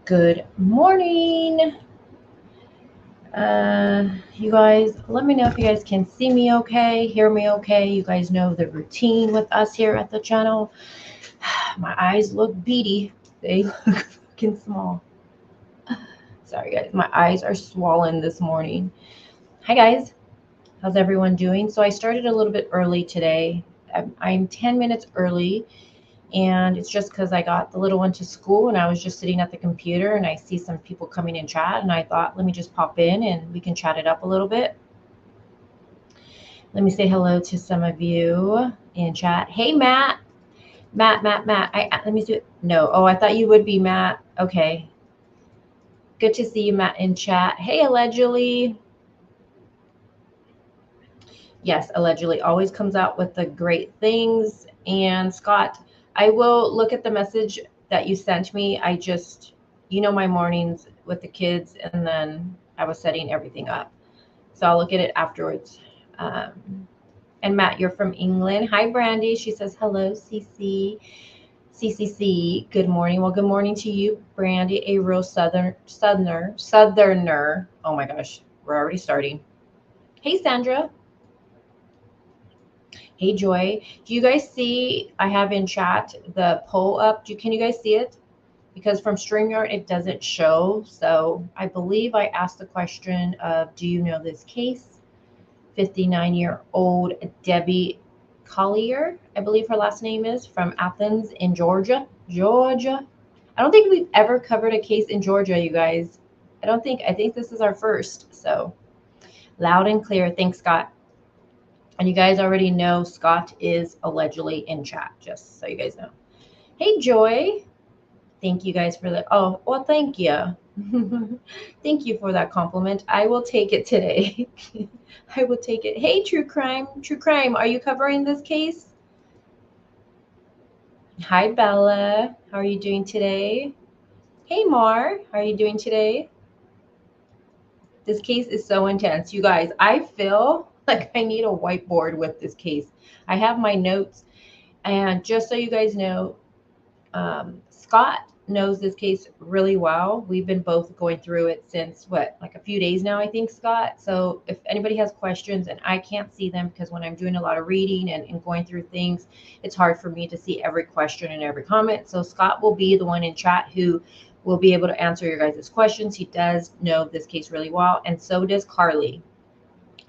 Good morning. You guys, let me know if you guys can see me okay, hear me okay. You guys know the routine with us here at the channel. My eyes look beady. They look fucking small. Sorry, guys. My eyes are swollen this morning. Hi, guys. How's everyone doing? So I started a little bit early today. I'm 10 minutes early. And it's just because I got the little one to school and I was just sitting at the computer and I see some people coming in chat and I thought, let me just pop in and we can chat it up a little bit. Let me say hello to some of you in chat. Hey, Matt. Matt. Let me do it. No. Oh, I thought you would be Matt. Okay. Good to see you, Matt, in chat. Hey, allegedly. Yes, allegedly always comes out with the great things. And Scott, I will look at the message that you sent me. You know, my mornings with the kids, and then I was setting everything up. So I'll look at it afterwards. And Matt, you're from England. Hi, Brandy. She says, hello, CC. CCC, good morning. Well, good morning to you, Brandy, a real southerner. Oh my gosh, we're already starting. Hey, Sandra. Hey, Joy. Do you guys see I have in chat the poll up? Can you guys see it? Because from StreamYard, it doesn't show. So I believe I asked the question of, do you know this case? 59-year-old Debbie Collier, I believe her last name is, from Athens in Georgia. I don't think we've ever covered a case in Georgia, you guys. I think this is our first. So loud and clear. Thanks, Scott. And you guys already know Scott is allegedly in chat, just so you guys know. Hey, Joy. Thank you guys for that. Oh, well, thank you. Thank you for that compliment. I will take it today. I will take it. Hey, True Crime. True Crime, are you covering this case? Hi, Bella. How are you doing today? Hey, Mar. How are you doing today? This case is so intense. You guys, I feel like I need a whiteboard with this case. I have my notes. And just so you guys know, Scott knows this case really well. We've been both going through it since like a few days now, I think, Scott. So if anybody has questions and I can't see them because when I'm doing a lot of reading and going through things, it's hard for me to see every question and every comment. So Scott will be the one in chat who will be able to answer your guys' questions. He does know this case really well, and so does Carly.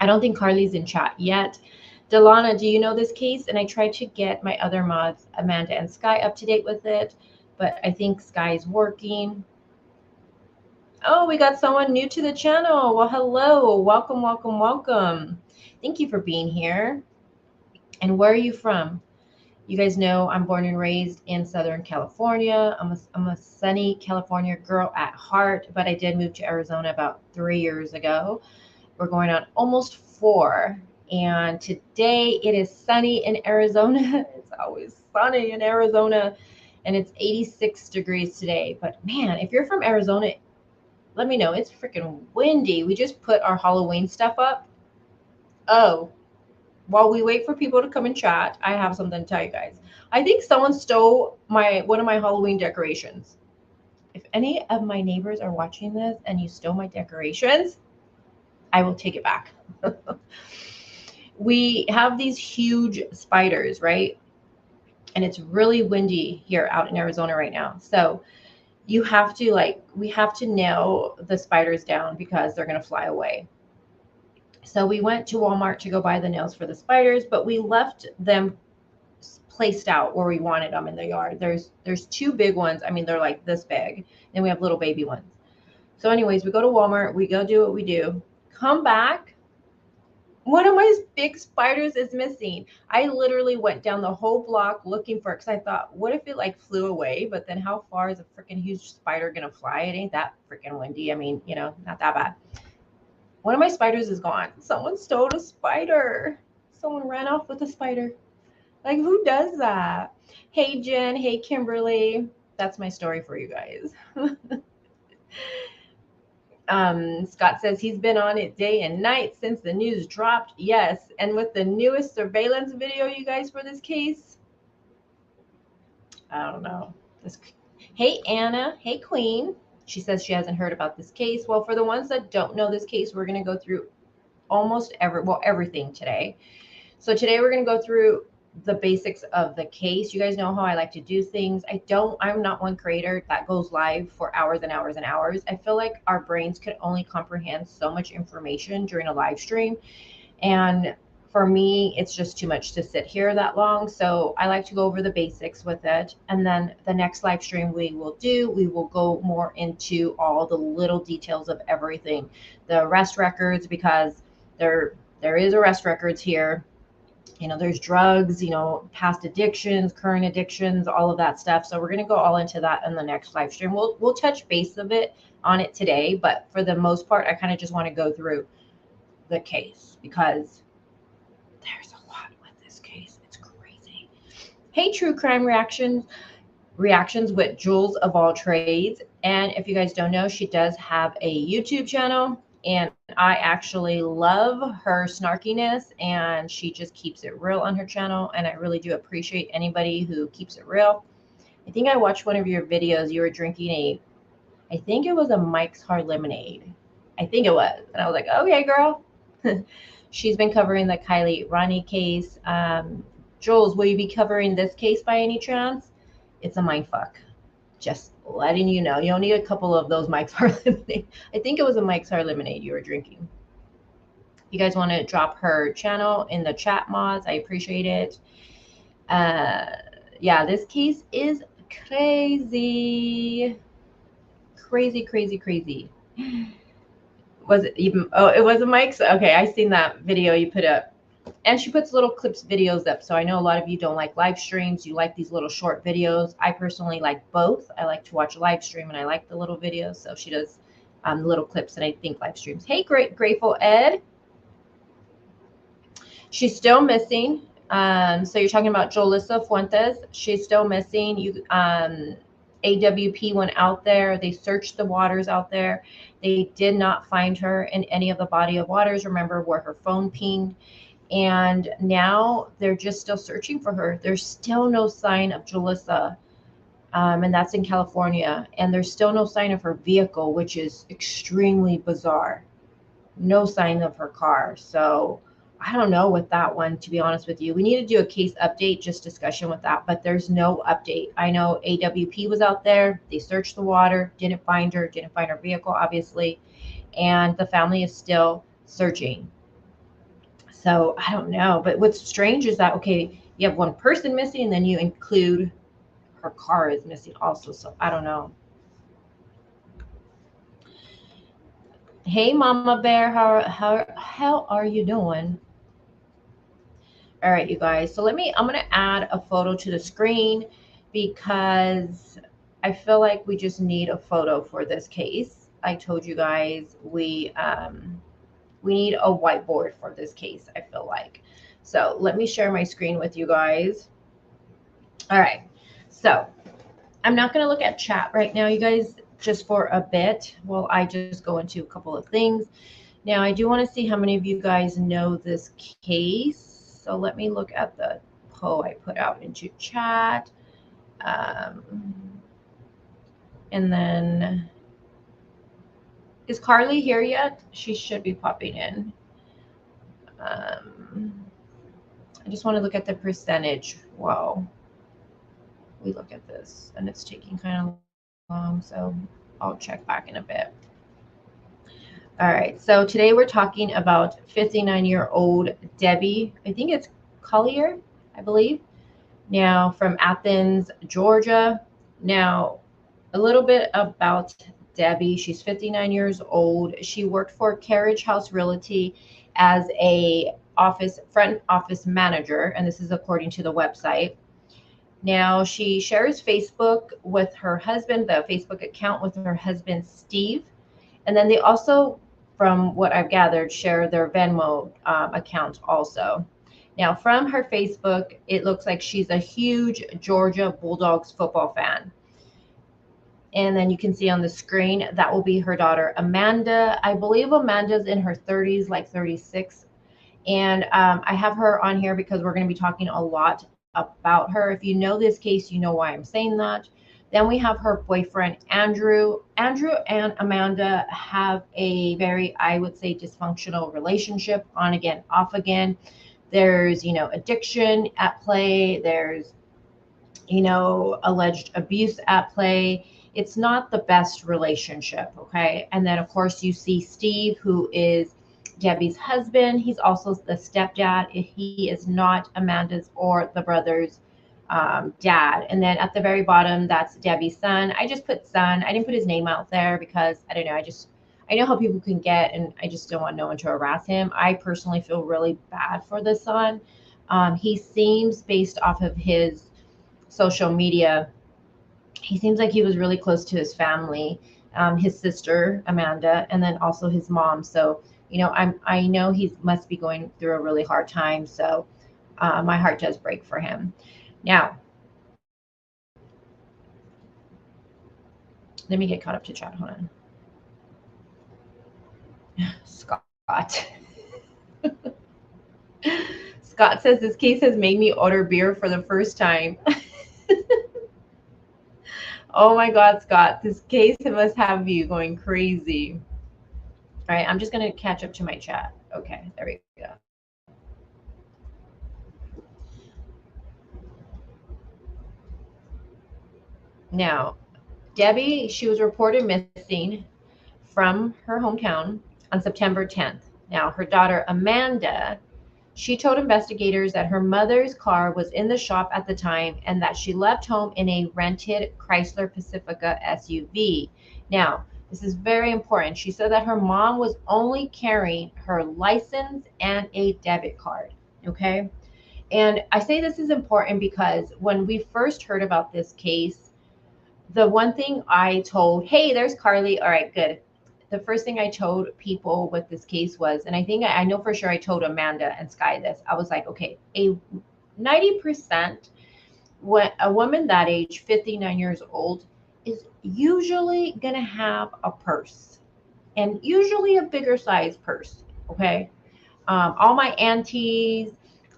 I don't think Carly's in chat yet. Delana, do you know this case? And I tried to get my other mods, Amanda and Sky, up to date with it, but I think Sky's working. Oh, we got someone new to the channel. Well, hello. Welcome. Thank you for being here. And where are you from? You guys know I'm born and raised in Southern California. I'm a sunny California girl at heart, but I did move to Arizona about 3 years ago. We're going on almost 4. And today it is sunny in Arizona. It's always sunny in Arizona. And it's 86 degrees today. But man, if you're from Arizona, let me know. It's freaking windy. We just put our Halloween stuff up. Oh, while we wait for people to come and chat, I have something to tell you guys. I think someone stole one of my Halloween decorations. If any of my neighbors are watching this and you stole my decorations, I will take it back. We have these huge spiders, right? And it's really windy here out in Arizona right now. So we have to nail the spiders down because they're going to fly away. So we went to Walmart to go buy the nails for the spiders, but we left them placed out where we wanted them in the yard. There's 2 big ones. I mean, they're like this big. Then we have little baby ones. So anyways, we go to Walmart, we go do what we do. Come back, one of my big spiders is missing. I literally went down the whole block looking for it because I thought, what if it like flew away? But then how far is a freaking huge spider gonna fly? It ain't that freaking windy. I mean, not that bad. One of my spiders is gone. Someone stole a spider. Someone ran off with a spider. Like, who does that? Hey, Jen. Hey, Kimberly. That's my story for you guys. Scott says he's been on it day and night since the news dropped. Yes. And with the newest surveillance video, you guys, for this case, I don't know. Hey, Anna. Hey, Queen. She says she hasn't heard about this case. Well, for the ones that don't know this case, we're going to go through everything today. So today we're going to go through the basics of the case. You guys know how I like to do things. I'm not one creator that goes live for hours and hours and hours. I feel like our brains could only comprehend so much information during a live stream. And for me, it's just too much to sit here that long. So I like to go over the basics with it. And then the next live stream we will go more into all the little details of everything. The arrest records, because there is arrest records here. There's drugs, past addictions, current addictions, all of that stuff. So we're going to go all into that in the next live stream. We'll touch base on it today, but for the most part, I kind of just want to go through the case because there's a lot with this case. It's crazy. Hey, True Crime Reactions with Jules of All Trades. And if you guys don't know, she does have a YouTube channel. And I actually love her snarkiness, and she just keeps it real on her channel. And I really do appreciate anybody who keeps it real. I think I watched one of your videos. You were drinking I think it was a Mike's Hard Lemonade. I think it was. And I was like, okay, girl. She's been covering the Kylie Ronnie case. Jules, will you be covering this case by any chance? It's a mindfuck. Just letting you know. You'll need a couple of those Mike's Hard Lemonade. I think it was a Mike's Hard Lemonade you were drinking. You guys want to drop her channel in the chat, mods? I appreciate it. Yeah, this case is crazy. Crazy. Was it even? Oh, it was a Mike's. Okay, I seen that video you put up. And she puts little clips, videos up. So I know a lot of you don't like live streams. You like these little short videos. I personally like both. I like to watch a live stream and I like the little videos. So she does little clips and I think live streams. Hey, Grateful Ed. She's still missing. So you're talking about Jolissa Fuentes. She's still missing. AWP went out there. They searched the waters out there. They did not find her in any of the body of waters. Remember where her phone pinged. And now they're just still searching for her. There's still no sign of Julissa, and that's in California. And there's still no sign of her vehicle, which is extremely bizarre. No sign of her car. So I don't know with that one, to be honest with you. We need to do a case update, just discussion with that, but there's no update. I know AWP was out there. They searched the water, didn't find her vehicle, obviously. And the family is still searching. So I don't know. But what's strange is that, okay, you have one person missing and then you include her car is missing also. So I don't know. Hey, Mama Bear, how are you doing? All right, you guys. So I'm going to add a photo to the screen because I feel like we just need a photo for this case. I told you guys we need a whiteboard for this case, I feel like. So let me share my screen with you guys. All right. So I'm not going to look at chat right now, you guys, just for a bit while I just go into a couple of things. Now, I do want to see how many of you guys know this case. So let me look at the poll I put out into chat. And then, is Carly here yet? She should be popping in. I just want to look at the percentage. Whoa. We look at this and it's taking kind of long, so I'll check back in a bit. All right, so today we're talking about 59-year-old Debbie. I think it's Collier, I believe. Now from Athens, Georgia. Now, a little bit about Debbie. She's 59 years old. She worked for Carriage House Realty as a front office manager, and this is according to the website. Now, she shares Facebook with her husband, the Facebook account with her husband, Steve. And then they also, from what I've gathered, share their Venmo account also. Now, from her Facebook, it looks like she's a huge Georgia Bulldogs football fan. And then you can see on the screen, that will be her daughter, Amanda. I believe Amanda's in her 30s, like 36. And I have her on here because we're going to be talking a lot about her. If you know this case, you know why I'm saying that. Then we have her boyfriend, Andrew. Andrew and Amanda have a very, I would say, dysfunctional relationship, on again, off again. There's, addiction at play. There's, alleged abuse at play. It's not the best relationship, okay? And then, of course, you see Steve, who is Debbie's husband. He's also the stepdad. He is not Amanda's or the brother's dad. And then at the very bottom, that's Debbie's son. I just put son. I didn't put his name out there because I don't know. I know how people can get, and I just don't want no one to harass him. I personally feel really bad for the son. He seems, based off of his social media, he seems like he was really close to his family, his sister Amanda, and then also his mom. So I know he must be going through a really hard time. So my heart does break for him. Now, let me get caught up to chat. Hold on. Scott. Scott says this case has made me order beer for the first time. Oh my God, Scott, this case must have you going crazy. All right, I'm just going to catch up to my chat. Okay, there we go. Now, Debbie, she was reported missing from her hometown on September 10th. Now, her daughter, Amanda, she told investigators that her mother's car was in the shop at the time and that she left home in a rented Chrysler Pacifica SUV. Now, this is very important. She said that her mom was only carrying her license and a debit card. Okay. And I say this is important because when we first heard about this case, the one thing I told, hey, there's Carly. All right, good. The first thing I told people with this case was, and I think I know for sure I told Amanda and Sky this, I was like, okay, a 90%, when a woman that age, 59 years old, is usually going to have a purse, and usually a bigger size purse. Okay. All my aunties,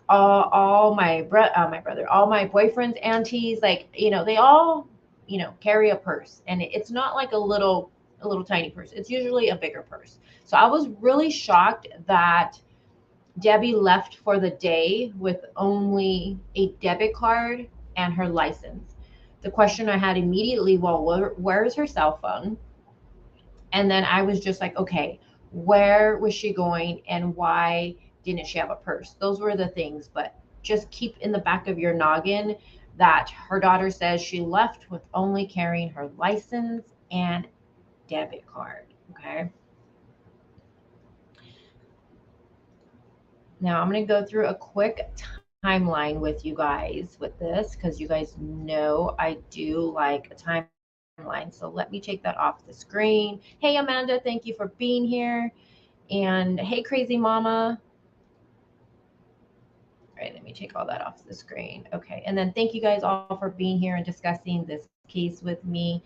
all my brother, all my boyfriend's aunties, like, they all, carry a purse, and it's not like a little tiny purse. It's usually a bigger purse. So I was really shocked that Debbie left for the day with only a debit card and her license. The question I had immediately, well, where is her cell phone? And then I was just like, okay, where was she going and why didn't she have a purse? Those were the things, but just keep in the back of your noggin that her daughter says she left with only carrying her license and debit card. Okay. Now I'm going to go through a quick timeline with you guys with this because you guys know I do like a timeline. So let me take that off the screen. Hey, Amanda, thank you for being here. And hey, crazy mama. All right, let me take all that off the screen. Okay. And then thank you guys all for being here and discussing this case with me.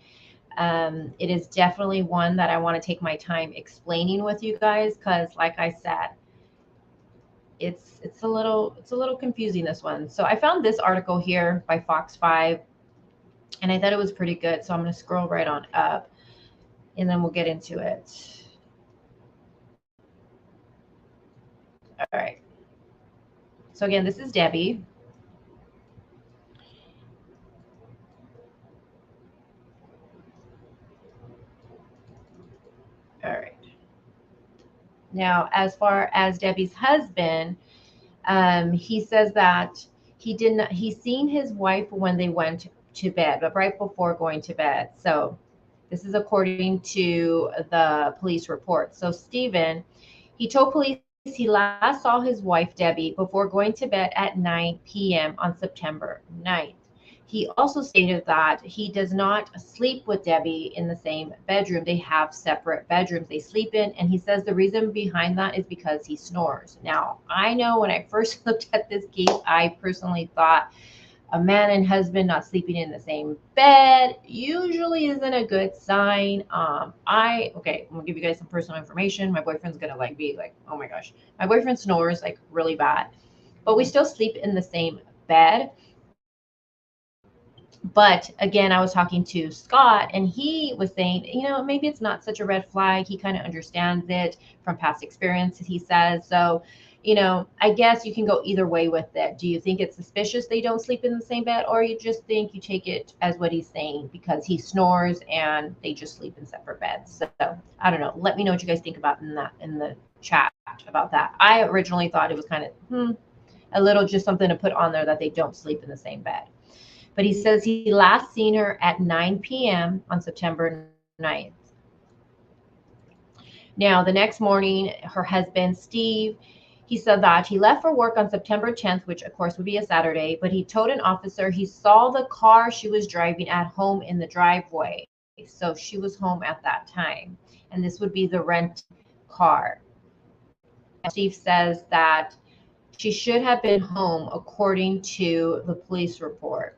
It is definitely one that I want to take my time explaining with you guys because, like I said, it's a little confusing, this one. So I found this article here by Fox 5, and I thought it was pretty good. So I'm going to scroll right on up, and then we'll get into it. All right. So again, this is Debbie. All right. Now, as far as Debbie's husband, he says that he seen his wife when they went to bed, but right before going to bed. So this is according to the police report. So Stephen, he told police he last saw his wife Debbie before going to bed at 9 p.m. on September 9th. He also stated that he does not sleep with Debbie in the same bedroom. They have separate bedrooms they sleep in. And he says the reason behind that is because he snores. Now, I know when I first looked at this case, I personally thought a man and husband not sleeping in the same bed usually isn't a good sign. Okay, I'm gonna give you guys some personal information. My boyfriend's gonna be like, oh my gosh, my boyfriend snores like really bad, but we still sleep in the same bed. But again, I was talking to Scott and he was saying, maybe it's not such a red flag. He kind of understands it from past experiences, he says. So, I guess you can go either way with it. Do you think it's suspicious they don't sleep in the same bed, or you just think you take it as what he's saying because he snores and they just sleep in separate beds? So I don't know. Let me know what you guys think about in the chat about that. I originally thought it was kind of a little just something to put on there that they don't sleep in the same bed. But he says he last seen her at 9 p.m. on September 9th. Now, the next morning, her husband, Steve, he said that he left for work on September 10th, which of course would be a Saturday, but he told an officer he saw the car she was driving at home in the driveway. So she was home at that time. And this would be the rent car. And Steve says that she should have been home according to the police report.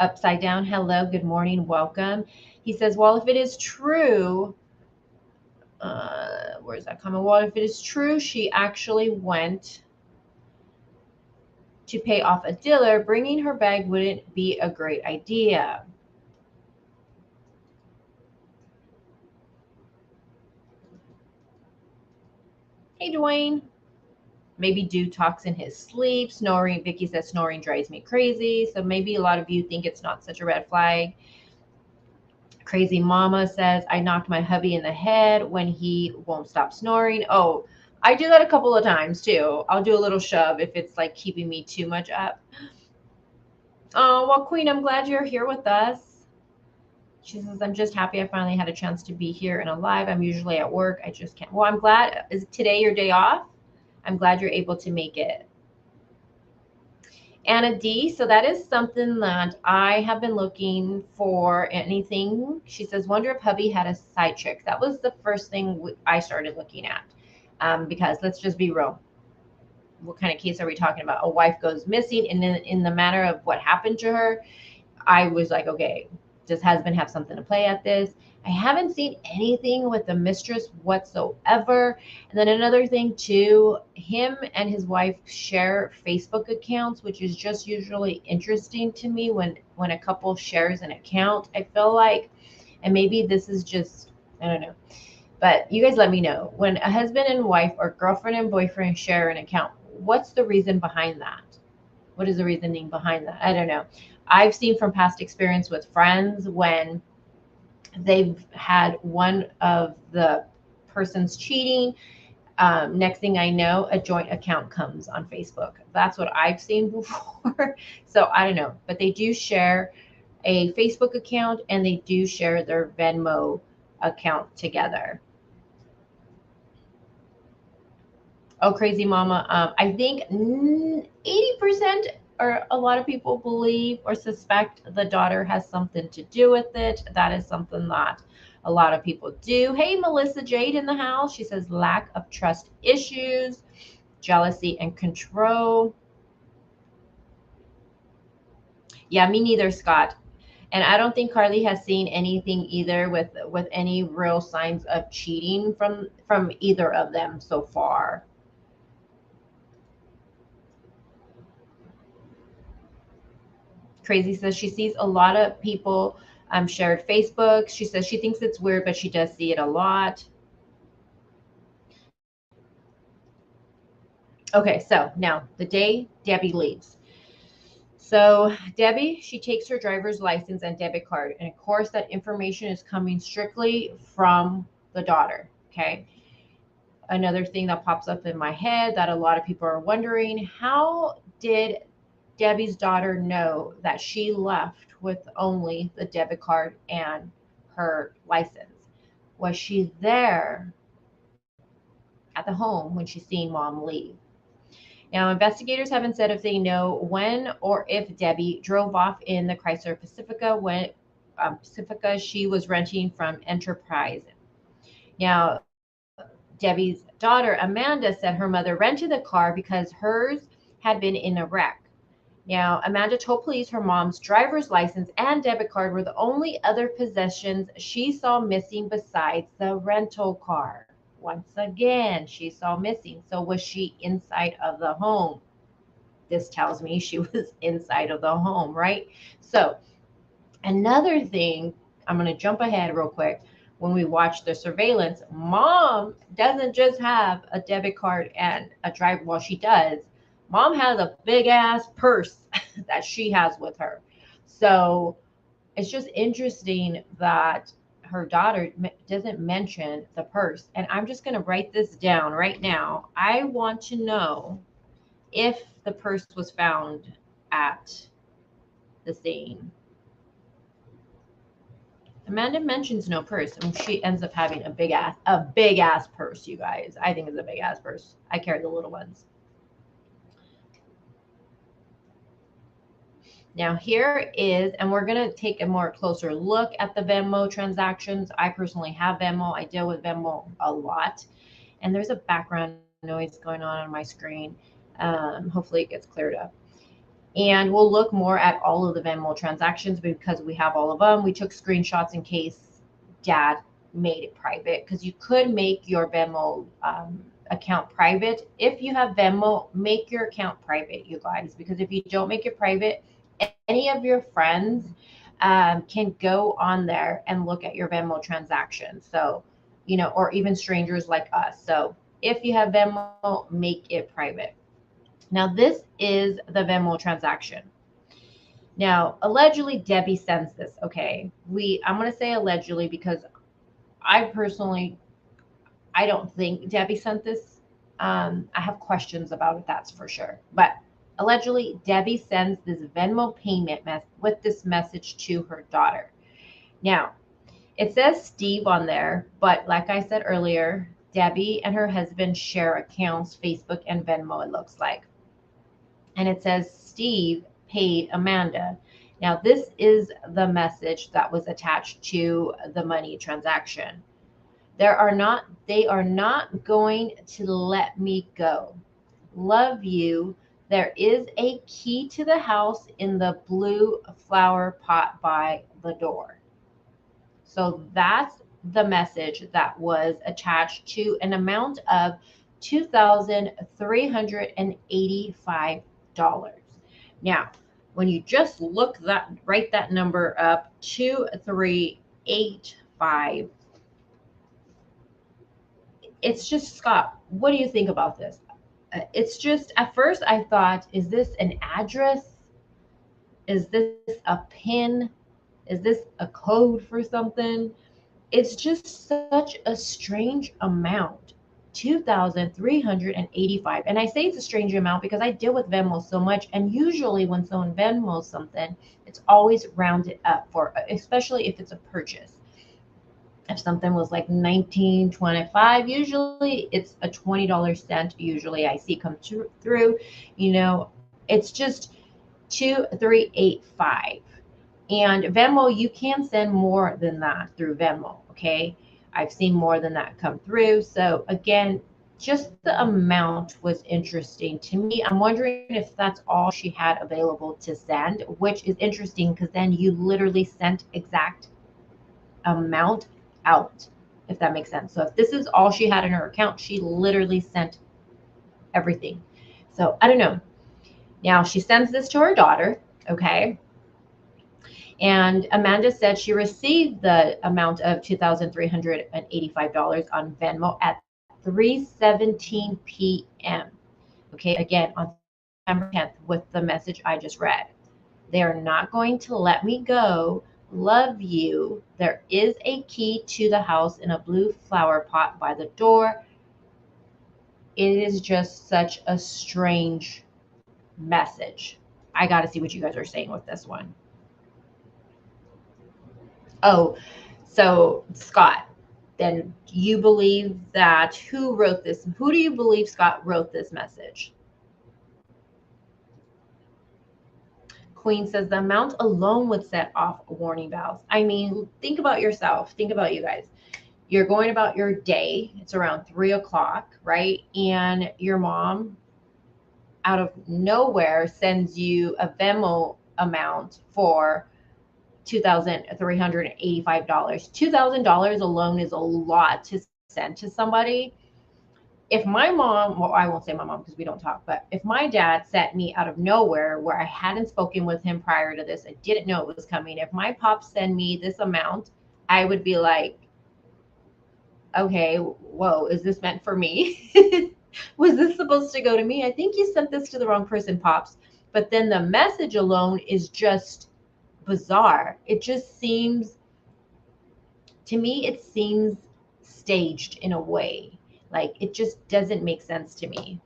Upside Down, hello, good morning, welcome. He says, well, if it is true, where's that comment? Well, if it is true, she actually went to pay off a dealer, bringing her bag wouldn't be a great idea. Hey, Dwayne. Maybe dude talks in his sleep. Snoring, Vicky says snoring drives me crazy. So maybe a lot of you think it's not such a red flag. Crazy Mama says, I knocked my hubby in the head when he won't stop snoring. Oh, I do that a couple of times too. I'll do a little shove if it's like keeping me too much up. Oh, well, Queen, I'm glad you're here with us. She says, I'm just happy I finally had a chance to be here and alive. I'm usually at work. I just can't. Well, I'm glad. Is today your day off? I'm glad you're able to make it. Anna D, so that is something that I have been looking for. Anything, she says, wonder if hubby had a side chick. That was the first thing I started looking at, because let's just be real. What kind of case are we talking about? A wife goes missing, and in the matter of what happened to her, I was like, okay, does husband have something to play at this? I haven't seen anything with the mistress whatsoever. And then another thing too, him and his wife share Facebook accounts, which is just usually interesting to me when a couple shares an account. I feel like, and maybe this is just, I don't know. But you guys let me know. When a husband and wife or girlfriend and boyfriend share an account, what's the reason behind that? What is the reasoning behind that? I don't know. I've seen from past experience with friends when they've had one of the persons cheating. Next thing I know, a joint account comes on Facebook. That's what I've seen before. So I don't know, but they do share a Facebook account and they do share their Venmo account together. Oh, crazy mama. I think 80% or a lot of people believe or suspect the daughter has something to do with it. That is something that a lot of people do. Hey, Melissa Jade in the house. She says lack of trust issues, jealousy, and control. Yeah, me neither, Scott. And I don't think Carly has seen anything either with any real signs of cheating from either of them so far. Crazy says she sees a lot of people shared Facebook. She says she thinks it's weird, but she does see it a lot. Okay, so now the day Debbie leaves. So Debbie, she takes her driver's license and debit card. And of course, that information is coming strictly from the daughter. Okay. Another thing that pops up in my head that a lot of people are wondering, how did Debbie's daughter know that she left with only the debit card and her license? Was she there at the home when she seen mom leave? Now, investigators haven't said if they know when or if Debbie drove off in the Chrysler Pacifica when Pacifica she was renting from Enterprise. Now, Debbie's daughter Amanda said her mother rented the car because hers had been in a wreck. Now, Amanda told police her mom's driver's license and debit card were the only other possessions she saw missing besides the rental car. Once again, she saw missing. So was she inside of the home? This tells me she was inside of the home, right? So another thing, I'm going to jump ahead real quick. When we watch the surveillance, mom doesn't just have a debit card and a drive. Well, she does. Mom has a big ass purse that she has with her. So it's just interesting that her daughter doesn't mention the purse. And I'm just going to write this down right now. I want to know if the purse was found at the scene. Amanda mentions no purse, and she ends up having a big ass purse. You guys, I think it's a big ass purse. I carry the little ones. Now here is, and we're gonna take a more closer look at the Venmo transactions. I personally have Venmo. I deal with Venmo a lot, and there's a background noise going on my screen. Hopefully it gets cleared up. And we'll look more at all of the Venmo transactions because we have all of them. We took screenshots in case dad made it private, because you could make your Venmo account private. If you have Venmo, make your account private, you guys, because if you don't make it private, any of your friends can go on there and look at your Venmo transactions. So, or even strangers like us. So if you have Venmo, make it private. Now, this is the Venmo transaction. Now, allegedly, Debbie sends this. Okay, I'm going to say allegedly because I personally, I don't think Debbie sent this. I have questions about it, that's for sure. But allegedly, Debbie sends this Venmo payment with this message to her daughter. Now, it says Steve on there, but like I said earlier, Debbie and her husband share accounts, Facebook and Venmo, it looks like. And it says Steve paid Amanda. Now, this is the message that was attached to the money transaction. They are not going to let me go. Love you. There is a key to the house in the blue flower pot by the door. So that's the message that was attached to an amount of $2,385. Now, when you just write that number up, 2385. It's just, Scott, what do you think about this? It's just, at first I thought, is this an address? Is this a pin? Is this a code for something? It's just such a strange amount. 2,385. And I say it's a strange amount because I deal with Venmo so much. And usually when someone Venmos something, it's always rounded up especially if it's a purchase. If something was like $19.25, usually it's a $20 cent. Usually I see come through, it's just 2,385. And Venmo, you can send more than that through Venmo. Okay. I've seen more than that come through. So again, just the amount was interesting to me. I'm wondering if that's all she had available to send, which is interesting because then you literally sent exact amount out, if that makes sense. So if this is all she had in her account, she literally sent everything. So I don't know. Now she sends this to her daughter. Okay. And Amanda said she received the amount of $2,385 on Venmo at 3:17 p.m. Okay, again, on September 10th with the message I just read. They are not going to let me go. Love you. There is a key to the house in a blue flower pot by the door. It is just such a strange message. I got to see what you guys are saying with this one. Oh, so Scott, then you believe that who wrote this? Who do you believe, Scott, wrote this message? Queen says the amount alone would set off warning bells. I mean, think about yourself. Think about you guys. You're going about your day. It's around 3 o'clock, right? And your mom out of nowhere sends you a Venmo amount for $2,385. $2,000 alone is a lot to send to somebody. If my mom, well, I won't say my mom because we don't talk, but if my dad sent me out of nowhere where I hadn't spoken with him prior to this, I didn't know it was coming. If my pops send me this amount, I would be like, okay, whoa, is this meant for me? Was this supposed to go to me? I think you sent this to the wrong person, pops. But then the message alone is just bizarre. It just seems, to me, it seems staged in a way. Like it just doesn't make sense to me.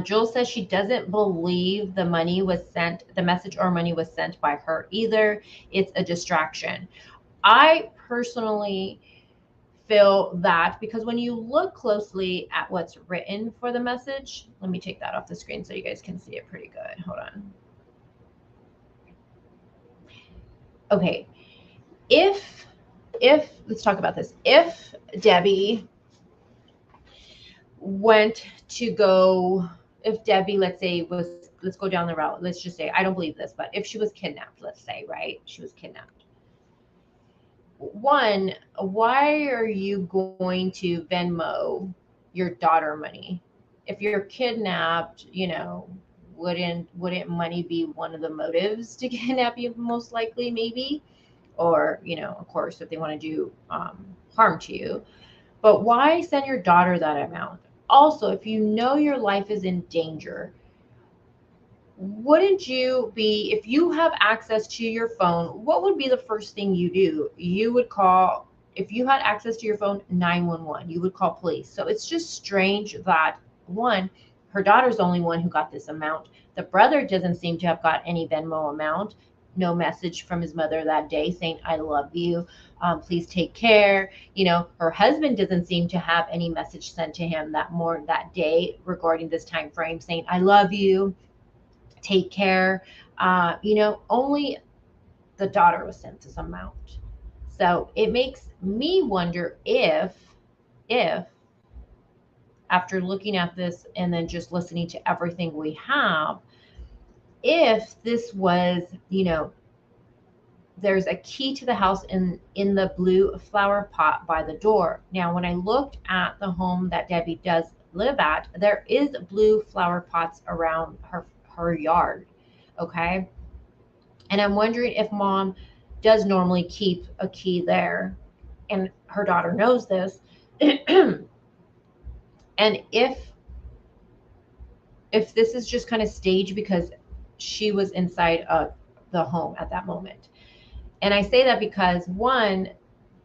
Jewel says she doesn't believe the money was sent, the message or money was sent by her either. It's a distraction. I personally feel that because when you look closely at what's written for the message, let me take that off the screen so you guys can see it pretty good. Hold on. Okay. If let's talk about this. If Debbie went to go, if Debbie, let's say, was, let's go down the route. Let's just say, I don't believe this, but if she was kidnapped, let's say, right? She was kidnapped. One, why are you going to Venmo your daughter money? If you're kidnapped, wouldn't money be one of the motives to kidnap you? Most likely, maybe, or of course, if they want to do harm to you. But why send your daughter that amount? Also, if you know your life is in danger, wouldn't you be, if you have access to your phone, what would be the first thing you do? You would call, if you had access to your phone, 911. You would call police. So it's just strange that, one, her daughter's the only one who got this amount. The brother doesn't seem to have got any Venmo amount. No message from his mother that day saying, I love you. Please take care. Her husband doesn't seem to have any message sent to him that day regarding this time frame saying, I love you. Take care. Only the daughter was sent this amount. So it makes me wonder if after looking at this and then just listening to everything we have, if this was, there's a key to the house in the blue flower pot by the door. Now, when I looked at the home that Debbie does live at, there is blue flower pots around her yard. Okay. And I'm wondering if mom does normally keep a key there and her daughter knows this. And if this is just kind of staged because she was inside of the home at that moment. And I say that because, one,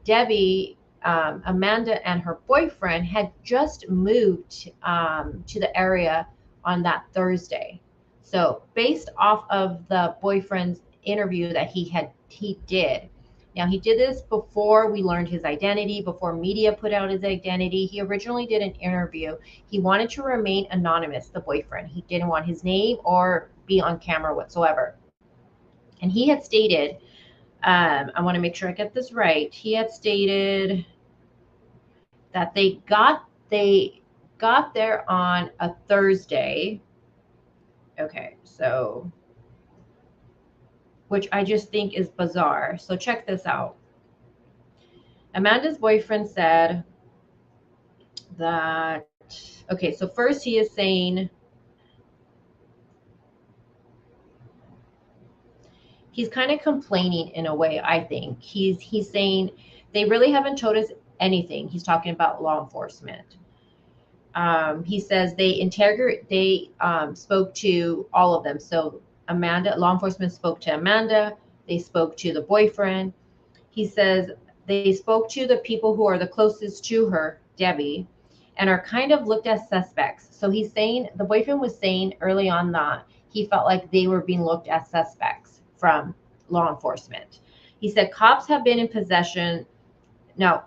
Debbie, Amanda and her boyfriend had just moved to the area on that Thursday. So based off of the boyfriend's interview that he did. Now, he did this before we learned his identity, before media put out his identity. He originally did an interview. He wanted to remain anonymous, the boyfriend. He didn't want his name or be on camera whatsoever. And he had stated, I want to make sure I get this right. He had stated that they got there on a Thursday. Okay, so, which I just think is bizarre. So check this out. Amanda's boyfriend said that, okay, so first he is saying, he's kind of complaining in a way, I think. He's saying they really haven't told us anything. He's talking about law enforcement. He says they spoke to all of them. So Amanda, law enforcement spoke to Amanda. They spoke to the boyfriend. He says they spoke to the people who are the closest to her, Debbie, and are kind of looked as suspects. So he's saying, the boyfriend was saying early on that he felt like they were being looked as suspects from law enforcement. He said cops have been in possession. Now,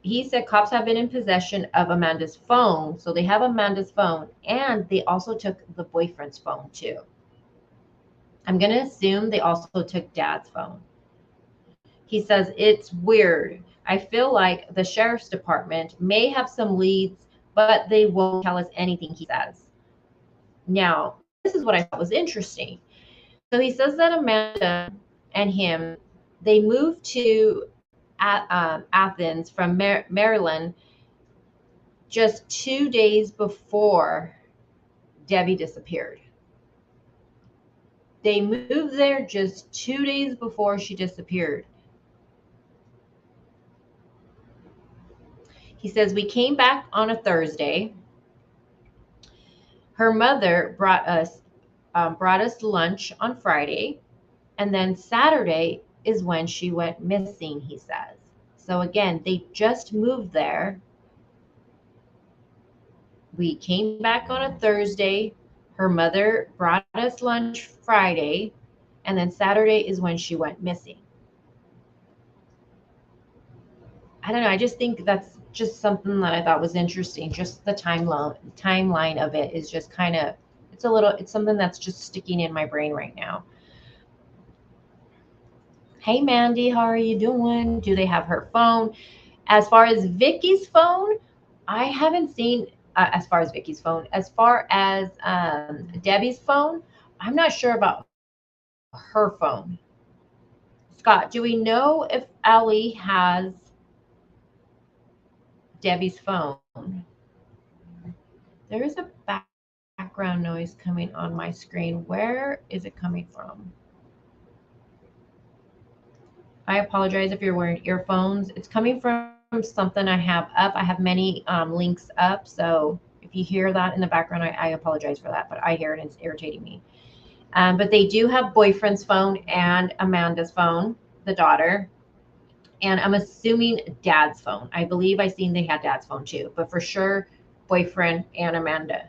he said cops have been in possession of Amanda's phone. So they have Amanda's phone, and they also took the boyfriend's phone too. I'm going to assume they also took dad's phone. He says, it's weird. I feel like the sheriff's department may have some leads but they won't tell us anything he says. Now, this is what I thought was interesting. So he says that Amanda and him, they moved to Athens from Maryland just 2 days before Debbie disappeared. They moved there just 2 days before she disappeared. He says, we came back on a Thursday. Her mother brought us lunch on Friday, and then Saturday is when she went missing, he says. So again, they just moved there. We came back on a Thursday. Her mother brought us lunch Friday, and then Saturday is when she went missing. I don't know. I just think that's just something that I thought was interesting. Just the timeline of it is just kind of, it's something that's just sticking in my brain right now. Hey Mandy, how are you doing? Do they have her phone? As far as Vicky's phone, I haven't seen. As far as Vicky's phone, as far as Debbie's phone, I'm not sure about her phone. Scott, do we know if Ellie has Debbie's phone? There is a background noise coming on my screen. Where is it coming from? I apologize if you're wearing earphones. It's coming from something I have up. I have many links up. So if you hear that in the background, I apologize for that, but I hear it and it's irritating me. But they do have boyfriend's phone and Amanda's phone, the daughter. And I'm assuming dad's phone. I believe I seen they had dad's phone too, but for sure, boyfriend and Amanda.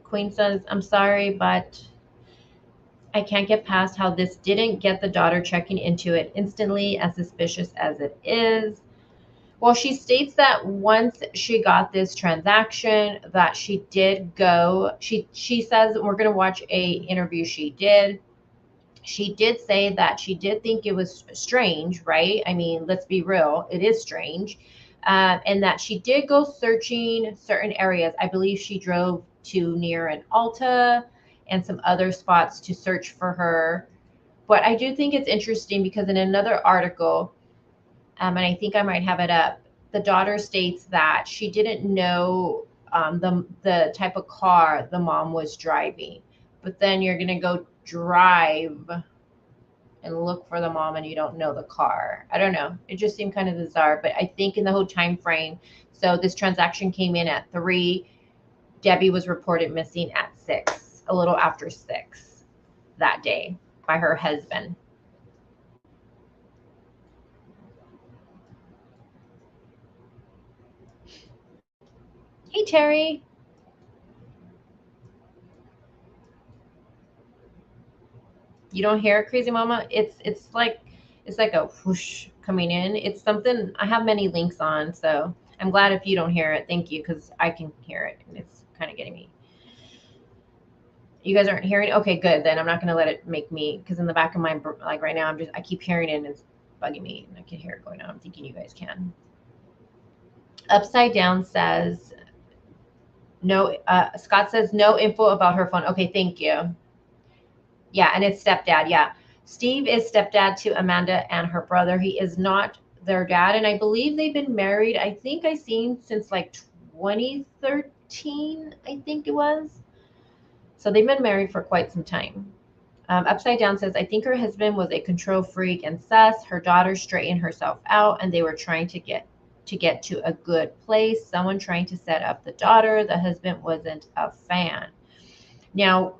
Queen says, I'm sorry, but I can't get past how this didn't get the daughter checking into it instantly, as suspicious as it is. Well, she states that once she got this transaction, that she did go. She says we're going to watch a interview she did. She did say that she did think it was strange, right? I mean, let's be real, it is strange. And that she did go searching certain areas. I believe she drove to near an Alta and some other spots to search for her. But I do think it's interesting because in another article, and I think I might have it up, the daughter states that she didn't know the type of car the mom was driving. But then you're going to go drive and look for the mom and you don't know the car. I don't know. It just seemed kind of bizarre. But I think in the whole time frame, so this transaction came in at 3. Debbie was reported missing at 6, a little after 6 that day by her husband. Hey, Terry. You don't hear it, Crazy Mama? It's like a whoosh coming in. It's something I have many links on, so I'm glad if you don't hear it. Thank you, because I can hear it and it's kind of getting me. You guys aren't hearing? Okay, good. Then I'm not gonna let it make me, because in the back of my, like right now, I keep hearing it and it's bugging me and I can hear it going on. I'm thinking you guys can. Upside Down says no. Scott says no info about her phone. Okay, thank you. Yeah, and it's stepdad. Yeah, Steve is stepdad to Amanda and her brother. He is not their dad, and I believe they've been married. I think I seen since like 2013. I think it was. So they've been married for quite some time. Upside Down says, I think her husband was a control freak and sus. Her daughter straightened herself out, and they were trying to get to a good place. Someone trying to set up the daughter. The husband wasn't a fan. Now,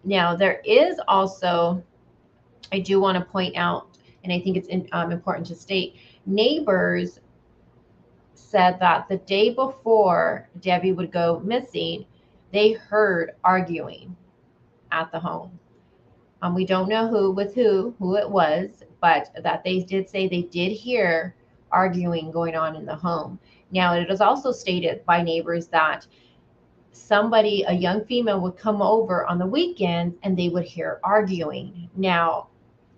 there is also, I do want to point out, and I think it's important to state, neighbors said that the day before Debbie would go missing, they heard arguing at the home. We don't know who it was, but that they did say they did hear arguing going on in the home. Now, it is also stated by neighbors that somebody, a young female, would come over on the weekends and they would hear arguing. Now,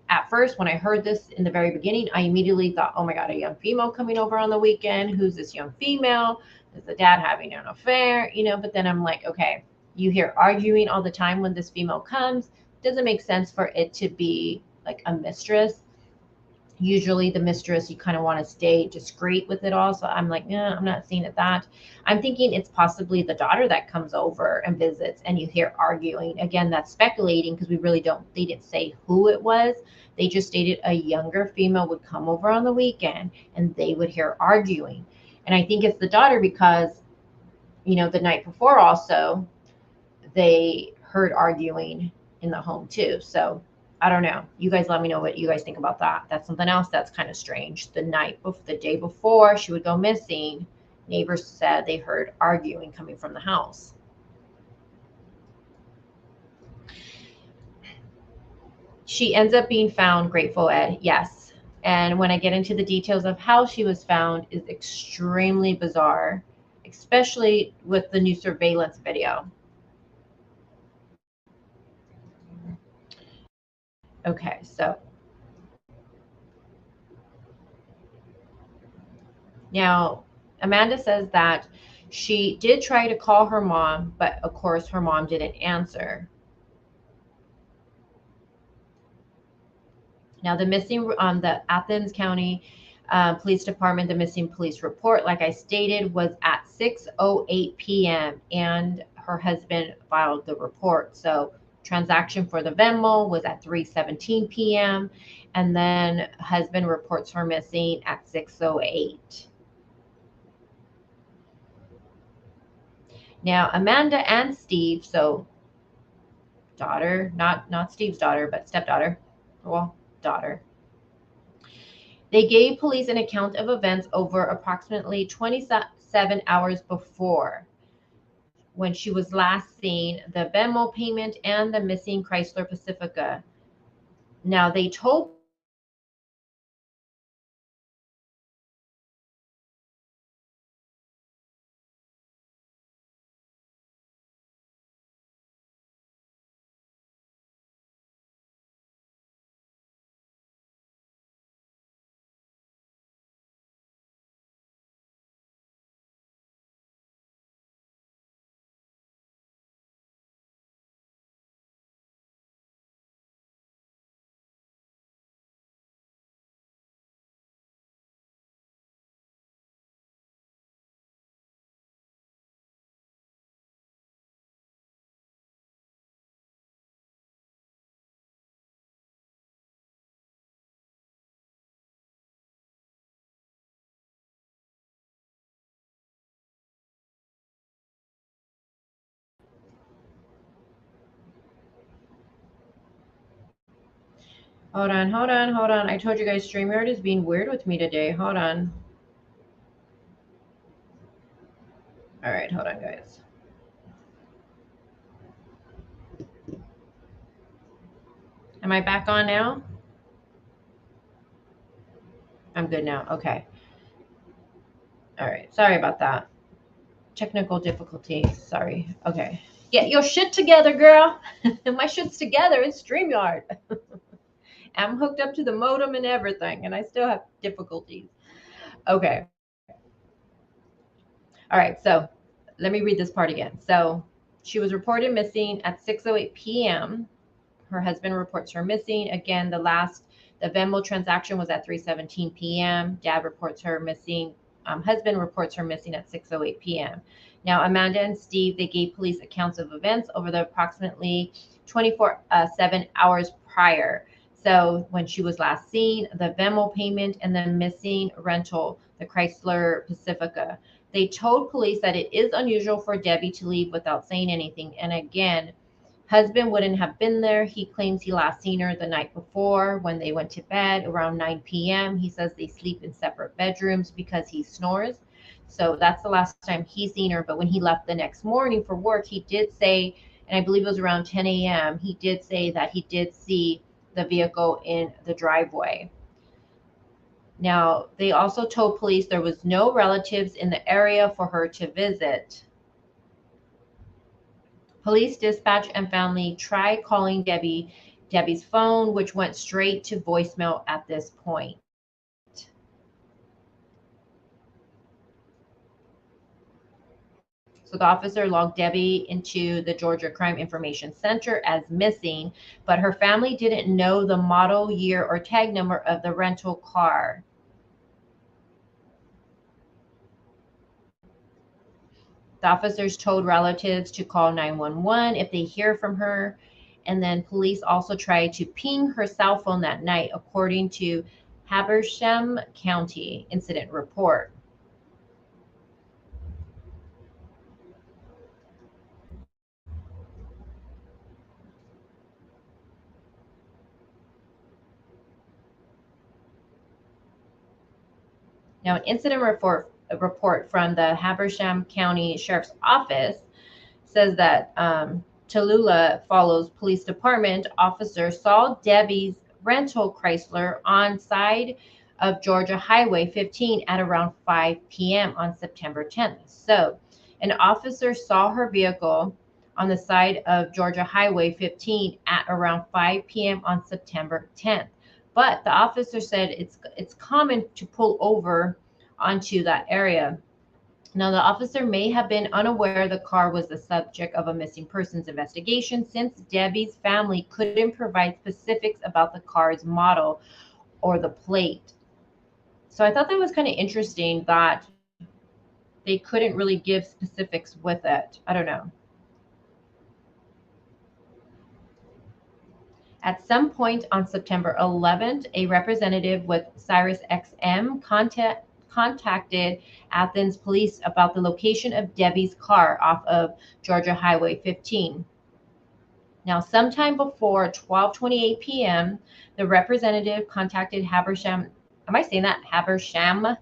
at first, when I heard this in the very beginning, I immediately thought, oh my God, a young female coming over on the weekend. Who's this young female? Is the dad having an affair? But then I'm like, okay, you hear arguing all the time when this female comes. Doesn't make sense for it to be like a mistress. Usually the mistress, you kind of want to stay discreet with it all. So I'm like, yeah, I'm not seeing it that. I'm thinking it's possibly the daughter that comes over and visits and you hear arguing. Again, that's speculating because they didn't say who it was. They just stated a younger female would come over on the weekend and they would hear arguing. And I think it's the daughter because, the night before also, they heard arguing in the home too. So I don't know. You guys let me know what you guys think about that. That's something else that's kind of strange. The day before she would go missing, neighbors said they heard arguing coming from the house. She ends up being found, Grateful Ed. Yes. And when I get into the details of how she was found is extremely bizarre, especially with the new surveillance video. Okay, so now Amanda says that she did try to call her mom, but of course her mom didn't answer. Now the Athens County Police Department, the missing police report, like I stated, was at 6:08 p.m. and her husband filed the report. So transaction for the Venmo was at 3:17 p.m. and then husband reports her missing at 6:08. Now Amanda and Steve, so daughter, not Steve's daughter, but stepdaughter, well, daughter. They gave police an account of events over approximately 27 hours before when she was last seen, the Venmo payment, and the missing Chrysler Pacifica. Now, they told Hold on, hold on, hold on. I told you guys StreamYard is being weird with me today. Hold on. All right, hold on, guys. Am I back on now? I'm good now. Okay. All right. Sorry about that. Technical difficulties. Sorry. Okay. Get your shit together, girl. My shit's together. It's StreamYard. I'm hooked up to the modem and everything, and I still have difficulties. Okay. All right. So let me read this part again. So she was reported missing at 6:08 p.m. Her husband reports her missing. Again, the Venmo transaction was at 3:17 p.m. Dad reports her missing. Husband reports her missing at 6:08 p.m. Now, Amanda and Steve, they gave police accounts of events over the approximately 24/7 hours prior. So when she was last seen, the Venmo payment, and the missing rental, the Chrysler Pacifica. They told police that it is unusual for Debbie to leave without saying anything. And again, husband wouldn't have been there. He claims he last seen her the night before when they went to bed around 9 p.m. He says they sleep in separate bedrooms because he snores. So that's the last time he's seen her. But when he left the next morning for work, he did say, and I believe it was around 10 a.m., he did say that he did see the vehicle in the driveway. Now, they also told police there was no relatives in the area for her to visit. Police dispatch and family tried calling Debbie's phone, which went straight to voicemail at this point. So the officer logged Debbie into the Georgia Crime Information Center as missing, but her family didn't know the model, year, or tag number of the rental car. The officers told relatives to call 911 if they hear from her. And then police also tried to ping her cell phone that night, according to Habersham County incident report. Now, an incident report from the Habersham County Sheriff's Office says that Tallulah Follows Police Department officers saw Debbie's rental Chrysler on side of Georgia Highway 15 at around 5 p.m. on September 10th. So, an officer saw her vehicle on the side of Georgia Highway 15 at around 5 p.m. on September 10th. But the officer said it's common to pull over onto that area. Now, the officer may have been unaware the car was the subject of a missing persons investigation since Debbie's family couldn't provide specifics about the car's model or the plate. So I thought that was kind of interesting that they couldn't really give specifics with it. I don't know. At some point on September 11th, a representative with SiriusXM contacted Athens police about the location of Debbie's car off of Georgia Highway 15. Now, sometime before 12:28 p.m., the representative contacted Habersham, am I saying that? Habersham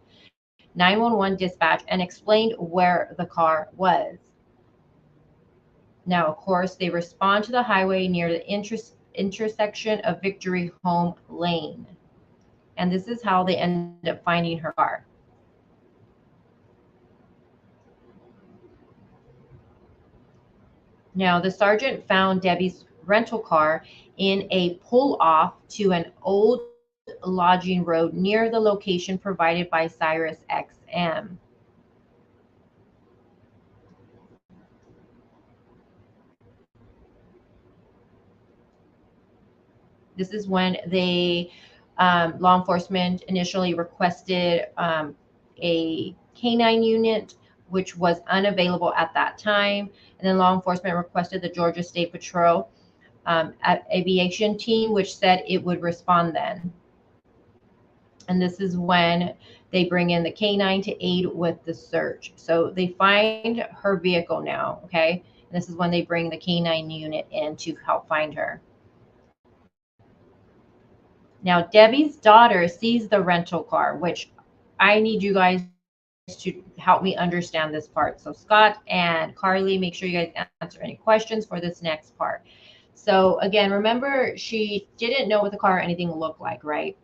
911 dispatch and explained where the car was. Now, of course, they respond to the highway near the intersection of Victory Home Lane. And this is how they end up finding her car. Now, the sergeant found Debbie's rental car in a pull-off to an old lodging road near the location provided by SiriusXM. This is when law enforcement initially requested a canine unit, which was unavailable at that time. And then law enforcement requested the Georgia State Patrol aviation team, which said it would respond then. And this is when they bring in the canine to aid with the search. So they find her vehicle now, okay? And this is when they bring the canine unit in to help find her. Now, Debbie's daughter sees the rental car, which I need you guys to help me understand this part. So Scott and Carly, make sure you guys answer any questions for this next part. So again, remember, she didn't know what the car or anything looked like, right?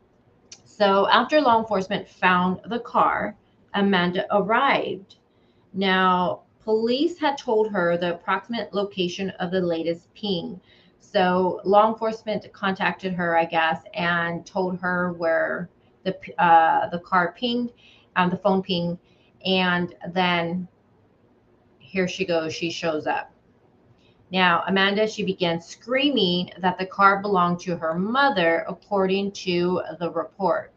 So after law enforcement found the car, Amanda arrived. Now, police had told her the approximate location of the latest ping. So law enforcement contacted her, I guess, and told her where the car pinged, the phone pinged, and then here she goes. She shows up. Now, Amanda, she began screaming that the car belonged to her mother, according to the report.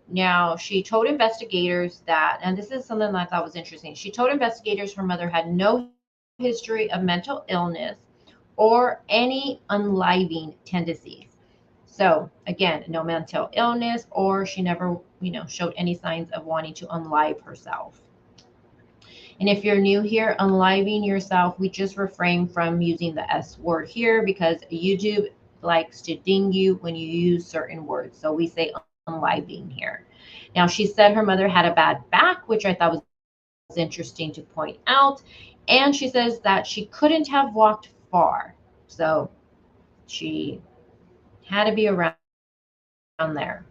Now, she told investigators that, and this is something that I thought was interesting. She told investigators her mother had no history of mental illness or any unliving tendencies. So, again, no mental illness, or she never, showed any signs of wanting to unlive herself. And if you're new here, unliving yourself, we just refrain from using the S word here because YouTube likes to ding you when you use certain words. So we say unliving here. Now, she said her mother had a bad back, which I thought was interesting to point out. And she says that she couldn't have walked far. So she had to be around there.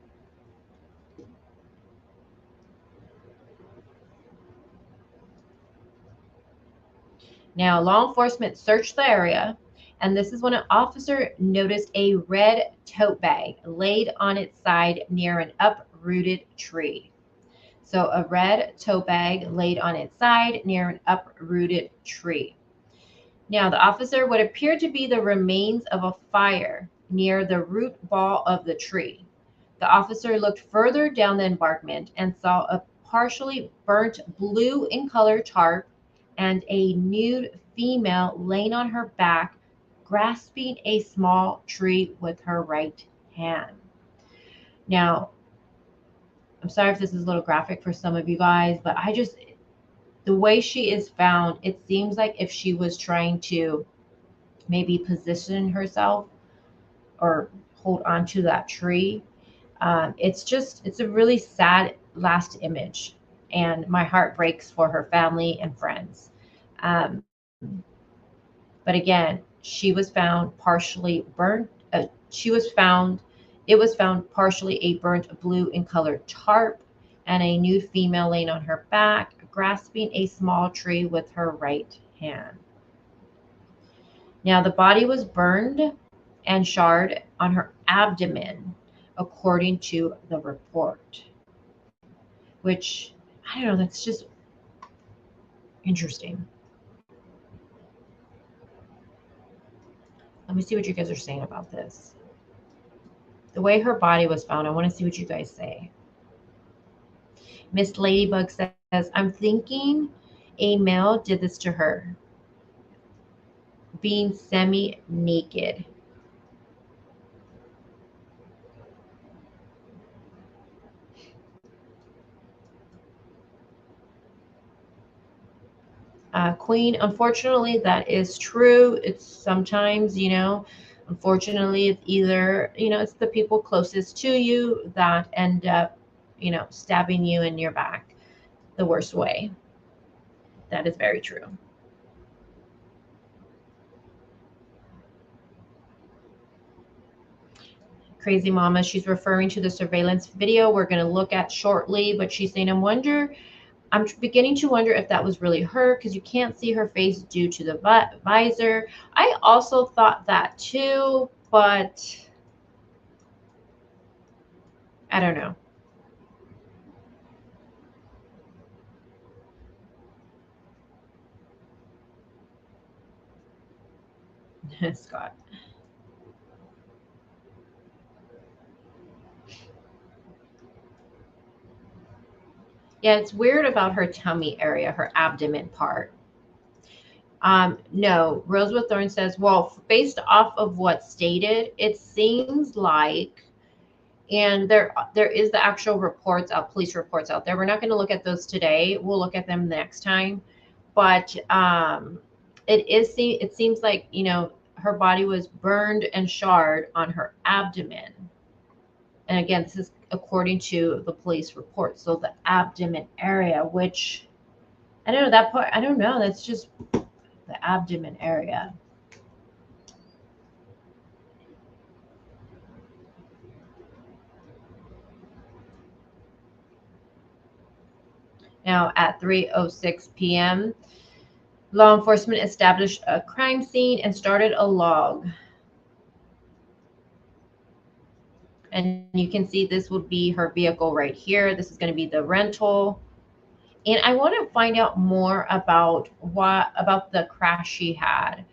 Now, law enforcement searched the area, and this is when an officer noticed a red tote bag laid on its side near an uprooted tree. So, a red tote bag laid on its side near an uprooted tree. Now, the officer would appear to be the remains of a fire near the root ball of the tree. The officer looked further down the embankment and saw a partially burnt blue in color tarp and a nude female laying on her back, grasping a small tree with her right hand. Now, I'm sorry if this is a little graphic for some of you guys, but the way she is found, it seems like if she was trying to maybe position herself or hold on to that tree. It's a really sad last image, and my heart breaks for her family and friends. Um, but again, she was found partially burnt. It was found partially a burnt blue in colored tarp, and a nude female laying on her back, grasping a small tree with her right hand. Now, the body was burned and charred on her abdomen, according to the report, which I don't know, that's just interesting. Let me see what you guys are saying about this. The way her body was found, I want to see what you guys say. Miss Ladybug says, I'm thinking a male did this to her, being semi naked. Queen, unfortunately, that is true. It's sometimes, unfortunately, it's either, it's the people closest to you that end up, stabbing you in your back the worst way. That is very true. Crazy Mama, she's referring to the surveillance video we're going to look at shortly, but she's saying, I'm beginning to wonder if that was really her because you can't see her face due to the visor. I also thought that too, but I don't know. Scott. Yeah, it's weird about her tummy area, her abdomen part. No, Rosewood Thorne says, well, based off of what's stated, it seems like, and there is the actual reports out, police reports out there. We're not going to look at those today. We'll look at them next time. But it seems like, her body was burned and charred on her abdomen. And again, this is according to the police report. So the abdomen area, which I don't know that part. I don't know. That's just the abdomen area. Now at 3:06 p.m., law enforcement established a crime scene and started a log. And you can see this would be her vehicle right here. This is going to be the rental. And I want to find out more about the crash she had.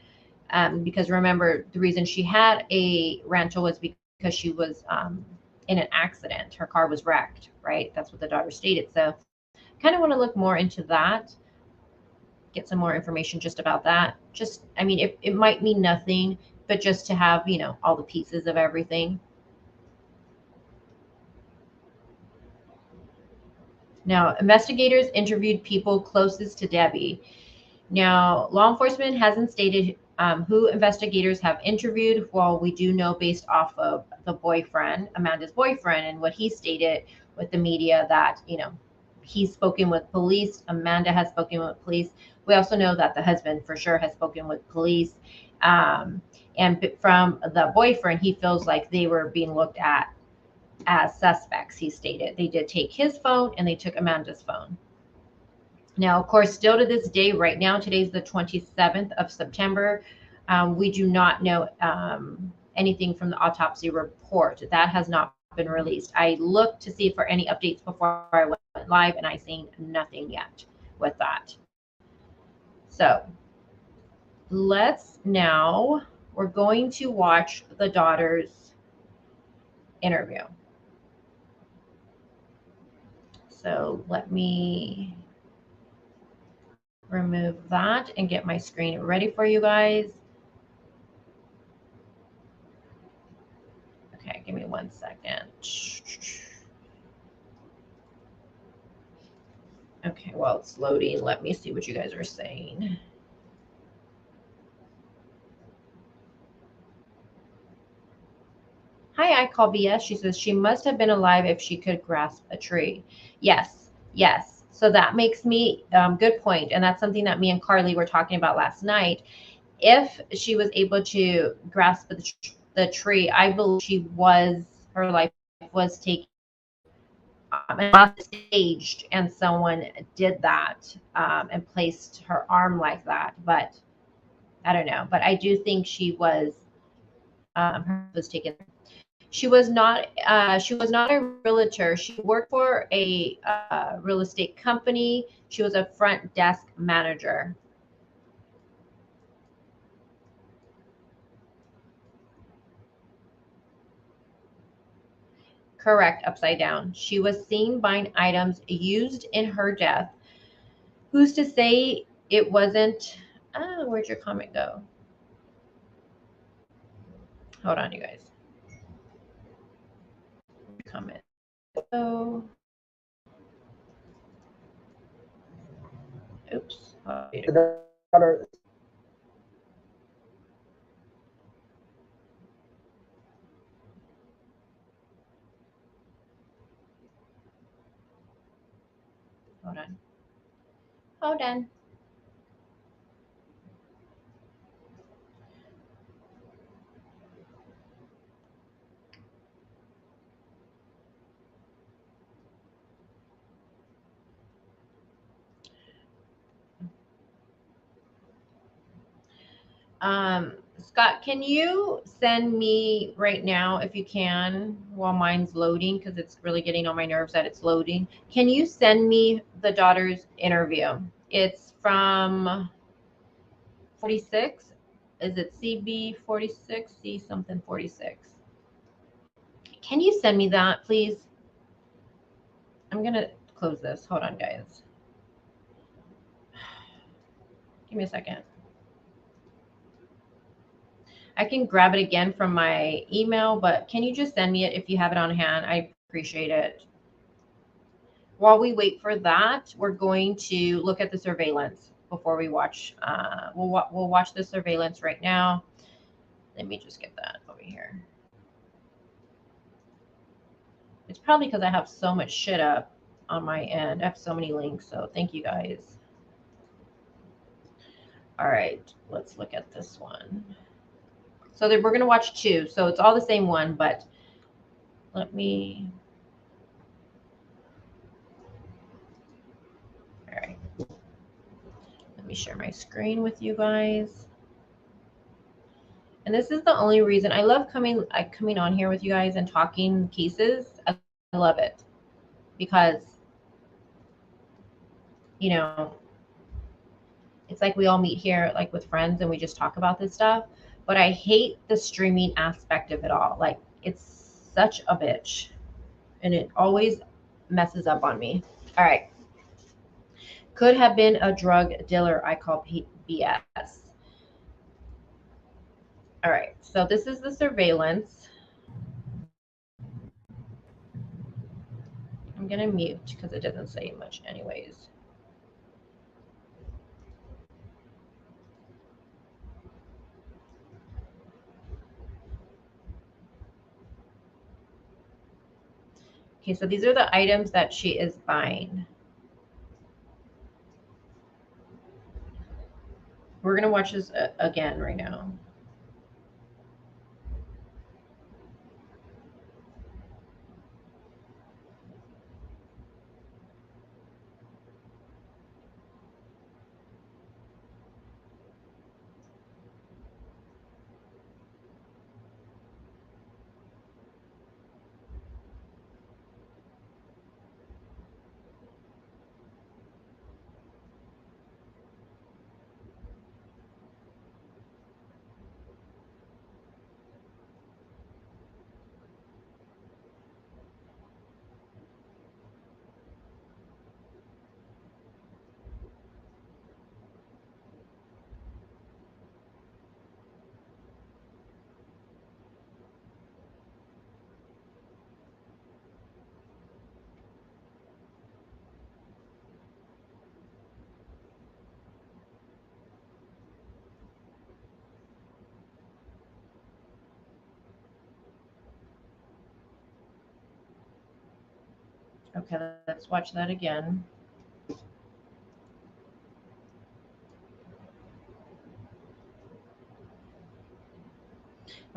Because remember, the reason she had a rental was because she was in an accident. Her car was wrecked, right? That's what the daughter stated. So kind of want to look more into that, get some more information just about that. Just, I mean, it might mean nothing, but just to have, all the pieces of everything. Now, investigators interviewed people closest to Debbie. Now, law enforcement hasn't stated who investigators have interviewed. Well, we do know based off of the boyfriend, Amanda's boyfriend, and what he stated with the media that, he's spoken with police. Amanda has spoken with police. We also know that the husband for sure has spoken with police. And from the boyfriend, he feels like they were being looked at as suspects, he stated. They did take his phone and they took Amanda's phone. Now, of course, still to this day, right now, today's the 27th of September, we do not know anything from the autopsy report. That has not been released. I looked to see for any updates before I went live, and I seen nothing yet with that. So let's now, we're going to watch the daughter's interview. So let me remove that and get my screen ready for you guys. Okay, give me 1 second. Okay, while it's loading, let me see what you guys are saying. Hi, I call BS. She says she must have been alive if she could grasp a tree. Yes, yes. So that makes me good point, and that's something that me and Carly were talking about last night. If she was able to grasp the tree, I believe her life was taken, unless it's staged and someone did that and placed her arm like that. But I don't know. But I do think her was taken. She was not. She was not a realtor. She worked for a real estate company. She was a front desk manager. Correct, upside down. She was seen buying items used in her death. Who's to say it wasn't? Where'd your comment go? Hold on, you guys. Comment. Oh, oops. Hold on. Hold on. Scott, can you send me right now, if you can, while mine's loading, because it's really getting on my nerves that it's loading. Can you send me the daughter's interview? It's from 46. Is it CB 46? C something 46. Can you send me that, please? I'm going to close this. Hold on, guys. Give me a second. I can grab it again from my email, but can you just send me it if you have it on hand? I appreciate it. While we wait for that, we're going to look at the surveillance before we watch. We'll watch the surveillance right now. Let me just get that over here. It's probably because I have so much shit up on my end. I have so many links, so thank you guys. All right, let's look at this one. So we're going to watch two. So it's all the same one, but let me. All right. Let me share my screen with you guys. And this is the only reason I love coming on here with you guys and talking cases. I love it because, you know, it's like we all meet here like with friends and we just talk about this stuff. But I hate the streaming aspect of it all. Like it's such a bitch and it always messes up on me. All right. Could have been a drug dealer. I call BS. All right. So this is the surveillance. I'm going to mute because it doesn't say much anyways. Okay, so these are the items that she is buying. We're going to watch this again right now. Okay, let's watch that again.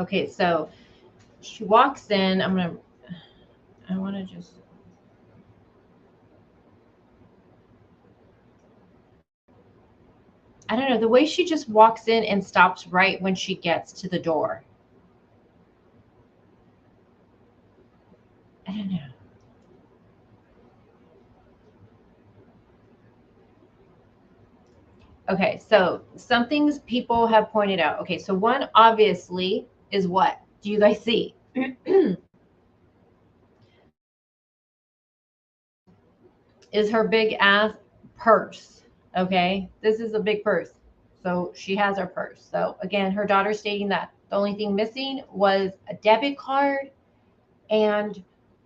Okay, so she walks in. I want to just, I don't know, the way she just walks in and stops right when she gets to the door. I don't know. Okay, so some things people have pointed out. Okay, so one obviously is what? Do you guys see? Is her big ass purse. Okay, this is a big purse. So she has her purse. So again, her daughter stating that the only thing missing was a debit card and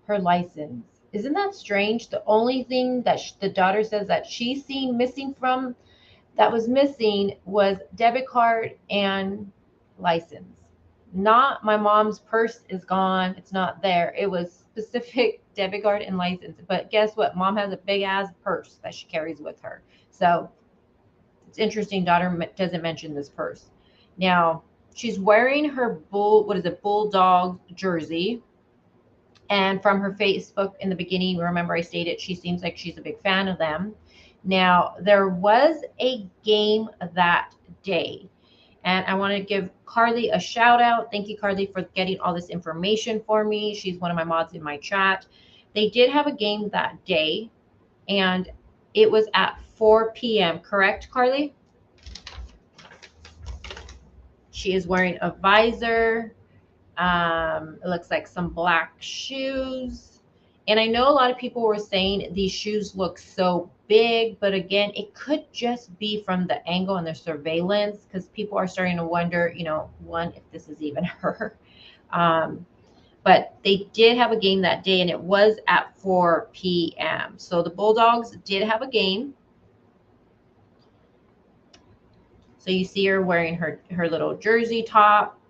her license. Isn't that strange? The only thing that the daughter says that she's seen missing from that was missing was debit card and license. Not my mom's purse is gone. It's not there. It was specific debit card and license. But guess what? Mom has a big ass purse that she carries with her. So it's interesting. Daughter doesn't mention this purse. Now she's wearing her what is it, bulldog jersey. And from her Facebook in the beginning, remember I stated she seems like she's a big fan of them. Now, there was a game that day, and I want to give Carly a shout out. Thank you, Carly, for getting all this information for me. She's one of my mods in my chat. They did have a game that day, and it was at 4 p.m., correct, Carly? She is wearing a visor. It looks like some black shoes. And I know a lot of people were saying these shoes look so big, but again, it could just be from the angle and the surveillance because people are starting to wonder, one, if this is even her. Um, but they did have a game that day and it was at 4 p.m. So the Bulldogs did have a game. So you see her wearing her little jersey top,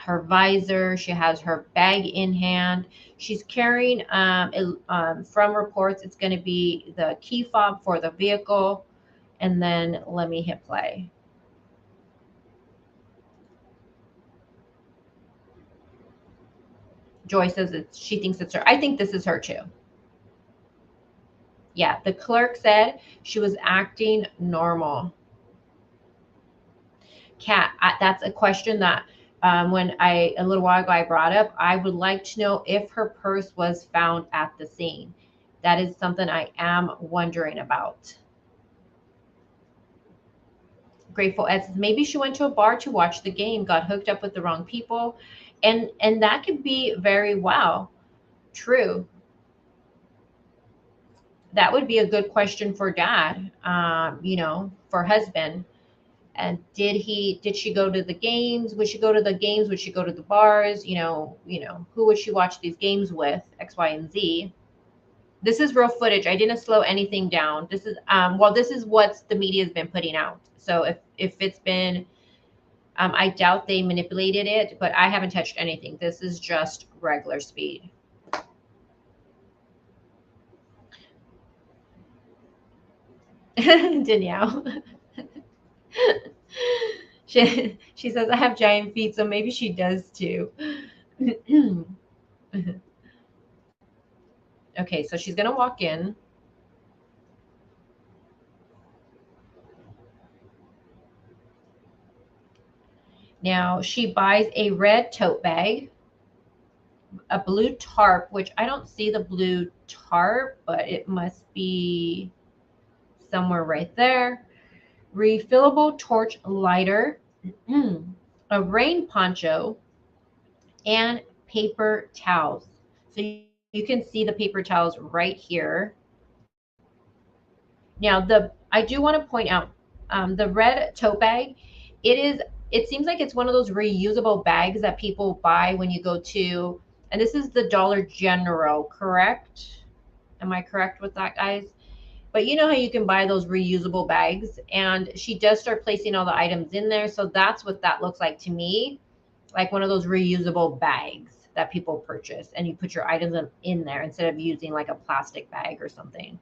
her visor. She has her bag in hand. She's carrying, from reports, it's going to be the key fob for the vehicle. And then let me hit play. Joy says that she thinks it's her. I think this is her too. Yeah, the clerk said she was acting normal. Kat, that's a question that when a little while ago I brought up. I would like to know if her purse was found at the scene. That is something I am wondering about. Grateful Ed says maybe she went to a bar to watch the game, got hooked up with the wrong people, and that could be very well true. That would be a good question for dad, for husband. And did she go to the games? Would she go to the games? Would she go to the bars? Who would she watch these games with? X, Y, and Z. This is real footage. I didn't slow anything down. This is this is what the media has been putting out. So if it's been, I doubt they manipulated it, but I haven't touched anything. This is just regular speed. Danielle. she says I have giant feet, so maybe she does too. Okay, so she's gonna walk in. Now she buys a red tote bag, a blue tarp, which I don't see the blue tarp, but it must be somewhere right there. Refillable torch lighter, a rain poncho, and paper towels. So you can see the paper towels right here. Now I do want to point out the red tote bag. It seems like it's one of those reusable bags that people buy when you go to, and this is the Dollar General, correct? Am I correct with that, guys? But you know how you can buy those reusable bags, and she does start placing all the items in there. So that's what that looks like to me, like one of those reusable bags. that people purchase, and you put your items in there instead of using like a plastic bag or something.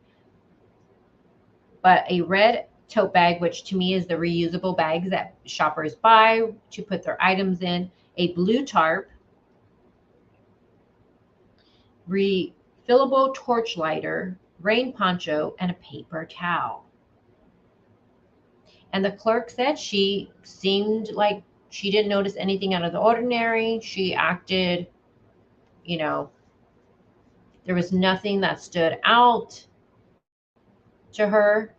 But a red tote bag, which to me is the reusable bags that shoppers buy to put their items in, a blue tarp, refillable torch lighter, rain poncho, and a paper towel. And the clerk said she seemed like she didn't notice anything out of the ordinary. She acted, you know, there was nothing that stood out to her.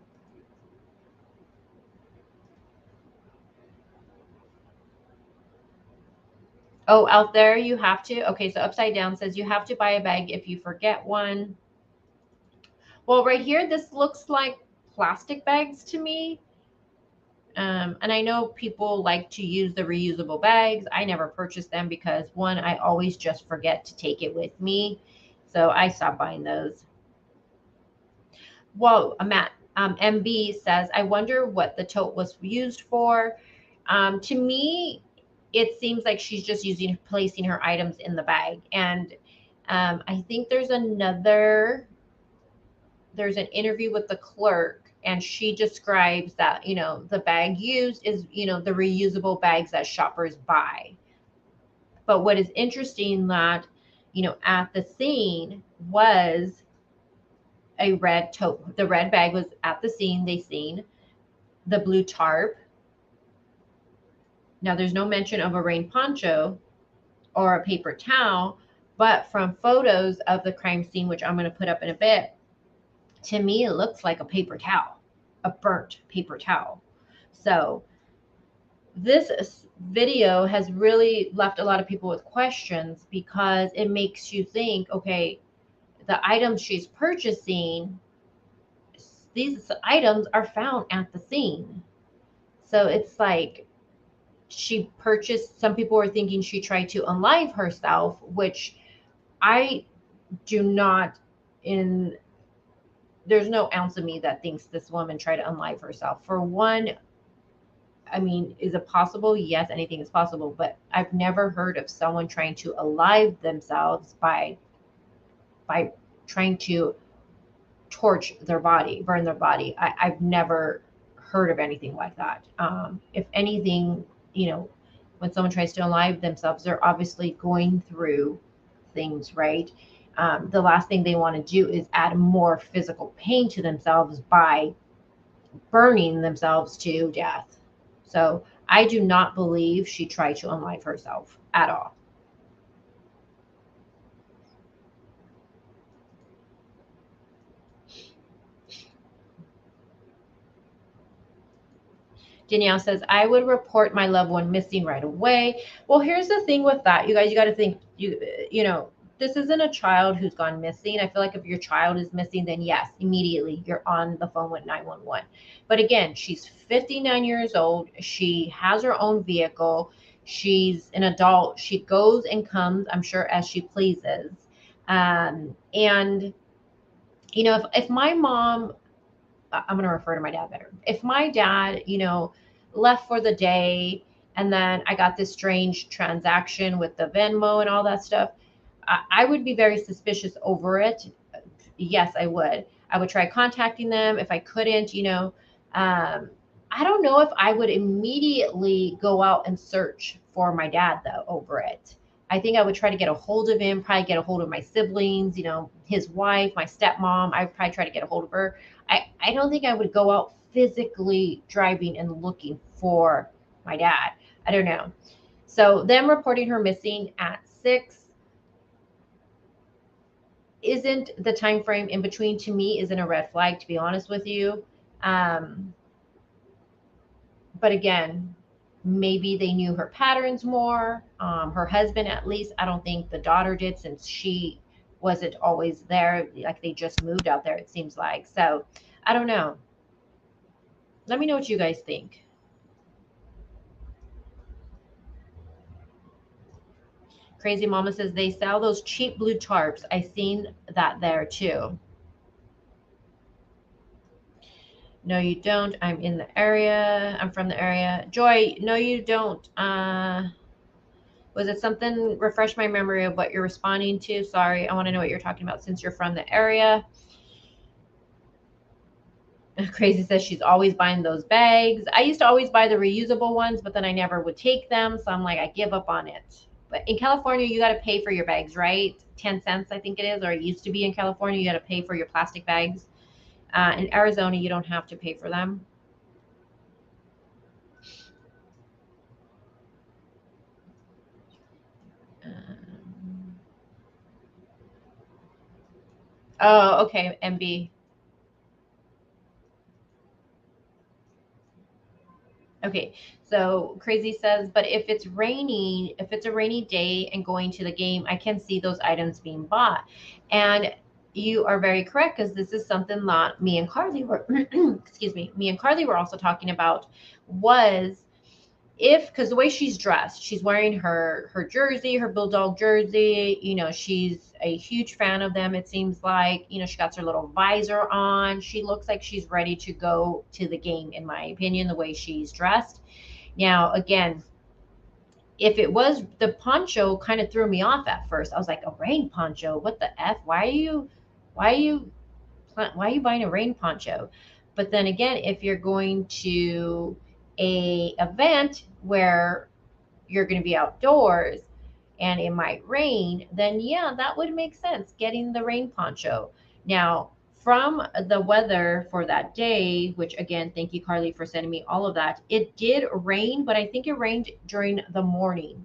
Oh, out there you have to. Okay, so upside down says you have to buy a bag if you forget one. Well, right here, this looks like plastic bags to me. And I know people like to use the reusable bags. I never purchased them because one, I always just forget to take it with me. So I stopped buying those. Well, Matt, MB says, I wonder what the tote was used for. To me, it seems like she's just placing her items in the bag. And I think there's an interview with the clerk, and she describes that, the bag used is, the reusable bags that shoppers buy. But what is interesting that, at the scene was a red tote. The red bag was at the scene. They seen the blue tarp. Now there's no mention of a rain poncho or a paper towel, but from photos of the crime scene, which I'm going to put up in a bit, to me it looks like a paper towel, a burnt paper towel. So this video has really left a lot of people with questions, because it makes you think, okay, the items she's purchasing, these items are found at the scene. So it's like she purchased, some people are thinking she tried to unalive herself, which I do not, there's no ounce of me that thinks this woman tried to unalive herself. For one, I mean, is it possible? Yes, anything is possible, but I've never heard of someone trying to alive themselves by trying to torch their body, burn their body. I've never heard of anything like that. If anything, when someone tries to unalive themselves, they're obviously going through things, right? The last thing they want to do is add more physical pain to themselves by burning themselves to death. So I do not believe she tried to unalive herself at all. Danielle says, I would report my loved one missing right away. Well, here's the thing with that. You guys, you got to think, this isn't a child who's gone missing. I feel like if your child is missing, then yes, immediately you're on the phone with 911. But again, she's 59 years old. She has her own vehicle. She's an adult. She goes and comes, I'm sure, as she pleases. And, if my mom, I'm going to refer to my dad better. If my dad, left for the day, and then I got this strange transaction with the Venmo and all that stuff, I would be very suspicious over it. Yes, I would. I would try contacting them. If I couldn't, I don't know if I would immediately go out and search for my dad, though, over it. I think I would try to get a hold of him, probably get a hold of my siblings, his wife, my stepmom. I would probably try to get a hold of her. I don't think I would go out physically driving and looking for my dad. I don't know. So them reporting her missing at 6 isn't the time frame in between, to me, isn't a red flag, to be honest with you. But again, maybe they knew her patterns more. Her husband, at least. I don't think the daughter did, since she wasn't always there. Like, they just moved out there, it seems like. So I don't know. Let me know what you guys think. Crazy Mama says they sell those cheap blue tarps. I seen that there too. No, you don't. I'm in the area. I'm from the area. Joy, no, you don't. Was it something, refresh my memory of what you're responding to? Sorry, I want to know what you're talking about since you're from the area. Crazy says she's always buying those bags. I used to always buy the reusable ones, but then I never would take them. So I'm like, I give up on it. But in California, you got to pay for your bags, right? 10 cents, I think it is, or it used to be in California, you got to pay for your plastic bags. In Arizona, you don't have to pay for them. Oh, okay, MB. Okay, so Crazy says, but if it's raining, if it's a rainy day and going to the game, I can see those items being bought. And you are very correct because this is something that me and Carly were, excuse me and Carly were also talking about was if, because the way she's dressed, she's wearing her jersey, her bulldog jersey, she's a huge fan of them. It seems like, she got her little visor on, she looks like she's ready to go to the game, in my opinion, the way she's dressed. Now again, if it was the poncho, kind of threw me off at first. I was like, a rain poncho, what the f, why are you buying a rain poncho? But then again, if you're going to a event where you're going to be outdoors and it might rain, then yeah, that would make sense, getting the rain poncho. Now, from the weather for that day, which again, thank you, Carly, for sending me all of that, it did rain, but I think it rained during the morning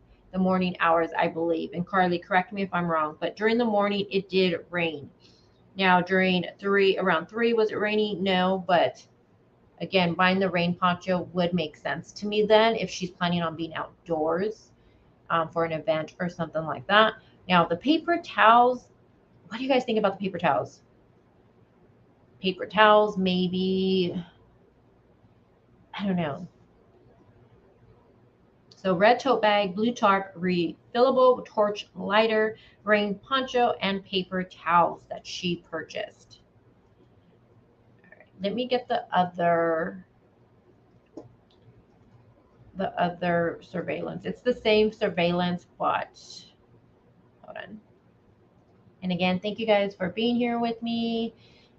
hours, I believe. And Carly, correct me if I'm wrong, but during the morning, it did rain. Now, around 3, was it raining? No, but again, buying the rain poncho would make sense to me then if she's planning on being outdoors for an event or something like that. Now, the paper towels, what do you guys think about the paper towels? Paper towels, maybe, I don't know. So red tote bag, blue tarp, refillable torch lighter, rain poncho, and paper towels that she purchased. All right, let me get the other surveillance. It's the same surveillance, but hold on. And again, thank you guys for being here with me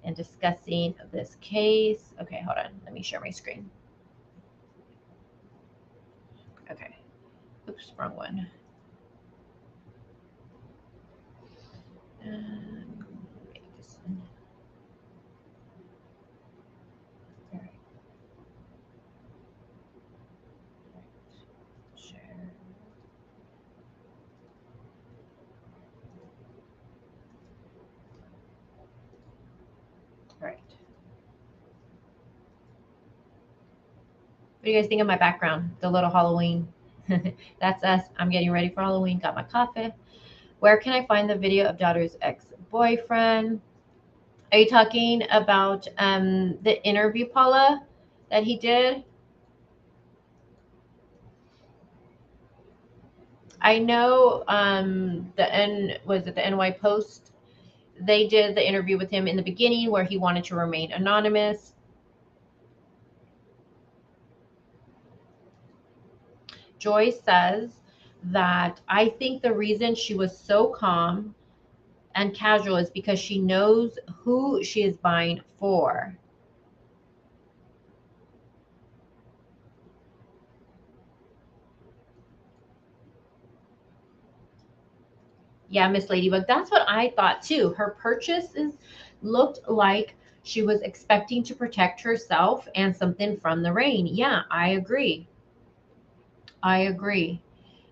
and discussing this case. Okay, hold on. Let me share my screen. Okay. Oops, wrong one. This one. All right. Share. All right. What do you guys think of my background? The little Halloween. That's us. I'm getting ready for Halloween. Got my coffee. Where can I find the video of daughter's ex-boyfriend? Are you talking about the interview, Paula, that he did? I know the NY Post. They did the interview with him in the beginning where he wanted to remain anonymous. Joy says that I think the reason she was so calm and casual is because she knows who she is buying for. Yeah, Miss Ladybug, that's what I thought too. Her purchases looked like she was expecting to protect herself and something from the rain. Yeah, I agree. I agree.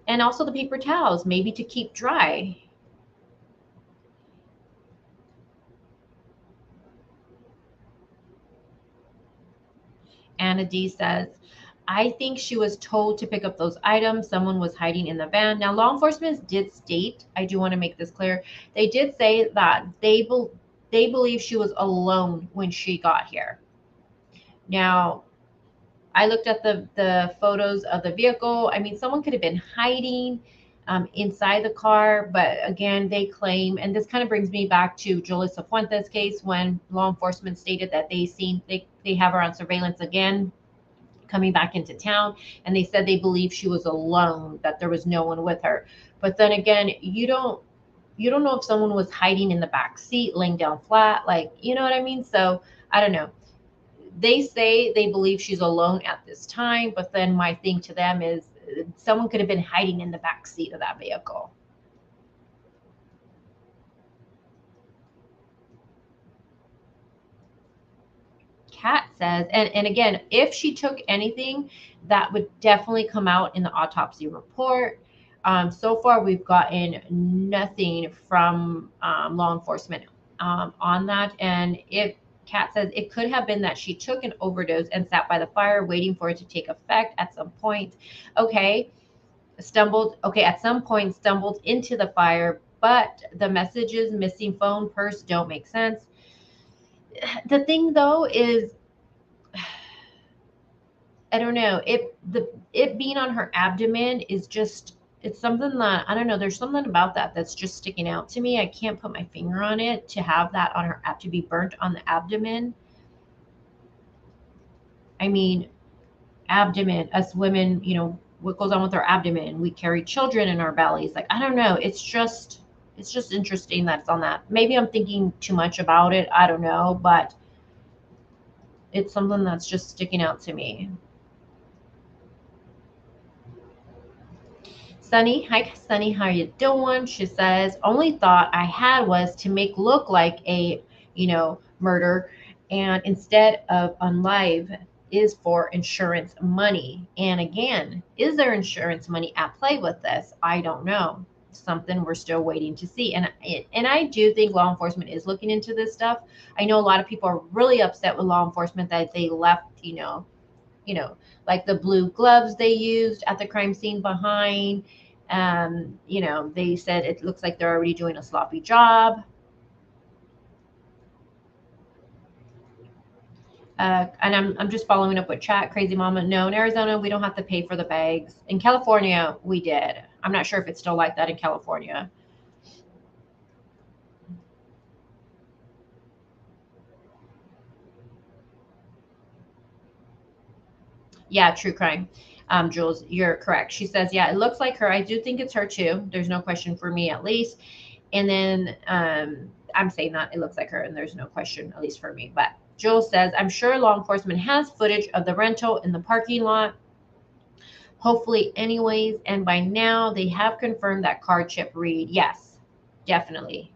And also the paper towels, maybe to keep dry. Anna D says, I think she was told to pick up those items. Someone was hiding in the van. Now, law enforcement did state, I do want to make this clear, they did say that they believe she was alone when she got here. Now, I looked at the photos of the vehicle. I mean, someone could have been hiding inside the car, but again, they claim, and this kind of brings me back to Julissa Fuentes' case when law enforcement stated that they have her on surveillance again. coming back into town, and they said they believe she was alone, that there was no one with her. But then again, you don't know if someone was hiding in the back seat, laying down flat, like, you know what I mean? So I don't know. They say they believe she's alone at this time, but then my thing to them is someone could have been hiding in the back seat of that vehicle. Kat says, and again, if she took anything, that would definitely come out in the autopsy report. So far, we've gotten nothing from law enforcement on that. And if Kat says it could have been that she took an overdose and sat by the fire waiting for it to take effect at some point. Okay, at some point stumbled into the fire, but the messages, missing phone, purse don't make sense. The thing though is, I don't know. It being on her abdomen is just, it's something that I don't know. There's something about that that's just sticking out to me. I can't put my finger on it, to have that on her, to be burnt on the abdomen. I mean, abdomen. Us women, what goes on with our abdomen? We carry children in our bellies. Like, I don't know. It's just interesting that it's on that. Maybe I'm thinking too much about it. I don't know, but it's something that's just sticking out to me. Sunny, hi Sunny, how you doing? She says, only thought I had was to make look like a, murder, and instead of unlive is for insurance money. And again, is there insurance money at play with this? I don't know. Something we're still waiting to see. And I do think law enforcement is looking into this stuff. I know a lot of people are really upset with law enforcement that they left, you know, like the blue gloves they used at the crime scene behind. They said it looks like they're already doing a sloppy job. And I'm just following up with chat. Crazy Mama. No, in Arizona, we don't have to pay for the bags. In California, we did. I'm not sure if it's still like that in California. Yeah, true crime. Jules, you're correct. She says, yeah, it looks like her. I do think it's her too. There's no question for me, at least. And then I'm saying that it looks like her, and there's no question, at least for me. But Jules says, I'm sure law enforcement has footage of the rental in the parking lot. Hopefully, anyways. And by now, they have confirmed that car chip read. Yes, definitely.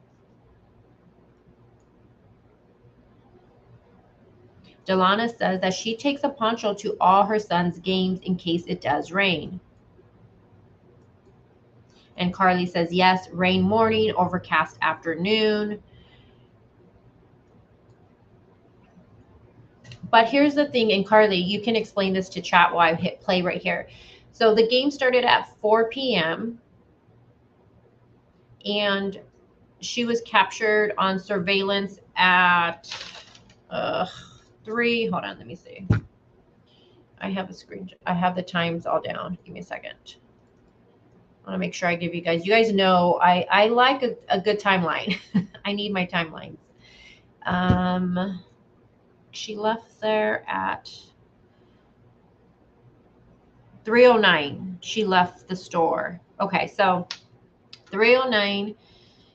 Delana says that she takes a poncho to all her son's games in case it does rain. And Carly says, yes, rain morning, overcast afternoon. But here's the thing, and Carly, you can explain this to chat while I hit play right here. So the game started at 4 p.m. and she was captured on surveillance at 3. Hold on, let me see. I have a screen. I have the times all down. Give me a second. I want to make sure I give you guys. You guys know I like a good timeline. I need my timelines. She left there at 3:09. She left the store. Okay, so 3:09,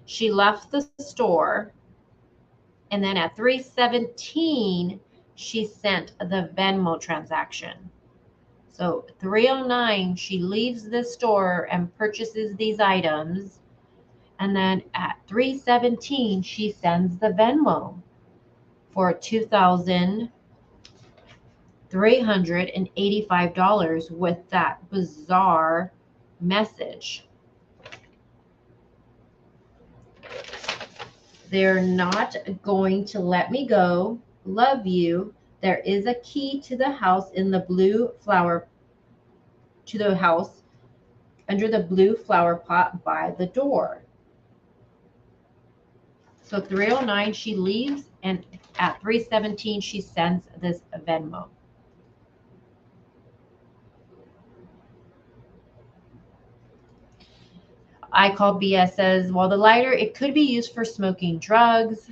she left the store, and then at 3:17, she sent the Venmo transaction. So 3:09, she leaves the store and purchases these items, and then at 3:17, she sends the Venmo for $2,385 with that bizarre message. They're not going to let me go. Love you. There is a key to the house in the blue flower, to the house under the blue flower pot by the door. So 3:09, she leaves, and at 3:17, she sends this Venmo. I call BS says, well, the lighter, it could be used for smoking drugs.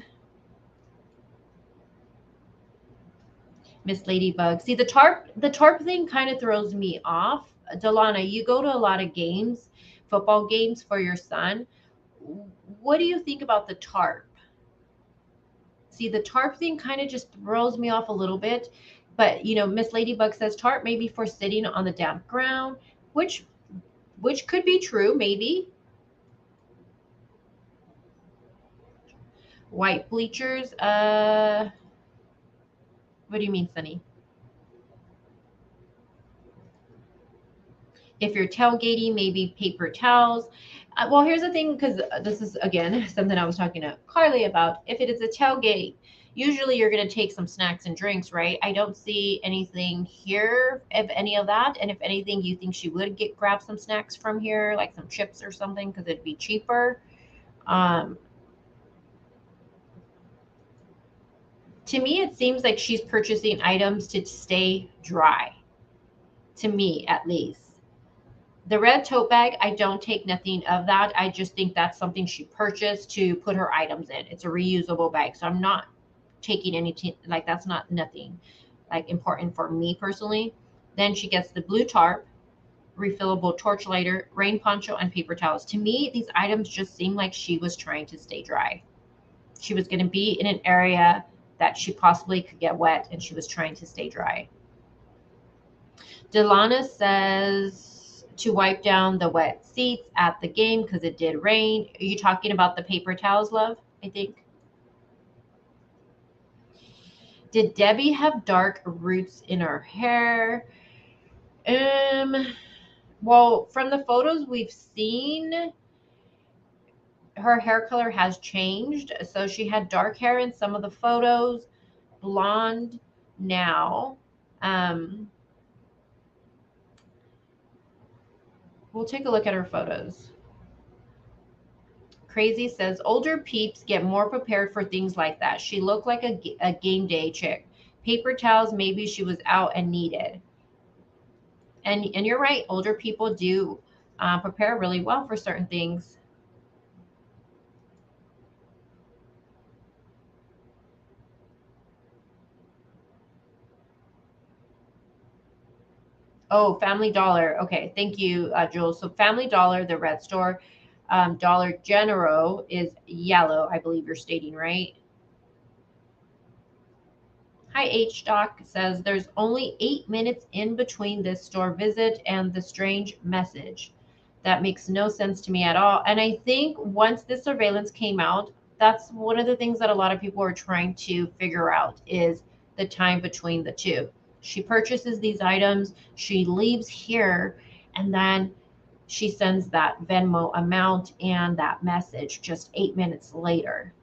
Miss Ladybug. See, the tarp thing kind of throws me off. Delana, you go to a lot of games, football games for your son. What do you think about the tarp? See, the tarp thing kind of just throws me off a little bit. But Miss Ladybug says tarp maybe for sitting on the damp ground, which could be true, maybe. White bleachers. What do you mean, Sunny? If you're tailgating, maybe paper towels. Well, here's the thing, because this is, again, something I was talking to Carly about. If it is a tailgate, usually you're going to take some snacks and drinks, right? I don't see anything here of any of that. And if anything, you think she would grab some snacks from here, like some chips or something, because it'd be cheaper. Um, to me, it seems like she's purchasing items to stay dry, to me at least. The red tote bag, I don't take nothing of that. I just think that's something she purchased to put her items in. It's a reusable bag. So I'm not taking anything, like that's not nothing like important for me personally. Then she gets the blue tarp, refillable torch lighter, rain poncho, and paper towels. To me, these items just seem like she was trying to stay dry. She was going to be in an area that she possibly could get wet, and she was trying to stay dry. Delana says to wipe down the wet seats at the game because it did rain. Are you talking about the paper towels, love? I think. Did Debbie have dark roots in her hair? Well, from the photos we've seen, her hair color has changed. So she had dark hair in some of the photos, blonde now. We'll take a look at her photos. Crazy says older peeps get more prepared for things like that. She looked like a game day chick. Paper towels, maybe she was out and needed. And you're right. Older people do prepare really well for certain things. Oh, Family Dollar. Okay, thank you, Jules. So Family Dollar, the red store. Dollar General is yellow, I believe you're stating, right? Hi, H Doc says there's only 8 minutes in between this store visit and the strange message. That makes no sense to me at all. And I think once this surveillance came out, that's one of the things that a lot of people are trying to figure out is the time between the two. She purchases these items, she leaves here, and then she sends that Venmo amount and that message just 8 minutes later.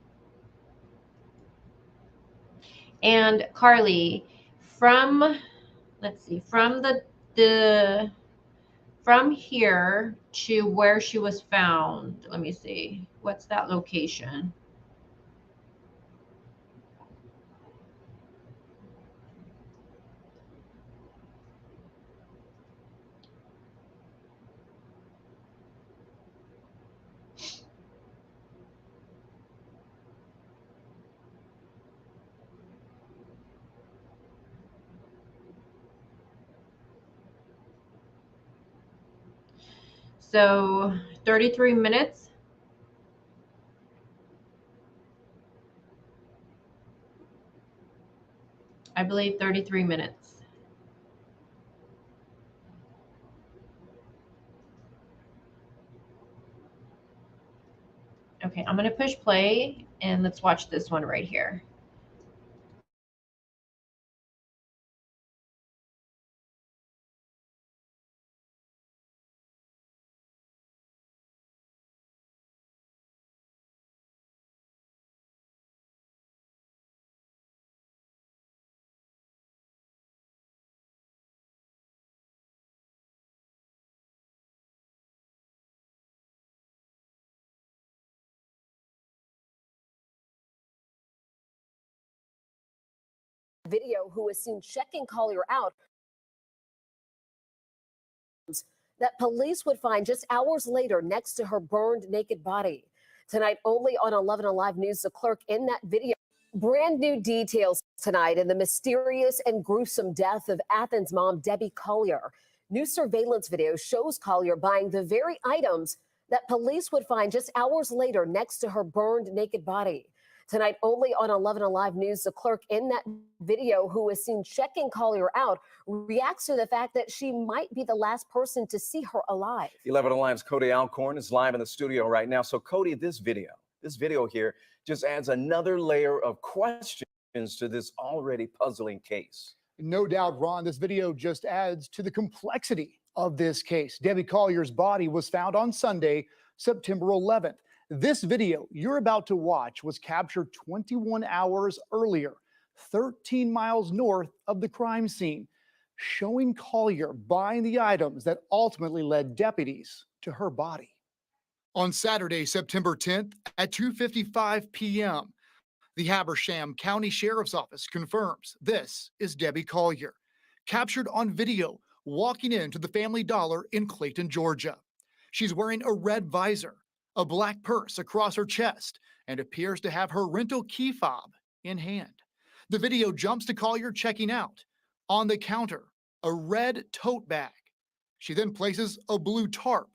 And Carly, from let's see, the from here to where she was found, let me see, what's that location? So 33 minutes. I believe 33 minutes. Okay, I'm going to push play and let's watch this one right here. Video who was seen checking Collier out that police would find just hours later next to her burned naked body. Tonight, only on 11 Alive News, the clerk in that video. Brand new details tonight in the mysterious and gruesome death of Athens mom Debbie Collier. New surveillance video shows Collier buying the very items that police would find just hours later next to her burned naked body. Tonight, only on 11 Alive News, the clerk in that video who is seen checking Collier out reacts to the fact that she might be the last person to see her alive. 11 Alive's Cody Alcorn is live in the studio right now. So Cody, this video here just adds another layer of questions to this already puzzling case. No doubt, Ron, this video just adds to the complexity of this case. Debbie Collier's body was found on Sunday, September 11th. This video you're about to watch was captured 21 hours earlier, 13 miles north of the crime scene, showing Collier buying the items that ultimately led deputies to her body. On Saturday, September 10th at 2:55 p.m., the Habersham County Sheriff's Office confirms this is Debbie Collier, captured on video walking into the Family Dollar in Clayton, Georgia. She's wearing a red visor, a black purse across her chest, and appears to have her rental key fob in hand. The video jumps to Collier checking out. On the counter, a red tote bag. She then places a blue tarp,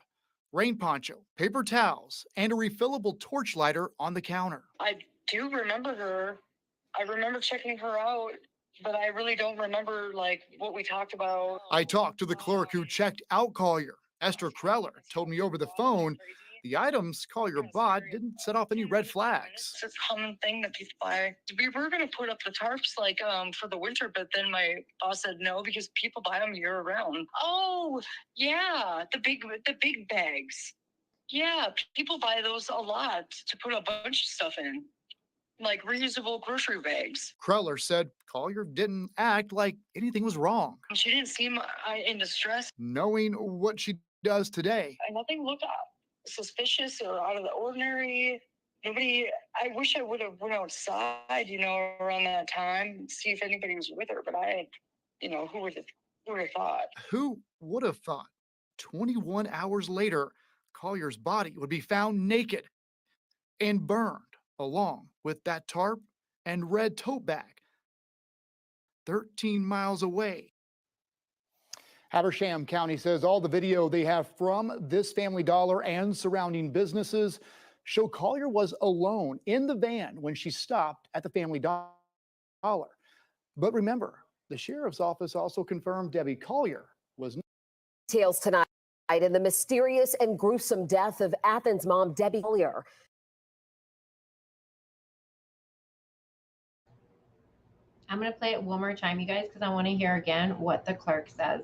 rain poncho, paper towels, and a refillable torch lighter on the counter. I do remember her. I remember checking her out, but I really don't remember like what we talked about. I talked to the clerk who checked out Collier. Esther Kreller told me over the phone the items Collier bought didn't set off any red flags. It's a common thing that people buy. We were going to put up the tarps like for the winter, but then my boss said no because people buy them year round. Oh yeah, the big bags. Yeah, people buy those a lot to put a bunch of stuff in, like reusable grocery bags. Kreller said Collier didn't act like anything was wrong. She didn't seem in distress. Knowing what she does today, Nothing looked suspicious or out of the ordinary. Nobody. I wish I would have went outside, around that time, see if anybody was with her. But who would have thought? Who would have thought 21 hours later, Collier's body would be found naked and burned along with that tarp and red tote bag 13 miles away. Habersham County says all the video they have from this Family Dollar and surrounding businesses show Collier was alone in the van when she stopped at the Family Dollar. But remember, the sheriff's office also confirmed Debbie Collier was. Details tonight in the mysterious and gruesome death of Athens mom Debbie Collier. I'm going to play it one more time, you guys, because I want to hear again what the clerk says.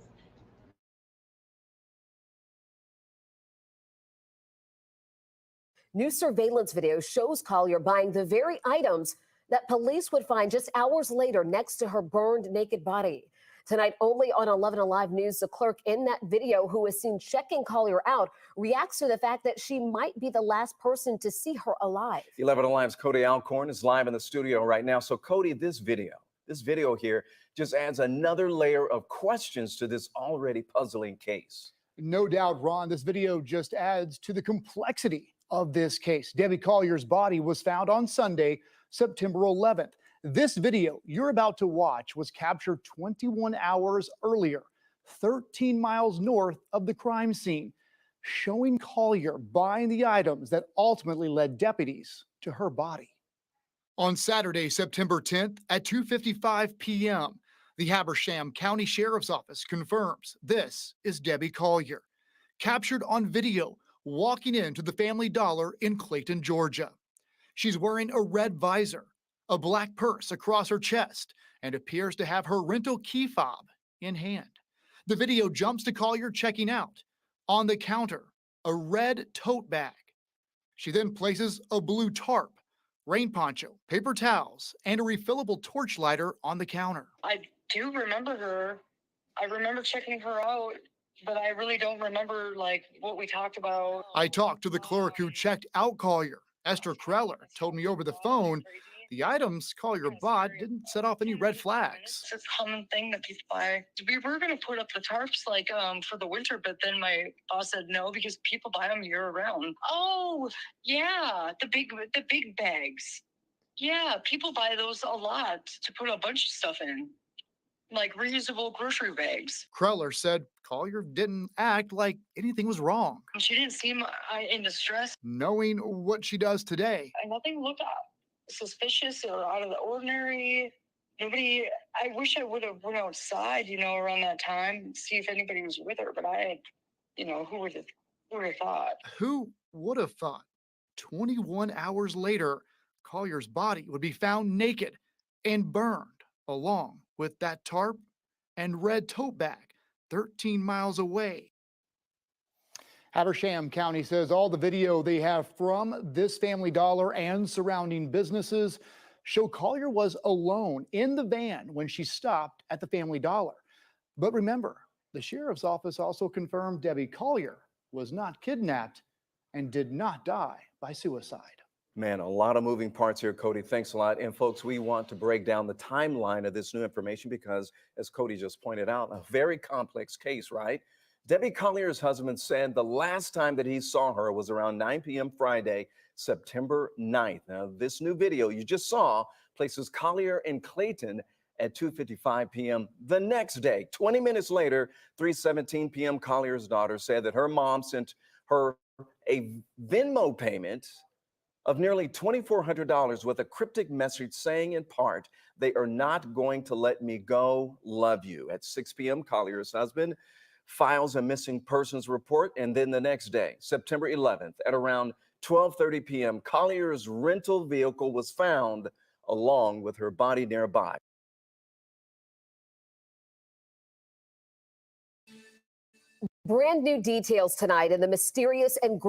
New surveillance video shows Collier buying the very items that police would find just hours later next to her burned naked body. Tonight, only on 11 Alive News, the clerk in that video who is seen checking Collier out reacts to the fact that she might be the last person to see her alive. 11 Alive's Cody Alcorn is live in the studio right now. So Cody, this video here just adds another layer of questions to this already puzzling case. No doubt, Ron, this video just adds to the complexity of this case. Debbie Collier's body was found on Sunday, September 11th. This video you're about to watch was captured 21 hours earlier, 13 miles north of the crime scene, showing Collier buying the items that ultimately led deputies to her body. On Saturday, September 10th at 2:55 p.m., the Habersham County Sheriff's Office confirms this is Debbie Collier, captured on video walking into the Family Dollar in Clayton, Georgia. She's wearing a red visor, a black purse across her chest, and appears to have her rental key fob in hand. The video jumps to Collier checking out. On the counter, a red tote bag. She then places a blue tarp, rain poncho, paper towels, and a refillable torch lighter on the counter. I do remember her. I remember checking her out, but I really don't remember like what we talked about. I talked to the clerk who checked out Collier. Esther Kreller told me over the phone the items Collier bought didn't set off any red flags. It's a common thing that people buy. We were going to put up the tarps like for the winter, but then my boss said no because people buy them year round. Oh yeah, the big bags. Yeah, people buy those a lot to put a bunch of stuff in, like reusable grocery bags. Cruller said Collier didn't act like anything was wrong. She didn't seem in distress. Knowing what she does today, Nothing looked suspicious or out of the ordinary. Nobody. I wish I would have went outside, around that time, see if anybody was with her. But who would have thought? who would have thought 21 hours later, Collier's body would be found naked and burned along with that tarp and red tote bag 13 miles away. Habersham County says all the video they have from this Family Dollar and surrounding businesses show Collier was alone in the van when she stopped at the Family Dollar. But remember, the sheriff's office also confirmed Debbie Collier was not kidnapped and did not die by suicide. Man, a lot of moving parts here, Cody. Thanks a lot. And folks, we want to break down the timeline of this new information because, as Cody just pointed out, a very complex case, right? Debbie Collier's husband said the last time that he saw her was around 9 p.m. Friday, September 9th. Now, this new video you just saw places Collier and Clayton at 2:55 p.m. the next day. 20 minutes later, 3:17 p.m., Collier's daughter said that her mom sent her a Venmo payment of nearly $2,400 with a cryptic message saying in part, "They are not going to let me go, love you." At 6 p.m., Collier's husband files a missing persons report, and then the next day, September 11th, at around 12:30 p.m., Collier's rental vehicle was found along with her body nearby. Brand new details tonight in the mysterious and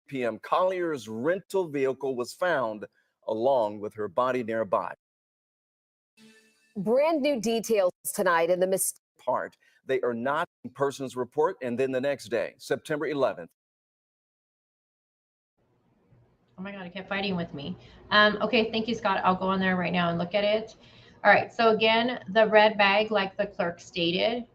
p.m., Collier's rental vehicle was found along with her body nearby. Brand new details tonight in the part. They are not in persons report, and then the next day, September 11th. Oh my God, it kept fighting with me. Okay, thank you, Scott. I'll go on there right now and look at it. All right, so again, the red bag, like the clerk stated,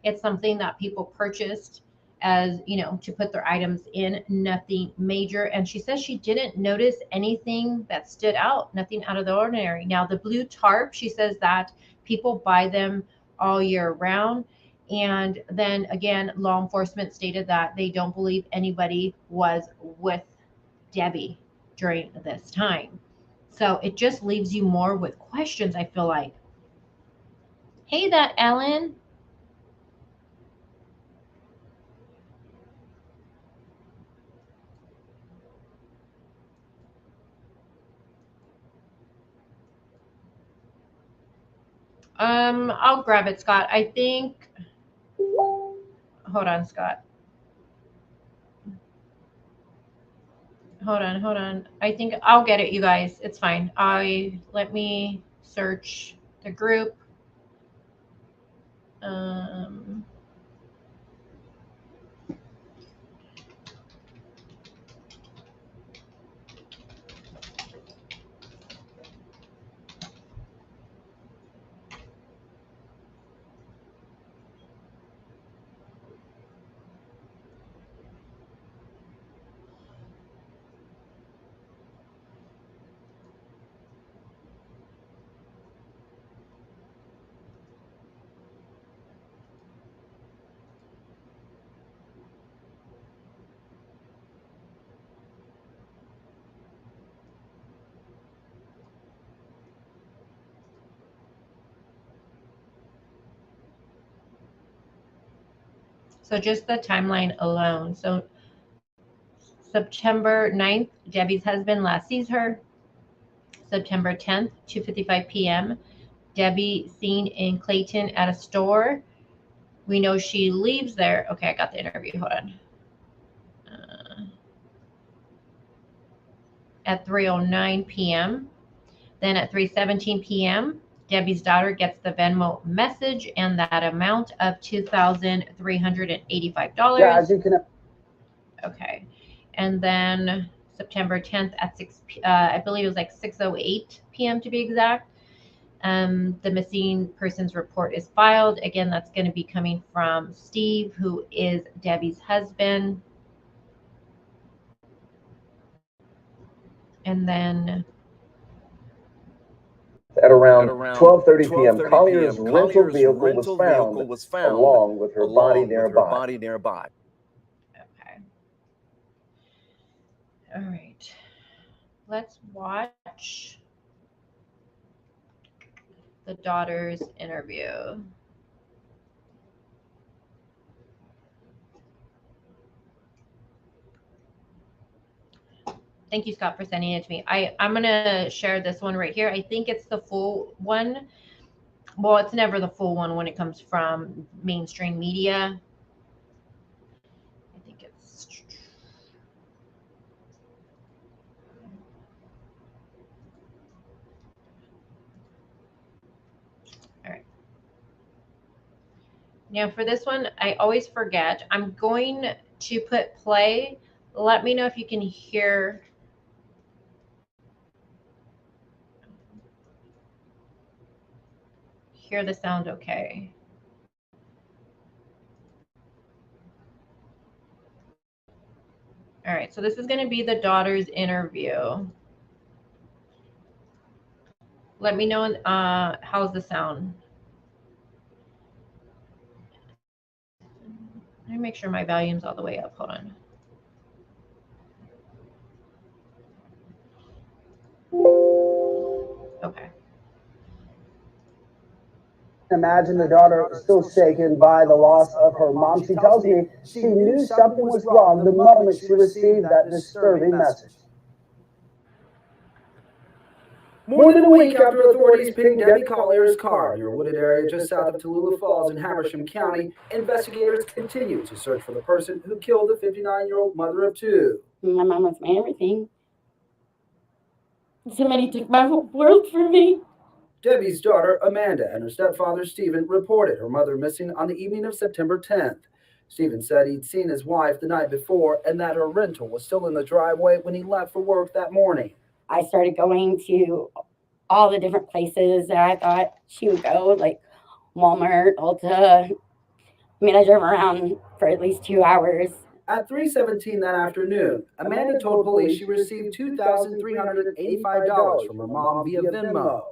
it's something that people purchased as, to put their items in, nothing major. And she says she didn't notice anything that stood out, nothing out of the ordinary. Now, the blue tarp, she says that people buy them all year round. And then again, law enforcement stated that they don't believe anybody was with Debbie during this time. So it just leaves you more with questions, I feel like. Hey, that Ellen. I'll grab it, Scott. I think. Hold on, Scott. Hold on. I think I'll get it, you guys. It's fine. Let me search the group. So just the timeline alone. So September 9th, Debbie's husband last sees her. September 10th, 2:55 p.m., Debbie seen in Clayton at a store. We know she leaves there. Okay, I got the interview. Hold on. At 3:09 p.m. Then at 3:17 p.m., Debbie's daughter gets the Venmo message and that amount of $2,385. Yeah, as you can. Okay. And then September 10th at I believe it was like 6:08 p.m. to be exact. The missing persons report is filed. Again, that's going to be coming from Steve, who is Debbie's husband. And then around 12:30 p.m., Collier's rental vehicle was found along with her body nearby. Okay. All right. Let's watch the daughter's interview. Thank you, Scott, for sending it to me. I'm going to share this one right here. I think it's the full one. Well, it's never the full one when it comes from mainstream media. I think it's... All right. Now for this one, I always forget. I'm going to put play. Let me know if you can hear the sound okay. All right, so this is going to be the daughter's interview. Let me know how's the sound. Let me make sure my volume's all the way up. Hold on. Okay. Imagine the daughter still shaken by the loss of her mom. She tells me she knew something was wrong the moment she received that disturbing message. More than a week after authorities pinged Debbie Collier's car near a wooded area just south of Tallulah Falls in Habersham County, investigators continue to search for the person who killed the 59-year-old mother of two. My mom was my everything. Somebody took my whole world from me. Debbie's daughter, Amanda, and her stepfather, Stephen, reported her mother missing on the evening of September 10th. Stephen said he'd seen his wife the night before and that her rental was still in the driveway when he left for work that morning. I started going to all the different places that I thought she would go, like Walmart, Ulta. I mean, I drove around for at least 2 hours. At 3:17 that afternoon, Amanda told police she received $2,385 from her mom via Venmo.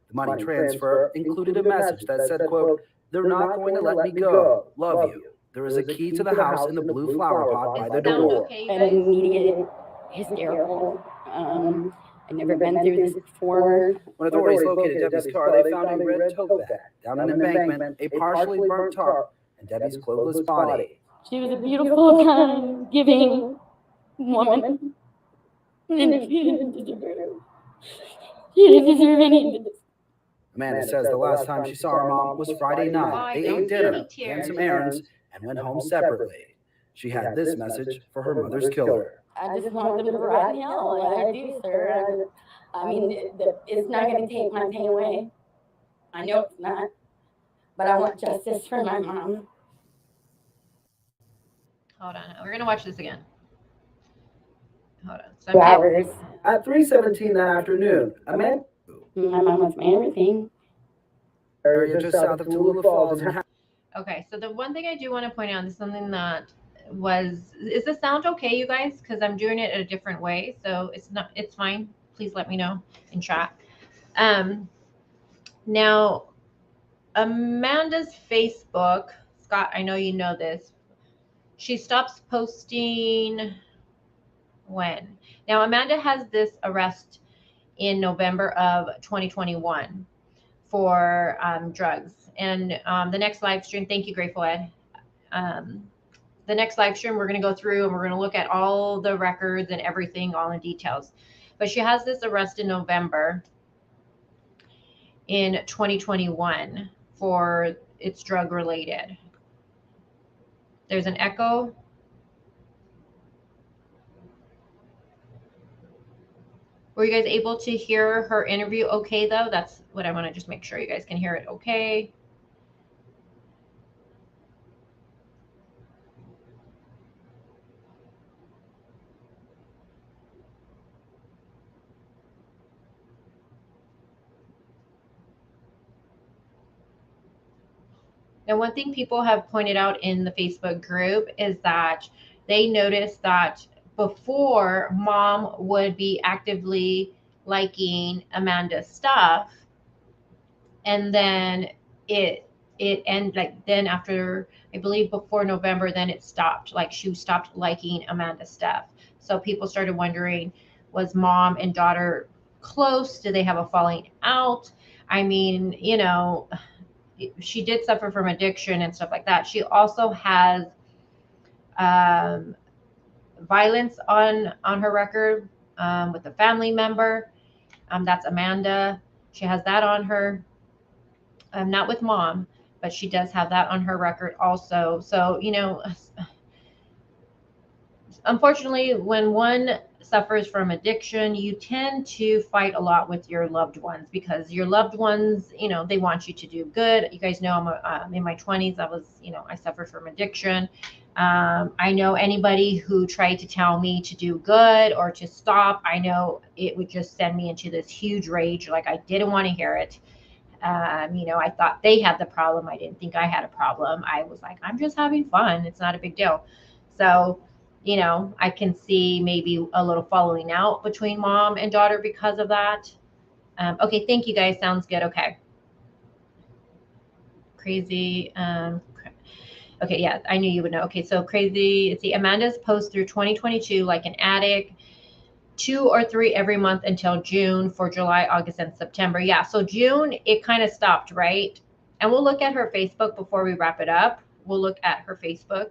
The money transfer included a message that said, quote, "They're not going to let me go. Love you. There is a key to the house in the blue flower pot by the door." An immediate hysterical. I'd never been through this before. When authorities located Debbie's car, they found a red tote bag down an embankment, a partially burnt tarp, and Debbie's clothesless body. She was a beautiful, kind, giving woman. And she didn't deserve any of this. Amanda says the last time she saw her mom was Friday night. They ate dinner, ran some errands, and went home separately. She had this message for her mother's killer. I just want them to rot in hell. I do, sir. I mean, it's not going to take my pain away. I know it's not. But I want justice for my mom. Hold on. We're going to watch this again. Hold on. So 2 hours. At 3:17 that afternoon, Amanda. My mom was my everything. Area just south of Tallulah Falls. Okay, so the one thing I do want to point out is something that is the sound okay, you guys? Because I'm doing it a different way, so it's fine. Please let me know in chat. Now, Amanda's Facebook, Scott, I know you know this. She stops posting when? Now, Amanda has this arrest in November of 2021 for drugs. And the next live stream, thank you, Grateful Ed. The next live stream, we're going to go through and we're going to look at all the records and everything, all the details. But she has this arrest in November in 2021 for it's drug related. There's an echo. Were you guys able to hear her interview okay, though? That's what I want to just make sure you guys can hear it okay. Now, one thing people have pointed out in the Facebook group is that they noticed that before, mom would be actively liking Amanda's stuff, and then then after, I believe before November, then it stopped. Like she stopped liking Amanda's stuff. So people started wondering, was mom and daughter close? Did they have a falling out? I mean, she did suffer from addiction and stuff like that. She also has violence on her record with a family member. That's Amanda. She has that on her. Not with mom, but she does have that on her record also. So, unfortunately, when one suffers from addiction, you tend to fight a lot with your loved ones, because your loved ones, they want you to do good. You guys know I'm in my 20s. I suffered from addiction. I know anybody who tried to tell me to do good or to stop, I know it would just send me into this huge rage. Like I didn't want to hear it. I thought they had the problem. I didn't think I had a problem. I was like, I'm just having fun. It's not a big deal. So, I can see maybe a little following out between mom and daughter because of that. Okay, thank you guys. Sounds good. Okay. Crazy. Okay, yeah, I knew you would know. Okay, so crazy. See, Amanda's post through 2022 like an addict. 2 or 3 every month until June for July, August, and September. Yeah, so June, it kind of stopped, right? And we'll look at her Facebook before we wrap it up. We'll look at her Facebook,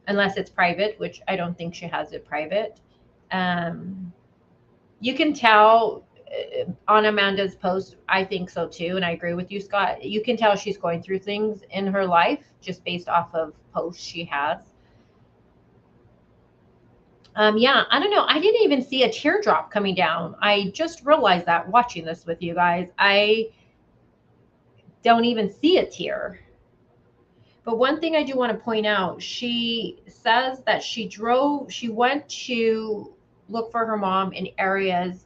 unless it's private, which I don't think she has it private. You can tell on Amanda's post, I think so too, and I agree with you, Scott. You can tell she's going through things in her life just based off of posts she has. Yeah, I don't know. I didn't even see a teardrop coming down. I just realized that watching this with you guys. I don't even see a tear. But one thing I do want to point out, she says that she went to look for her mom in areas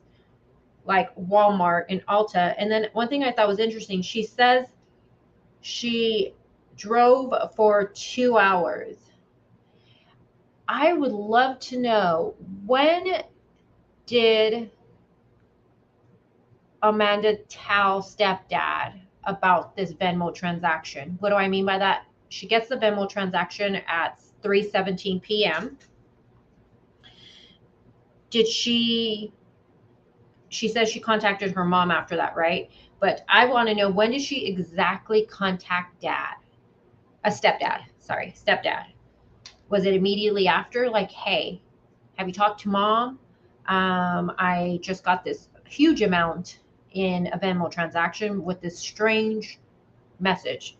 like Walmart and Ulta. And then one thing I thought was interesting, she says she drove for 2 hours. I would love to know, when did Amanda tell stepdad about this Venmo transaction? What do I mean by that? She gets the Venmo transaction at 3:17 p.m. She says she contacted her mom after that, right? But I want to know, when did she exactly contact stepdad? Was it immediately after? Like, hey, have you talked to mom? I just got this huge amount in a Venmo transaction with this strange message,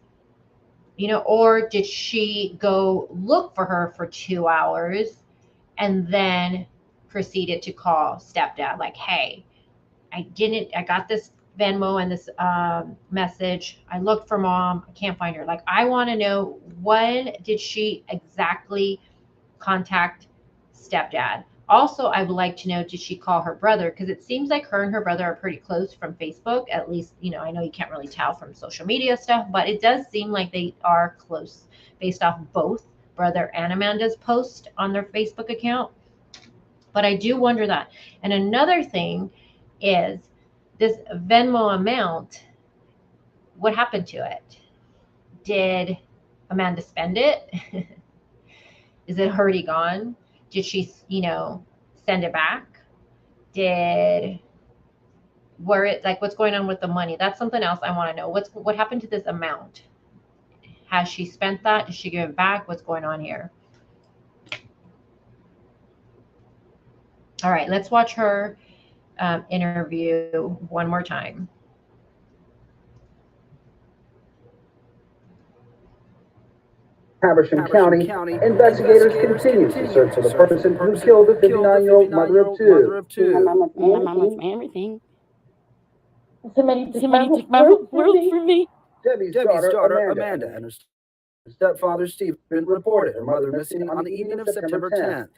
or did she go look for her for 2 hours and then proceeded to call stepdad? Like, hey, I got this Venmo and this message. I looked for mom. I can't find her. Like, I want to know, when did she exactly contact stepdad? Also, I would like to know, did she call her brother? Because it seems like her and her brother are pretty close from Facebook. At least, I know you can't really tell from social media stuff, but it does seem like they are close based off both brother and Amanda's post on their Facebook account. But I do wonder that. And another thing is, this Venmo amount, what happened to it? Did Amanda spend it? Is it already gone? Did she, send it back? What's going on with the money? That's something else I want to know. What happened to this amount? Has she spent that? Is she giving it back? What's going on here? All right, let's watch her interview one more time. Habersham County, investigators continue to search for the person who killed the 59-year-old mother of two. My mom was my everything. Somebody took my world from me. Debbie's daughter, Amanda, and her stepfather, Stephen, reported her mother missing on the evening of September 10th.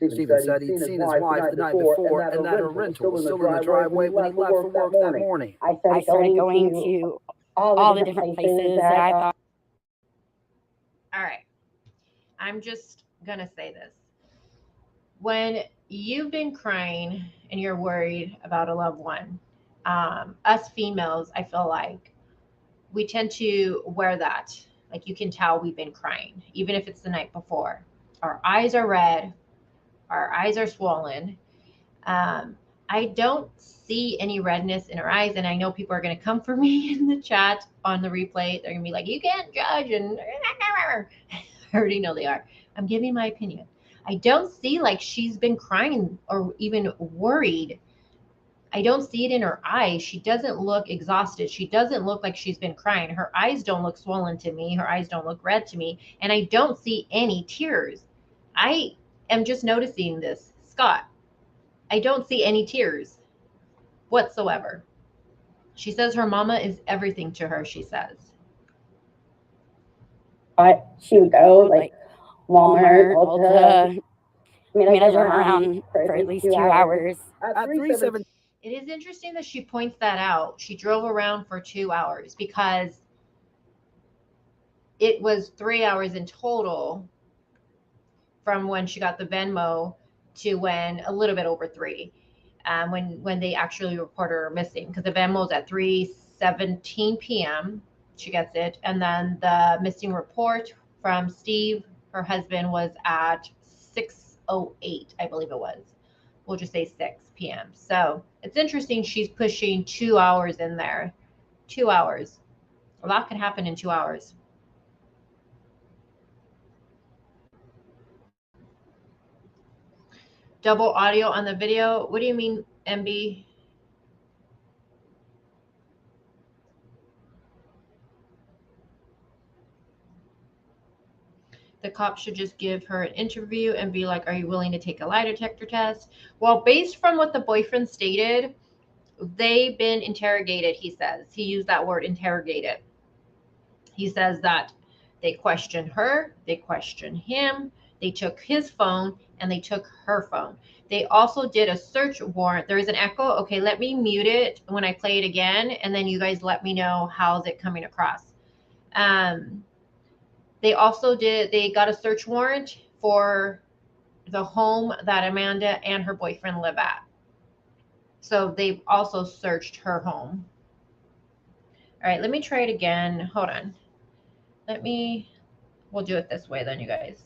Stephen said he'd seen his wife the night before and that her rental was still in the driveway when he left for work that morning. I started going to all the different places that I thought. All right. I'm just going to say this. When you've been crying and you're worried about a loved one, us females, I feel like, we tend to wear that. Like you can tell we've been crying, even if it's the night before. Our eyes are red, our eyes are swollen. I don't see any redness in her eyes, and I know people are going to come for me in the chat on the replay. They're going to be like, you can't judge, and I already know they are. I'm giving my opinion. I don't see like she's been crying or even worried. I don't see it in her eyes. She doesn't look exhausted. She doesn't look like she's been crying. Her eyes don't look swollen to me. Her eyes don't look red to me. And I don't see any tears. I am just noticing this. Scott, I don't see any tears whatsoever. She says her mama is everything to her, she says. She would go like Walmart, Ulta. I mean, I drove around for at least 2 hours. At 3:17. It is interesting that she points that out. She drove around for 2 hours because it was 3 hours in total from when she got the Venmo to when a little bit over 3, when they actually reported her missing. Because the Venmo's at 3:17 p.m. She gets it, and then the missing report from Steve, her husband, was at 6:08, I believe it was. We'll just say 6 p.m. So it's interesting. She's pushing 2 hours in there. 2 hours. A lot could happen in 2 hours. Double audio on the video. What do you mean, MB? The cop should just give her an interview and be like, are you willing to take a lie detector test? Well, based from what the boyfriend stated, they've been interrogated, he says. He used that word, interrogated. He says that they questioned her, they questioned him, they took his phone, and they took her phone. They also did a search warrant. There is an echo. Okay, let me mute it when I play it again, and then you guys let me know how's it coming across. They got a search warrant for the home that Amanda and her boyfriend live at. So they've also searched her home. All right, let me try it again. Hold on. We'll do it this way then, you guys.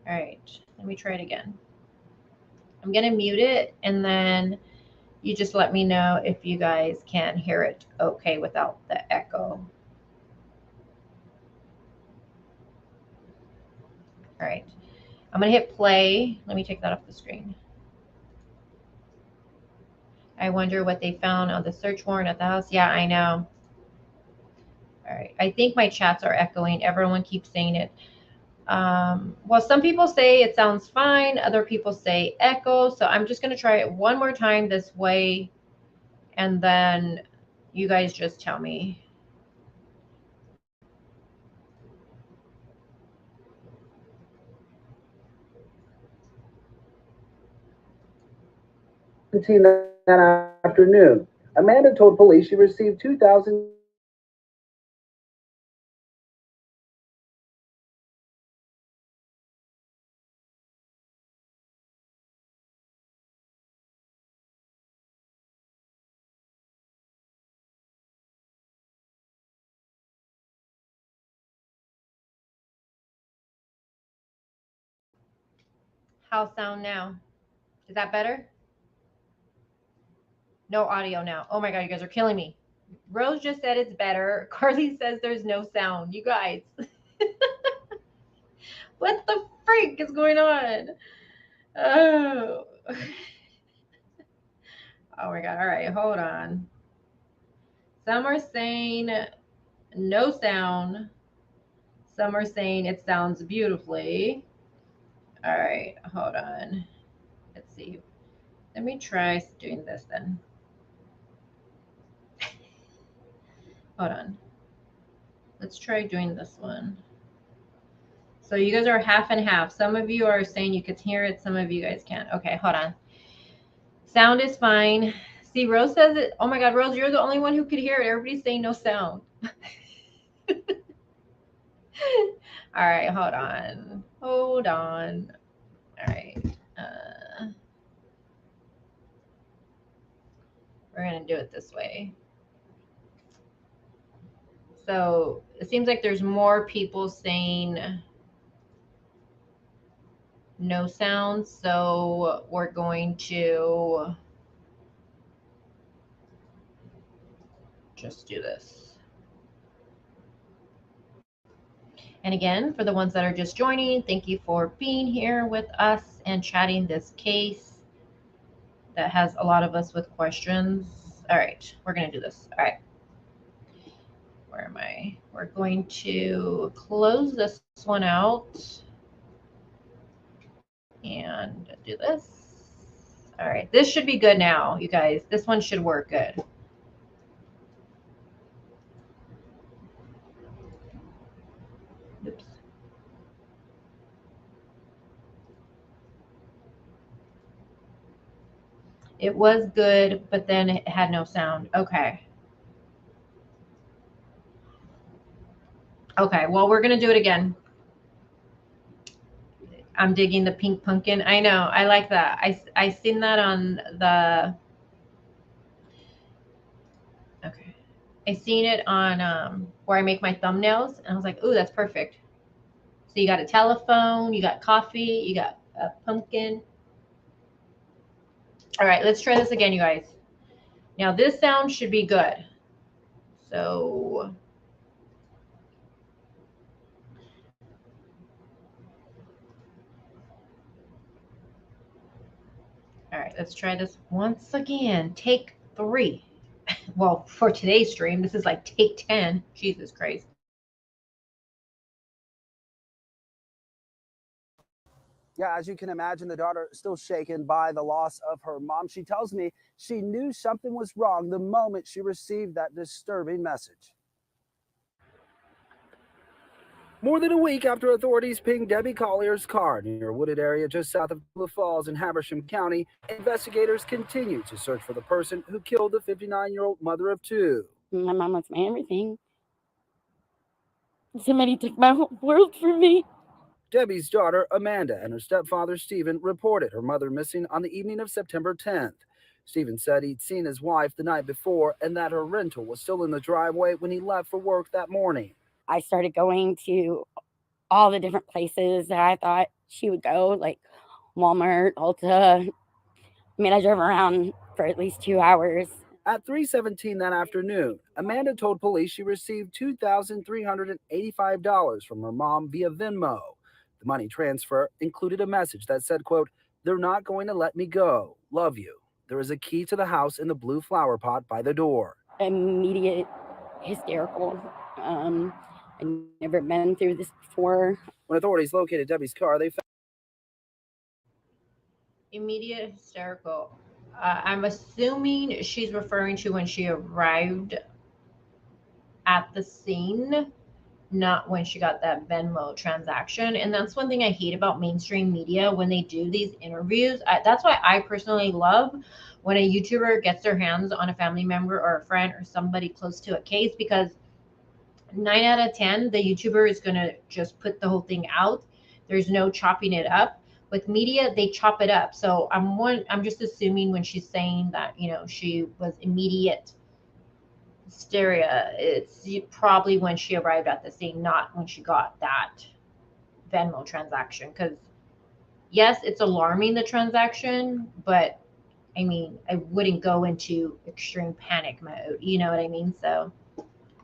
All right, let me try it again. I'm going to mute it, and then you just let me know if you guys can hear it okay without the echo. All right, I'm going to hit play. Let me take that off the screen. I wonder what they found on the search warrant at the house. Yeah, I know. All right, I think my chats are echoing. Everyone keeps saying it. Well, some people say it sounds fine. Other people say echo. So I'm just going to try it one more time this way. And then you guys just tell me. That afternoon, Amanda told police she received 2,000. How's sound now? Is that better? No audio now. Oh my God, you guys are killing me. Rose just said it's better. Carly says there's no sound. You guys. What the freak is going on? Oh. Oh my God. All right, hold on. Some are saying no sound. Some are saying it sounds beautifully. All right, hold on. Let's see. Let me try doing this then. Hold on. Let's try doing this one. So you guys are half and half. Some of you are saying you could hear it. Some of you guys can't. Okay, hold on. Sound is fine. See, Rose says it. Oh my God, Rose, you're the only one who could hear it. Everybody's saying no sound. All right, hold on. Hold on. All right. We're going to do it this way. So it seems like there's more people saying no sound. So we're going to just do this. And again, for the ones that are just joining, thank you for being here with us and chatting this case that has a lot of us with questions. All right, we're going to do this. All right. Where am I? We're going to close this one out and do this. All right, this should be good now, you guys. This one should work good. Oops. It was good, but then it had no sound. Okay. Okay, well, we're going to do it again. I'm digging the pink pumpkin. I know. I like that. I seen that on the... Okay. I seen it on where I make my thumbnails, and I was like, ooh, that's perfect. So you got a telephone, you got coffee, you got a pumpkin. All right, let's try this again, you guys. Now this sound should be good. So all right, let's try this once again. Take 3. Well, for today's stream, this is like take 10. Jesus Christ. Yeah, as you can imagine, the daughter is still shaken by the loss of her mom. She tells me she knew something was wrong the moment she received that disturbing message. More than a week after authorities pinged Debbie Collier's car near a wooded area just south of Blue Falls in Habersham County, investigators continue to search for the person who killed the 59-year-old mother of 2. My mom was my everything. Somebody took my whole world from me. Debbie's daughter, Amanda, and her stepfather, Stephen, reported her mother missing on the evening of September 10th. Stephen said he'd seen his wife the night before and that her rental was still in the driveway when he left for work that morning. I started going to all the different places that I thought she would go, like Walmart, Ulta. I mean, I drove around for at least 2 hours. At 3:17 that afternoon, Amanda told police she received $2,385 from her mom via Venmo. The money transfer included a message that said, quote, "They're not going to let me go. Love you. There is a key to the house in the blue flower pot by the door." Immediate hysterical. I've never been through this before. When authorities located Debbie's car, they found Immediate hysterical. I'm assuming she's referring to when she arrived at the scene, not when she got that Venmo transaction. And that's one thing I hate about mainstream media when they do these interviews. That's why I personally love when a YouTuber gets their hands on a family member or a friend or somebody close to a case, because 9 out of 10, the YouTuber is going to just put the whole thing out. There's no chopping it up. With media, they chop it up. So I'm just assuming when she's saying that, you know, she was immediate hysteria, it's probably when she arrived at the scene, not when she got that Venmo transaction. Because yes, it's alarming, the transaction, but I mean, I wouldn't go into extreme panic mode. You know what I mean? So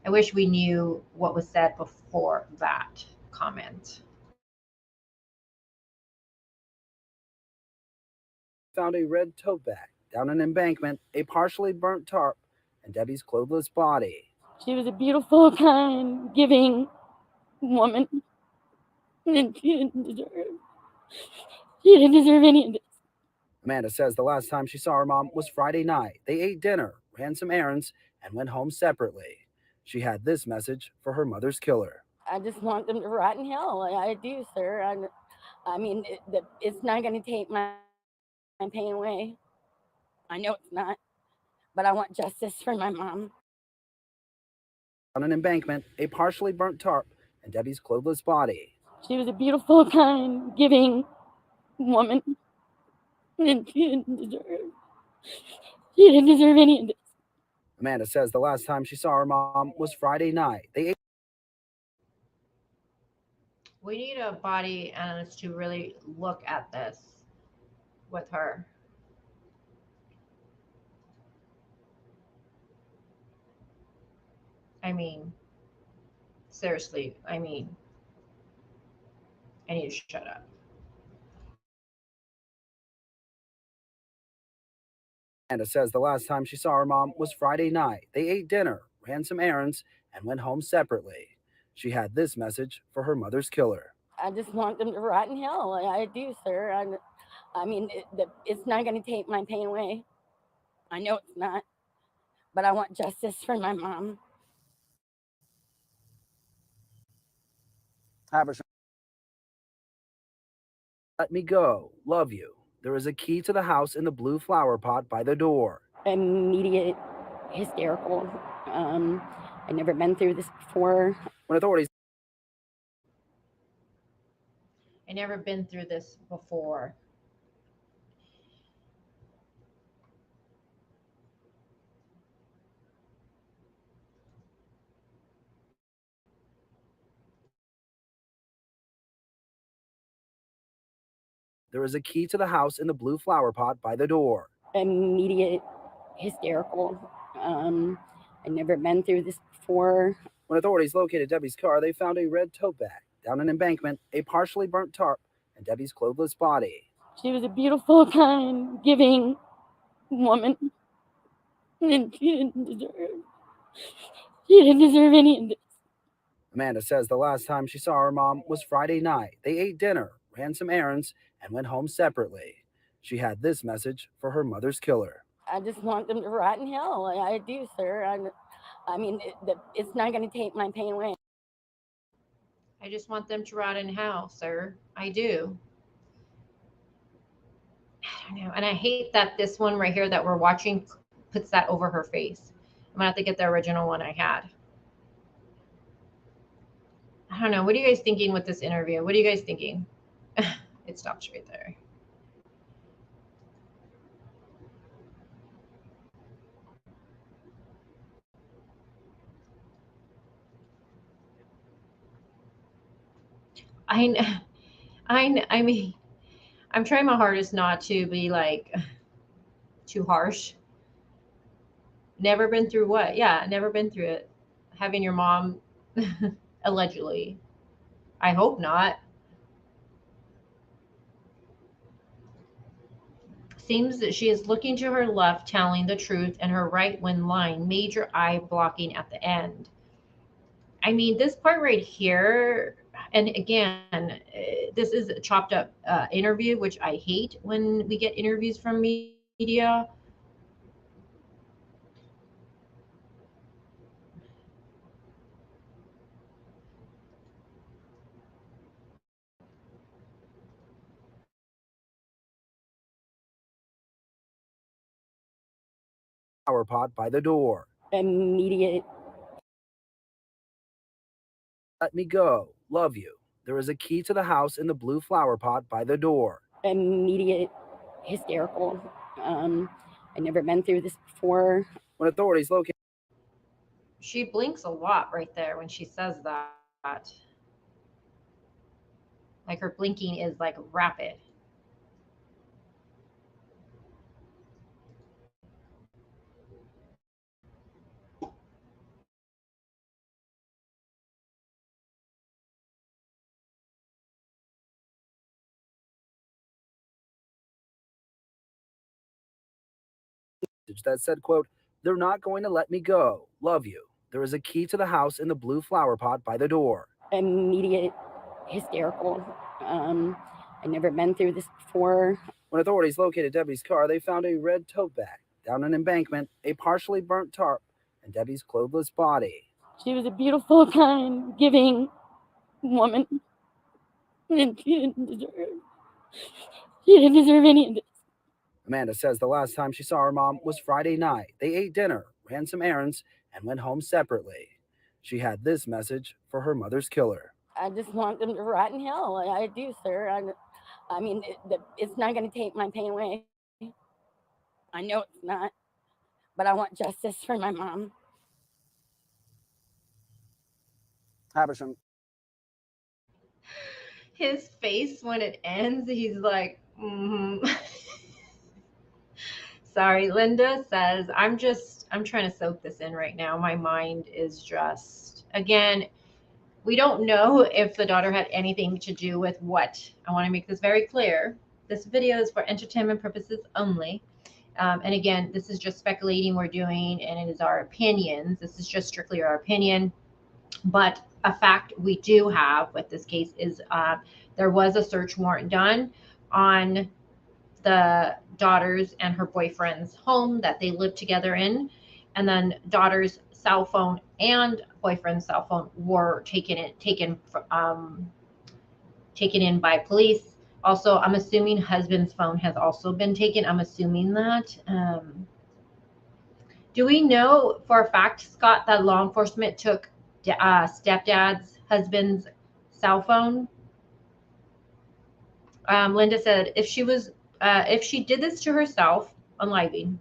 I wish we knew what was said before that comment. found a red tote bag down an embankment, a partially burnt tarp, and Debbie's clothless body. She was a beautiful, kind, giving woman. And she didn't deserve any of this. Amanda says the last time she saw her mom was Friday night. They ate dinner, ran some errands, and went home separately. She had this message for her mother's killer. I just want them to rot in hell. I do, sir. I mean, it's not going to take my pain away. I know it's not, but I want justice for my mom. On an embankment, a partially burnt tarp, and Debbie's clothless body. She was a beautiful, kind, giving woman, and she didn't deserve any of this. Amanda says the last time she saw her mom was Friday night. They ate. We need a body analyst to really look at this with her. I mean, seriously, I mean, I need to shut up. Amanda says the last time she saw her mom was Friday night. They ate dinner, ran some errands, and went home separately. She had this message for her mother's killer. I just want them to rot in hell. I do, sir. I mean, it's not going to take my pain away. I know it's not, but I want justice for my mom. Haversham. Let me go. Love you. There is a key to the house in the blue flower pot by the door. Immediate hysterical. I've never been through this before. When authorities. I never been through this before. There is a key to the house in the blue flower pot by the door. Immediate hysterical. I've never been through this before. When authorities located Debbie's car, they found a red tote bag, down an embankment, a partially burnt tarp, and Debbie's clothless body. She was a beautiful, kind, giving woman, and she didn't deserve any of this. Amanda says the last time she saw her mom was Friday night. They ate dinner, ran some errands, and went home separately. She had this message for her mother's killer. I just want them to rot in hell. I do, sir. I mean, it's not going to take my pain away. I just want them to rot in hell, sir. I do. I don't know. And I hate that this one right here that we're watching puts that over her face. I'm going to have to get the original one I had. I don't know. What are you guys thinking with this interview? What are you guys thinking? It stops right there. I mean, I'm trying my hardest not to be like too harsh. Never been through what? Yeah, never been through it. Having your mom allegedly. I hope not. Seems that she is looking to her left, telling the truth, and her right when lying. Major eye blocking at the end. I mean, this part right here, and again, this is a chopped up interview, which I hate when we get interviews from media. Flower pot by the door. Immediate. Let me go. Love you. There is a key to the house in the blue flower pot by the door. Immediate hysterical. I've never been through this before. When authorities located. She blinks a lot right there when she says that. Like her blinking is like rapid. That said, quote, they're not going to let me go. Love you. There is a key to the house in the blue flower pot by the door. Immediate hysterical. I've never been through this before. When authorities located Debbie's car, they found a red tote bag, down an embankment, a partially burnt tarp, and Debbie's clothless body. She was a beautiful, kind, giving woman, and she didn't deserve any of this. Amanda says the last time she saw her mom was Friday night. They ate dinner, ran some errands, and went home separately. She had this message for her mother's killer. I just want them to rot in hell. I do, sir. I mean, it's not going to take my pain away. I know it's not, but I want justice for my mom. Habersham. His face when it ends, he's like, Sorry, Linda says, I'm trying to soak this in right now. My mind is just, again, we don't know if the daughter had anything to do with what. I want to make this very clear. This video is for entertainment purposes only. And again, this is just speculating we're doing, and it is our opinions. This is just strictly our opinion. But a fact we do have with this case is there was a search warrant done on the daughter's and her boyfriend's home that they lived together in. And then daughter's cell phone and boyfriend's cell phone were taken in by police. Also, I'm assuming husband's phone has also been taken. I'm assuming that. Do we know for a fact, Scott, that law enforcement took stepdad's husband's cell phone? Linda said if she did this to herself, unliving,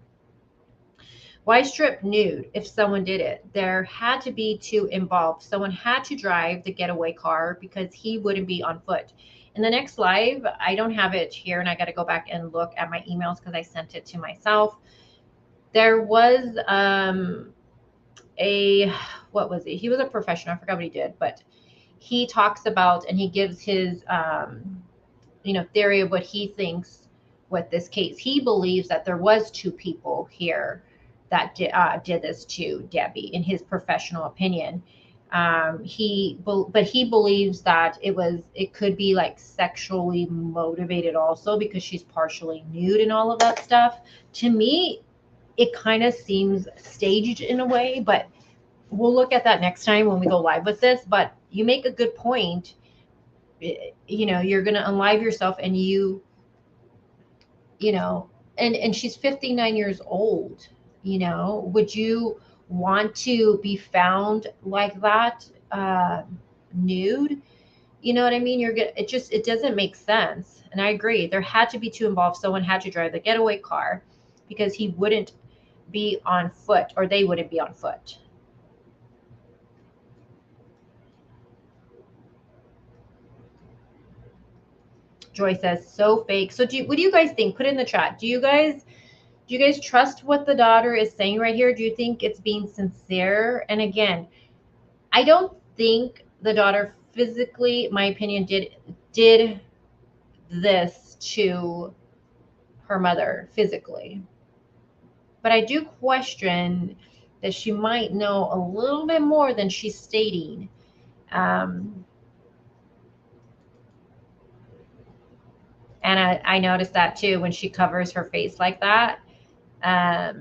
why strip nude if someone did it? There had to be two involved. Someone had to drive the getaway car because he wouldn't be on foot. In the next live, I don't have it here, and I got to go back and look at my emails because I sent it to myself. There was what was it? He was a professional. I forgot what he did, but he talks about and he gives his theory of what he thinks with this case. He believes that there was two people here that did this to Debbie, in his professional opinion. But he believes that it could be like sexually motivated also because she's partially nude and all of that stuff. To me, it kind of seems staged in a way, but we'll look at that next time when we go live with this. But you make a good point. You're going to unlive yourself, and and she's 59 years old. Would you want to be found like that, nude? You know what I mean? It doesn't make sense. And I agree. There had to be two involved. Someone had to drive the getaway car because he wouldn't be on foot, or they wouldn't be on foot. Joy says, so fake. So what do you guys think? Put it in the chat. Do you guys trust what the daughter is saying right here? Do you think it's being sincere? And again, I don't think the daughter physically, my opinion, did this to her mother physically. But I do question that she might know a little bit more than she's stating. And I noticed that too when she covers her face like that. I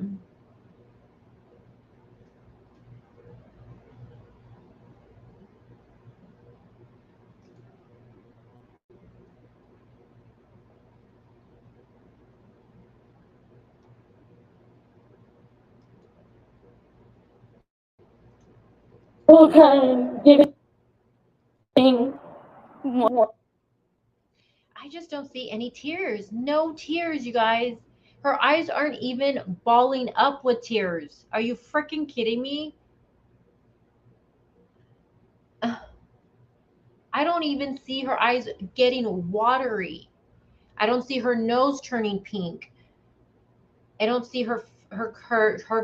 just don't see any tears. No tears, you guys. Her eyes aren't even balling up with tears. Are you freaking kidding me? I don't even see her eyes getting watery. I don't see her nose turning pink. I don't see her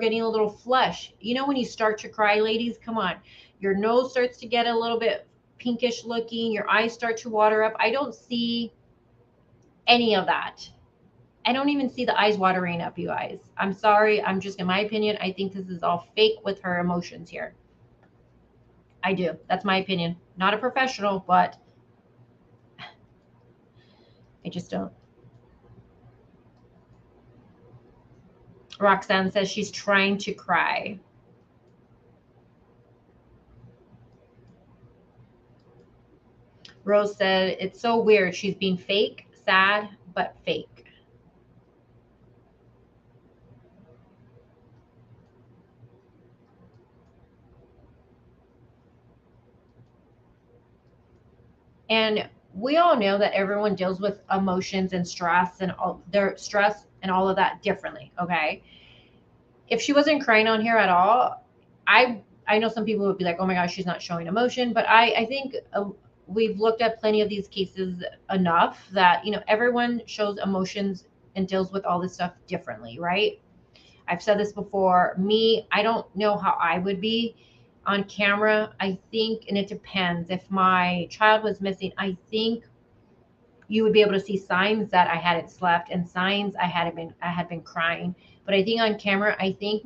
getting a little flush. When you start to cry, ladies, come on. Your nose starts to get a little bit pinkish looking. Your eyes start to water up. I don't see any of that. I don't even see the eyes watering up, you guys. I'm sorry. I'm just, in my opinion, I think this is all fake with her emotions here. I do. That's my opinion. Not a professional, but I just don't. Roxanne says she's trying to cry. Rose said, it's so weird. She's being fake, sad, but fake. And we all know that everyone deals with emotions and stress and all their stress and all of that differently. Okay. If she wasn't crying on here at all, I know some people would be like, oh my gosh, she's not showing emotion. But I think we've looked at plenty of these cases enough that, you know, everyone shows emotions and deals with all this stuff differently, right? I've said this before. Me, I don't know how I would be on camera. I think, and it depends. If my child was missing, I think you would be able to see signs that I hadn't slept and signs I had been crying. But I think on camera, I think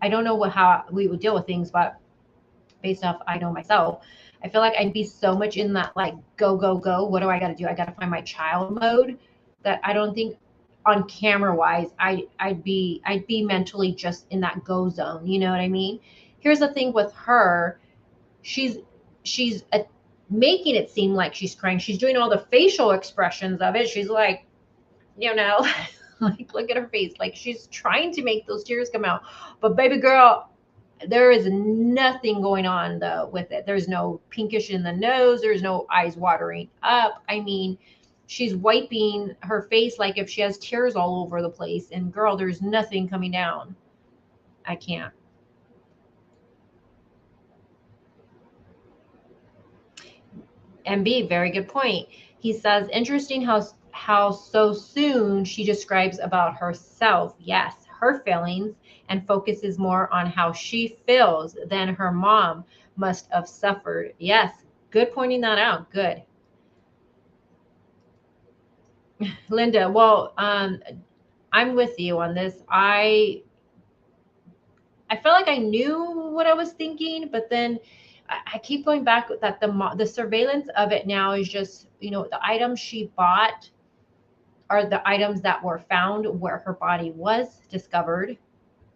I don't know how we would deal with things, but based off I know myself, I feel like I'd be so much in that like go go go. What do I got to do? I got to find my child mode that I don't think on camera wise I'd be mentally just in that go zone. You know what I mean? Here's the thing with her, she's making it seem like she's crying. She's doing all the facial expressions of it. She's like, you know, like look at her face, like she's trying to make those tears come out. But baby girl, there is nothing going on though with it. There's no pinkish in the nose. There's no eyes watering up. I mean, she's wiping her face like if she has tears all over the place. And girl, there's nothing coming down. I can't. MB, very good point. He says, interesting how so soon she describes about herself. Yes, her feelings, and focuses more on how she feels than her mom must have suffered. Yes, good pointing that out. Good. Linda, well, I'm with you on this. I felt like I knew what I was thinking, but then I keep going back that the surveillance of it now is just, you know, the items she bought are the items that were found where her body was discovered.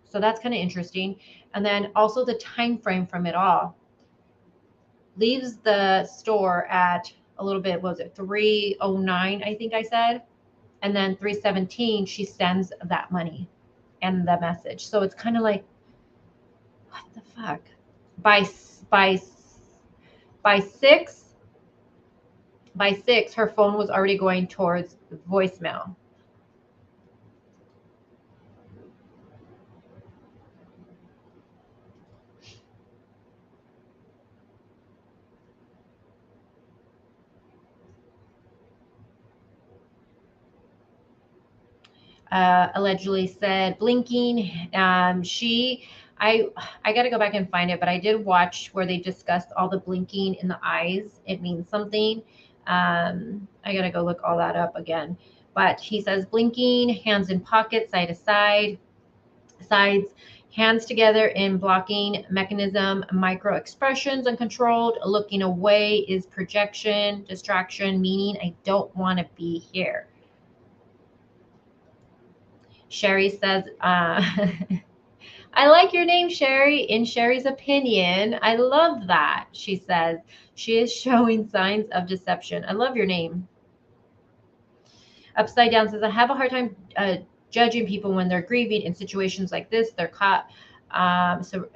So that's kind of interesting. And then also the time frame from it all. Leaves the store at a little bit, what was it, 3:09, I think I said. And then 3:17, she sends that money and the message. So it's kind of like, what the fuck? By by by six, her phone was already going towards voicemail. Allegedly said blinking. I got to go back and find it, but I did watch where they discussed all the blinking in the eyes. It means something. I got to go look all that up again. But he says blinking, hands in pockets, side to side, sides, hands together in blocking mechanism, micro expressions uncontrolled, looking away is projection, distraction, meaning I don't want to be here. Sherry says, I like your name, Sherry. In Sherry's opinion, I love that. She says, she is showing signs of deception. I love your name. Upside Down says, I have a hard time judging people when they're grieving in situations like this. They're caught. So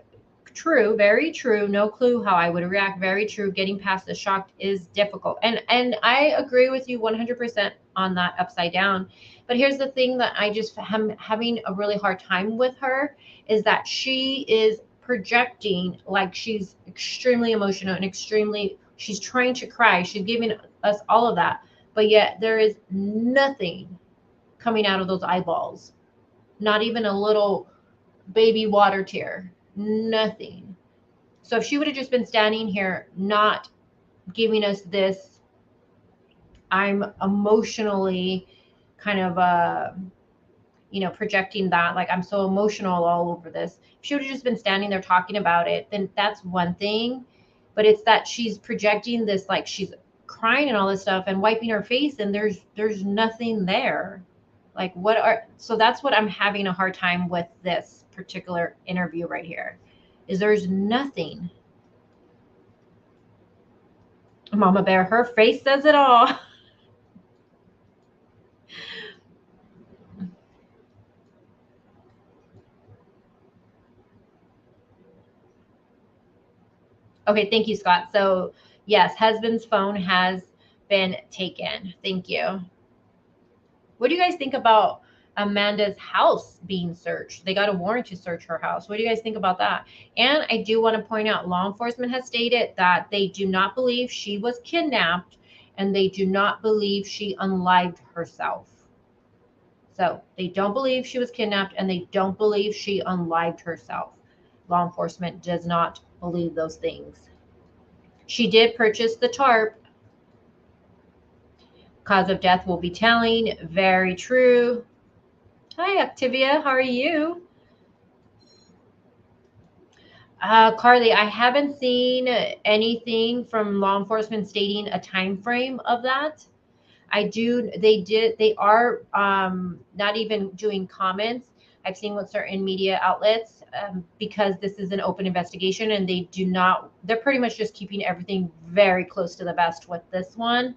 true, very true. No clue how I would react. Very true. Getting past the shock is difficult. And I agree with you 100% on that, Upside Down. But here's the thing that I just am having a really hard time with her is that she is projecting like she's extremely emotional and she's trying to cry. She's giving us all of that. But yet there is nothing coming out of those eyeballs. Not even a little baby water tear. Nothing. So if she would have just been standing here, not giving us this, I'm emotionally kind of, projecting that, like I'm so emotional all over this. If she would have just been standing there talking about it, then that's one thing. But it's that she's projecting this, like she's crying and all this stuff and wiping her face, and there's nothing there. Like so that's what I'm having a hard time with this particular interview right here, is there's nothing. Mama Bear, her face says it all. Okay, thank you, Scott. So, yes, husband's phone has been taken. Thank you. What do you guys think about Amanda's house being searched? They got a warrant to search her house. What do you guys think about that? And I do want to point out, law enforcement has stated that they do not believe she was kidnapped and they do not believe she unlived herself. So they don't believe she was kidnapped and they don't believe she unlived herself. Law enforcement does not believe those things. She did purchase the tarp. Cause of death will be telling. Very true. Hi, Activia. How are you? Carly, I haven't seen anything from law enforcement stating a time frame of that. They are not even doing comments. I've seen with certain media outlets because this is an open investigation and they're pretty much just keeping everything very close to the vest with this one.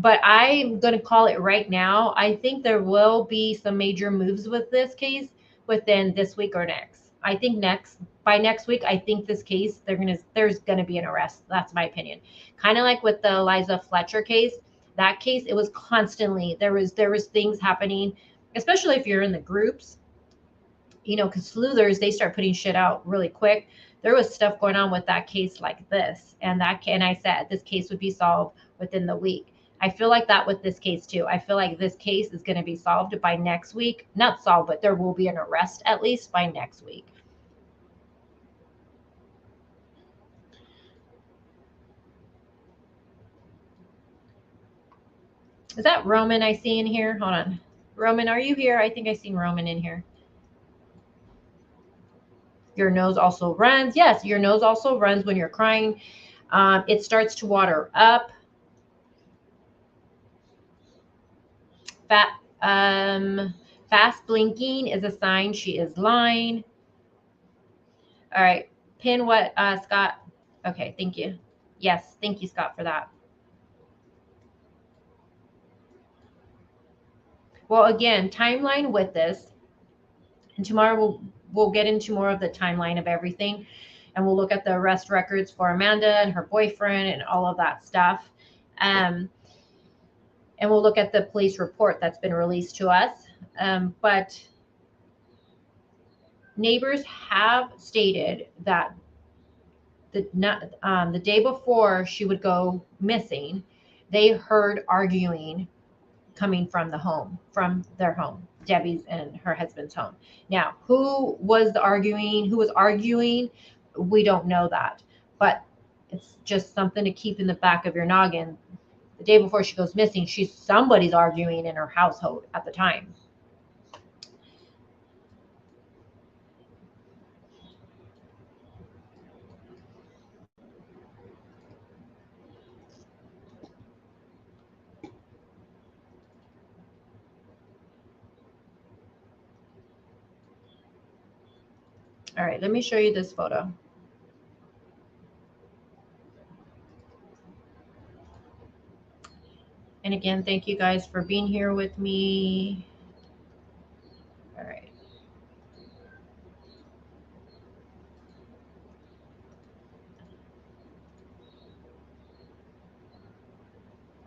But I'm going to call it right now. I think there will be some major moves with this case within this week or next. I think by next week, I think this case, there's going to be an arrest. That's my opinion. Kind of like with the Eliza Fletcher case. That case, it was constantly, there was things happening, especially if you're in the groups, because sleuthers, they start putting shit out really quick. There was stuff going on with that case like this. And I said this case would be solved within the week. I feel like that with this case too. I feel like this case is going to be solved by next week. Not solved, but there will be an arrest at least by next week. Is that Roman I see in here? Hold on. Roman, are you here? I think I seen Roman in here. Your nose also runs. Yes, your nose also runs when you're crying. It starts to water up. Fast blinking is a sign she is lying. All right. Pin what, Scott? Okay, thank you. Yes, thank you, Scott, for that. Well, again, timeline with this. And tomorrow we'll get into more of the timeline of everything. And we'll look at the arrest records for Amanda and her boyfriend and all of that stuff. And we'll look at the police report that's been released to us. But neighbors have stated that the day before she would go missing, they heard arguing coming from their home, Debbie's and her husband's home. Now, who was arguing? We don't know that, but it's just something to keep in the back of your noggin. The day before she goes missing, somebody's arguing in her household at the time. All right, let me show you this photo. And again, thank you guys for being here with me. All right.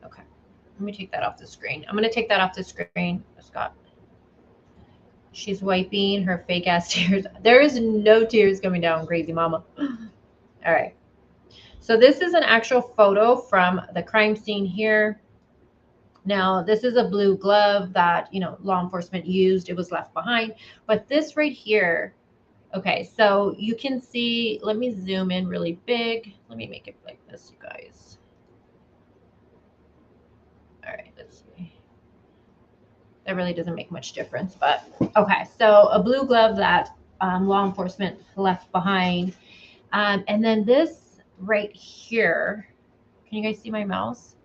Okay. Let me take that off the screen. I'm going to take that off the screen, Scott. She's wiping her fake ass tears. There is no tears coming down, crazy mama. All right. So this is an actual photo from the crime scene here. Now, this is a blue glove that, law enforcement used. It was left behind. But this right here, okay, so you can see, let me zoom in really big. Let me make it like this, you guys. All right, let's see. That really doesn't make much difference, but okay. So a blue glove that law enforcement left behind. And then this right here, can you guys see my mouse?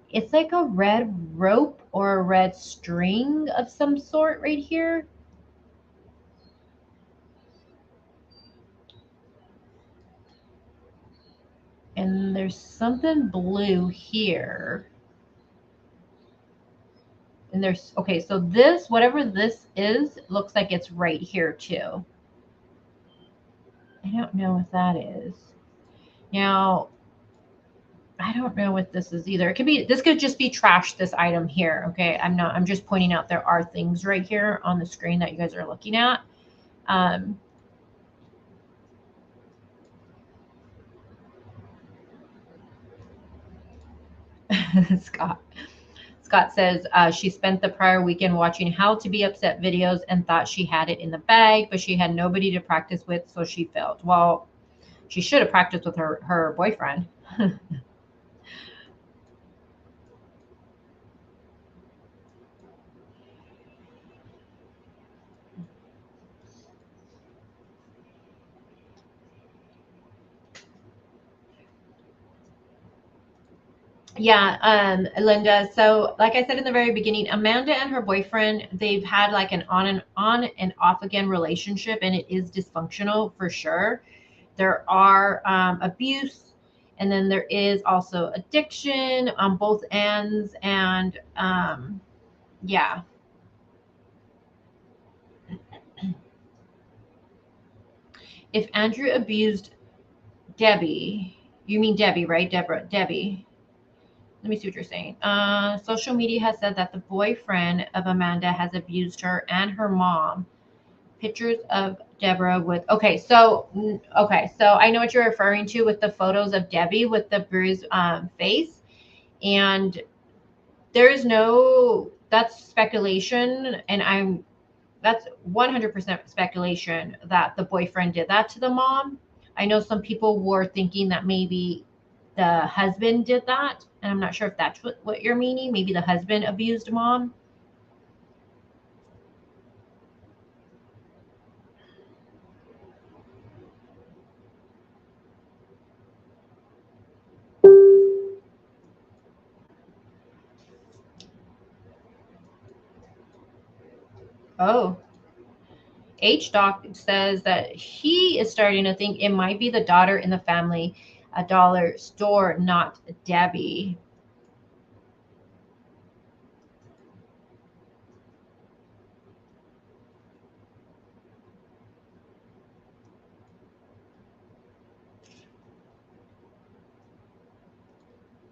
It's like a red rope or a red string of some sort right here. And there's something blue here. And there's, okay, so this, whatever this is, looks like it's right here too. I don't know what that is. Now, I don't know what this is either. It could be, this could just be trash, this item here. Okay. I'm just pointing out there are things right here on the screen that you guys are looking at. Scott says she spent the prior weekend watching How to Be Upset videos and thought she had it in the bag, but she had nobody to practice with, so she failed. Well, she should have practiced with her boyfriend. Yeah, Linda. So, like I said in the very beginning, Amanda and her boyfriend, they've had like an on and off again relationship, and it is dysfunctional for sure. There are abuse, and then there is also addiction on both ends, and yeah. If Andrew abused Debbie, you mean Debbie, right? Debbie. Let me see what you're saying. Social media has said that the boyfriend of Amanda has abused her and her mom. Pictures of Deborah with, okay, so I know what you're referring to with the photos of Debbie with the bruised face, and there is no, that's speculation, and that's 100% speculation that the boyfriend did that to the mom. I know some people were thinking that maybe the husband did that, and I'm not sure if that's what you're meaning. Maybe the husband abused mom. Oh, H Doc says that he is starting to think it might be the daughter in the family, a dollar store, not Debbie.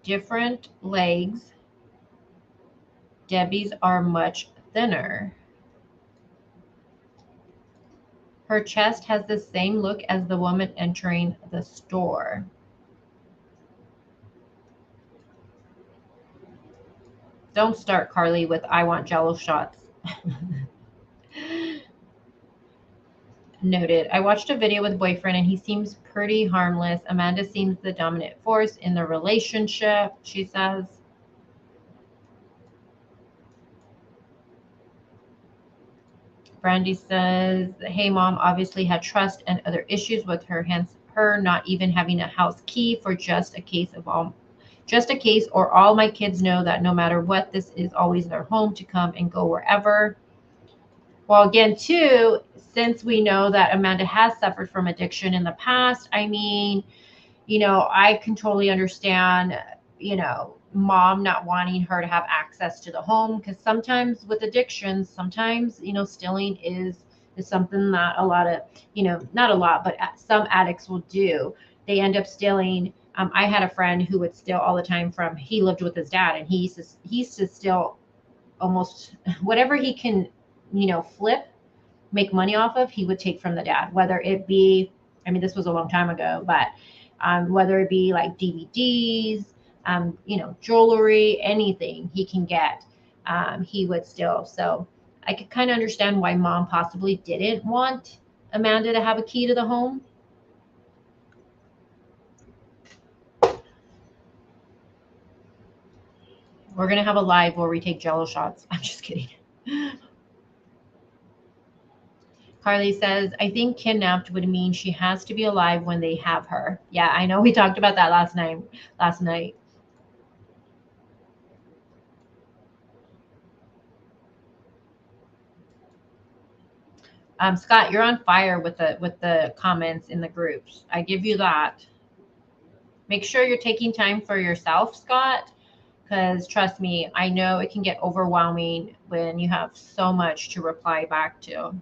Different legs. Debbie's are much thinner. Her chest has the same look as the woman entering the store. Don't start, Carly, with I want Jello shots. Noted. I watched a video with boyfriend and he seems pretty harmless. Amanda seems the dominant force in the relationship, she says. Brandy says, hey, mom obviously had trust and other issues with her, hence her not even having a house key for just a case, or all my kids know that no matter what, this is always their home to come and go wherever. Well, again, too, since we know that Amanda has suffered from addiction in the past, I mean, I can totally understand, mom not wanting her to have access to the home, because sometimes with addictions, sometimes, stealing is something that a lot of, not a lot, but some addicts will do. They end up stealing. I had a friend who would steal all the time he lived with his dad, and he used to steal almost whatever he can, flip, make money off of, he would take from the dad, whether it be, I mean, this was a long time ago, but whether it be like DVDs, jewelry, anything he can get, he would steal. So I could kind of understand why mom possibly didn't want Amanda to have a key to the home. We're going to have a live where we take Jello shots. I'm just kidding. Carly says, I think kidnapped would mean she has to be alive when they have her. Yeah, I know we talked about that last night. Scott, you're on fire with the comments in the groups. I give you that. Make sure you're taking time for yourself, Scott, because trust me, I know it can get overwhelming when you have so much to reply back to.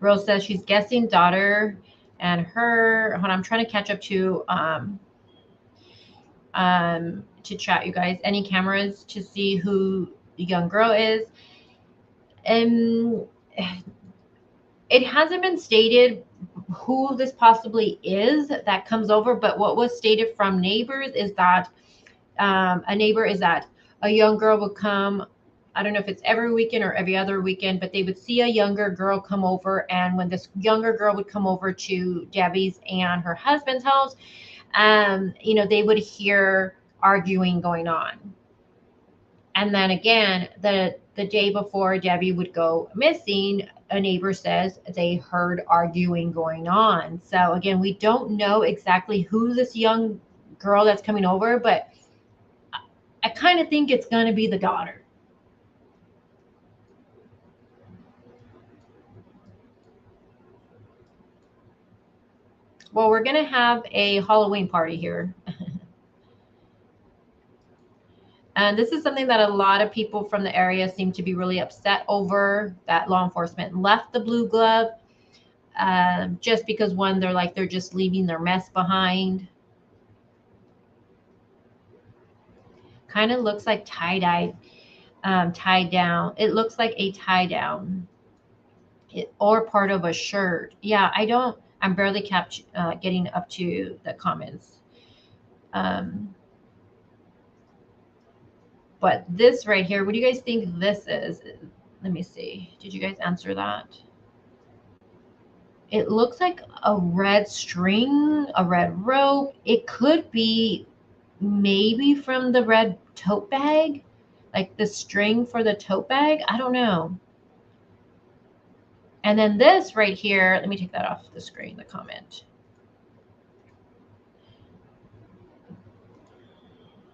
Rose says she's guessing daughter and her. Hold on, I'm trying to catch up to chat, you guys. Any cameras to see who the young girl is? And it hasn't been stated who this possibly is that comes over, but what was stated from neighbors is that a young girl would come. I don't know if it's every weekend or every other weekend, but they would see a younger girl come over, and when this younger girl would come over to Debbie's and her husband's house, they would hear arguing going on. And then again, the day before Debbie would go missing, a neighbor says they heard arguing going on. So again, we don't know exactly who this young girl that's coming over, but I kind of think it's going to be the daughter. Well, we're going to have a Halloween party here. And this is something that a lot of people from the area seem to be really upset over, that law enforcement left the blue glove. Just because, one, they're just leaving their mess behind. Kind of looks like tie-dye, tied down. It looks like a tie down or part of a shirt. Yeah, I'm barely getting up to the comments. But this right here, what do you guys think this is? Let me see. Did you guys answer that? It looks like a red string, a red rope. It could be maybe from the red tote bag, like the string for the tote bag. I don't know. And then this right here, let me take that off the screen, the comment.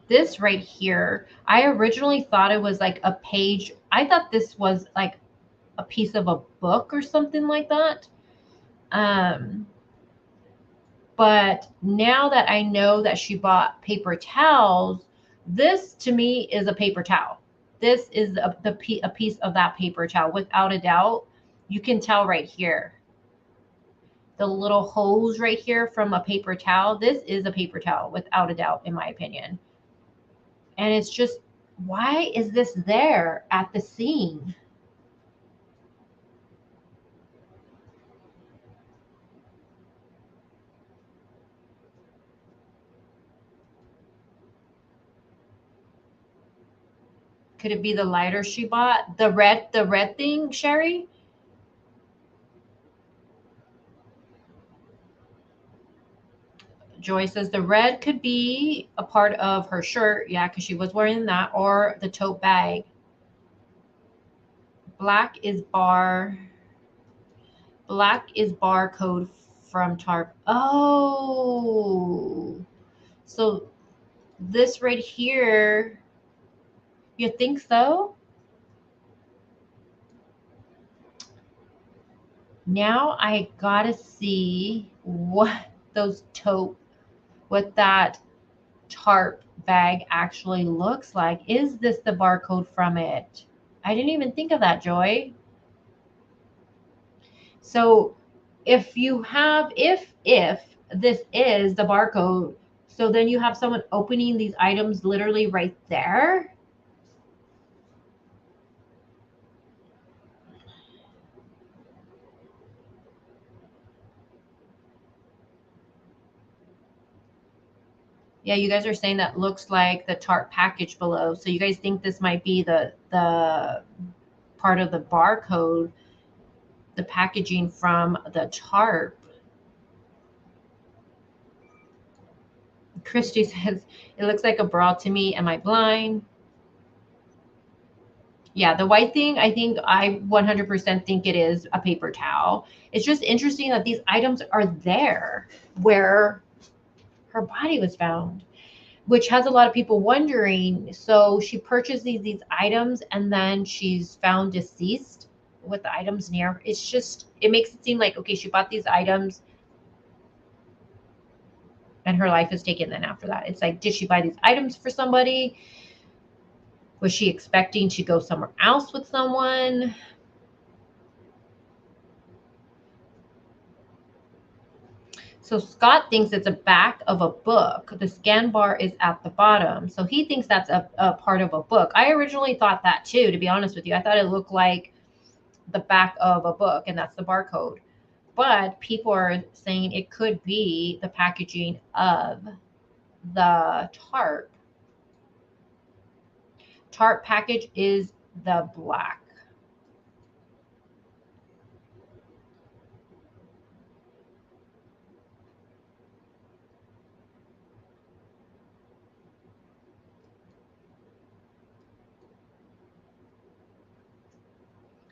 This right here, I originally thought it was like a page. I thought this was like a piece of a book or something like that. But now that I know that she bought paper towels, this to me is a paper towel. This is a piece of that paper towel, without a doubt. You can tell right here. The little holes right here from a paper towel. This is a paper towel, without a doubt, in my opinion. And it's just, why is this there at the scene? Could it be the lighter she bought? The red thing, Sherry? Joy says the red could be a part of her shirt. Yeah, because she was wearing that, or the tote bag. Black is barcode from Tarp. Oh, so this right here, you think so? Now I gotta see what that tarp bag actually looks like. Is this the barcode from it? I didn't even think of that, Joy. So if this is the barcode, so then you have someone opening these items literally right there. Yeah, you guys are saying that looks like the tarp package below. So you guys think this might be the part of the barcode, the packaging from the tarp. Christy says, it looks like a bra to me. Am I blind? Yeah, the white thing, I 100% think it is a paper towel. It's just interesting that these items are there where her body was found, which has a lot of people wondering. So she purchased these items and then she's found deceased with the items near. It makes it seem like, okay, she bought these items. And her life is taken then after that. It's like, did she buy these items for somebody? Was she expecting to go somewhere else with someone? So Scott thinks it's a back of a book. The scan bar is at the bottom. So he thinks that's a part of a book. I originally thought that too, to be honest with you. I thought it looked like the back of a book, and that's the barcode. But people are saying it could be the packaging of the tarp. Tarp package is the black.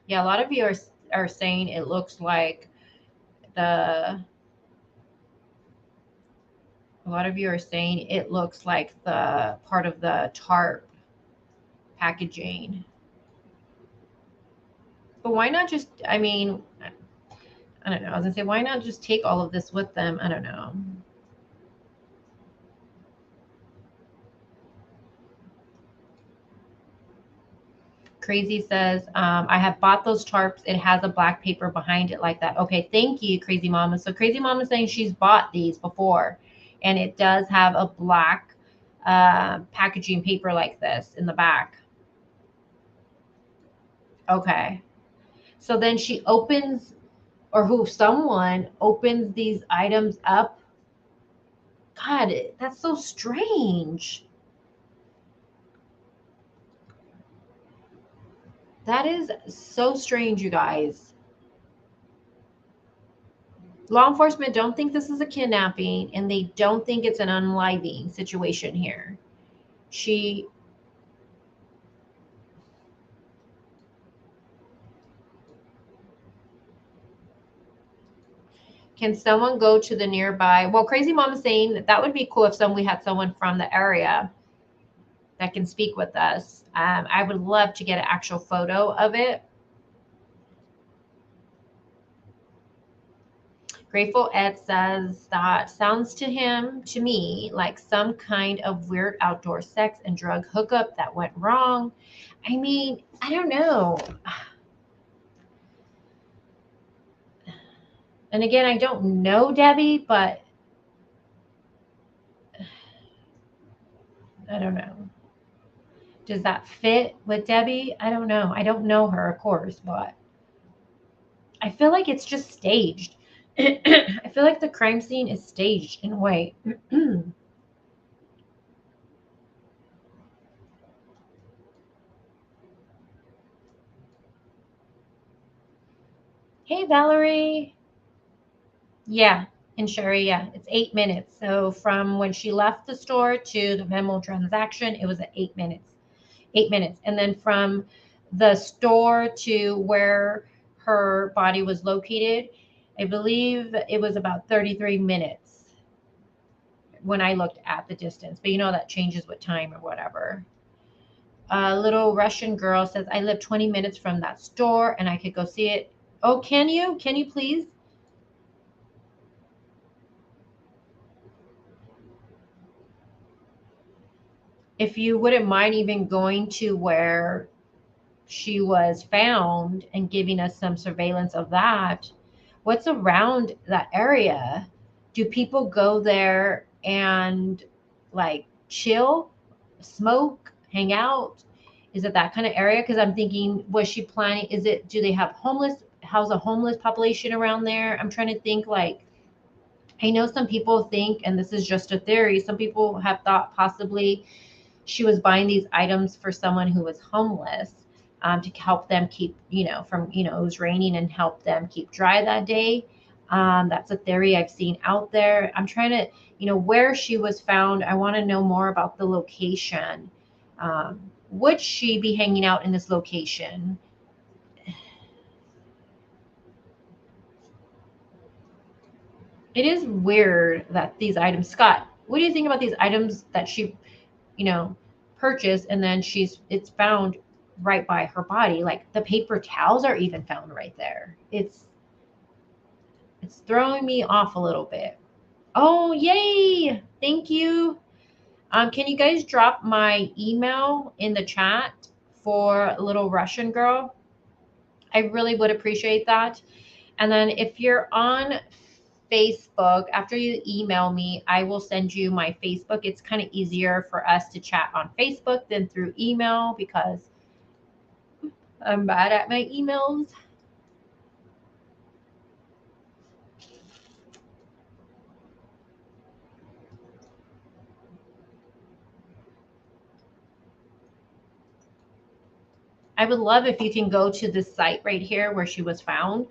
Yeah, a lot of you are saying it looks like the a lot of you are saying it looks like the part of the tarp packaging. But why not just, I mean, I don't know. I was gonna say, why not just take all of this with them? I don't know. Crazy says, I have bought those tarps. It has a black paper behind it like that. Okay, thank you, Crazy Mama. So Crazy Mama is saying she's bought these before, and it does have a black packaging paper like this in the back. Okay. So then she opens, or someone opens these items up. God, that's so strange. That is so strange, you guys. Law enforcement don't think this is a kidnapping, and they don't think it's an unaliving situation here. Can someone go to the nearby? Well, Crazy Mom is saying that would be cool if we had someone from the area that can speak with us. I would love to get an actual photo of it. Grateful Ed says that sounds to me, like some kind of weird outdoor sex and drug hookup that went wrong. I mean, I don't know. And again, I don't know Debbie, but I don't know. Does that fit with Debbie? I don't know. I don't know her, of course, but I feel like it's just staged. I feel like the crime scene is staged in a way. Hey, Valerie. Yeah, in Sherry, yeah, it's 8 minutes. So from when she left the store to the Venmo transaction, it was at 8 minutes. 8 minutes. And then from the store to where her body was located, I believe it was about 33 minutes when I looked at the distance. But you know that changes with time or whatever. A little Russian girl says, I live 20 minutes from that store and I could go see it. Oh, can you? Can you please? If you wouldn't mind even going to where she was found and giving us some surveillance of that. What's around that area? Do people go there and like chill, smoke, hang out? Is it that kind of area? Because I'm thinking, was she planning? Do they have how's a homeless population around there? I'm trying to think like, I know some people think, and this is just a theory, some people have thought possibly she was buying these items for someone who was homeless, to help them keep, from, it was raining and help them keep dry that day. That's a theory I've seen out there. I'm trying to, where she was found. I want to know more about the location. Would she be hanging out in this location? It is weird that these items, Scott, what do you think about these items that she, purchased, and then it's found right by her body? Like the paper towels are even found right there. It's throwing me off a little bit. Oh, yay! Thank you. Can you guys drop my email in the chat for Little Russian Girl? I really would appreciate that. And then if you're on Facebook, after you email me, I will send you my Facebook. It's kind of easier for us to chat on Facebook than through email because I'm bad at my emails. I would love if you can go to this site right here where she was found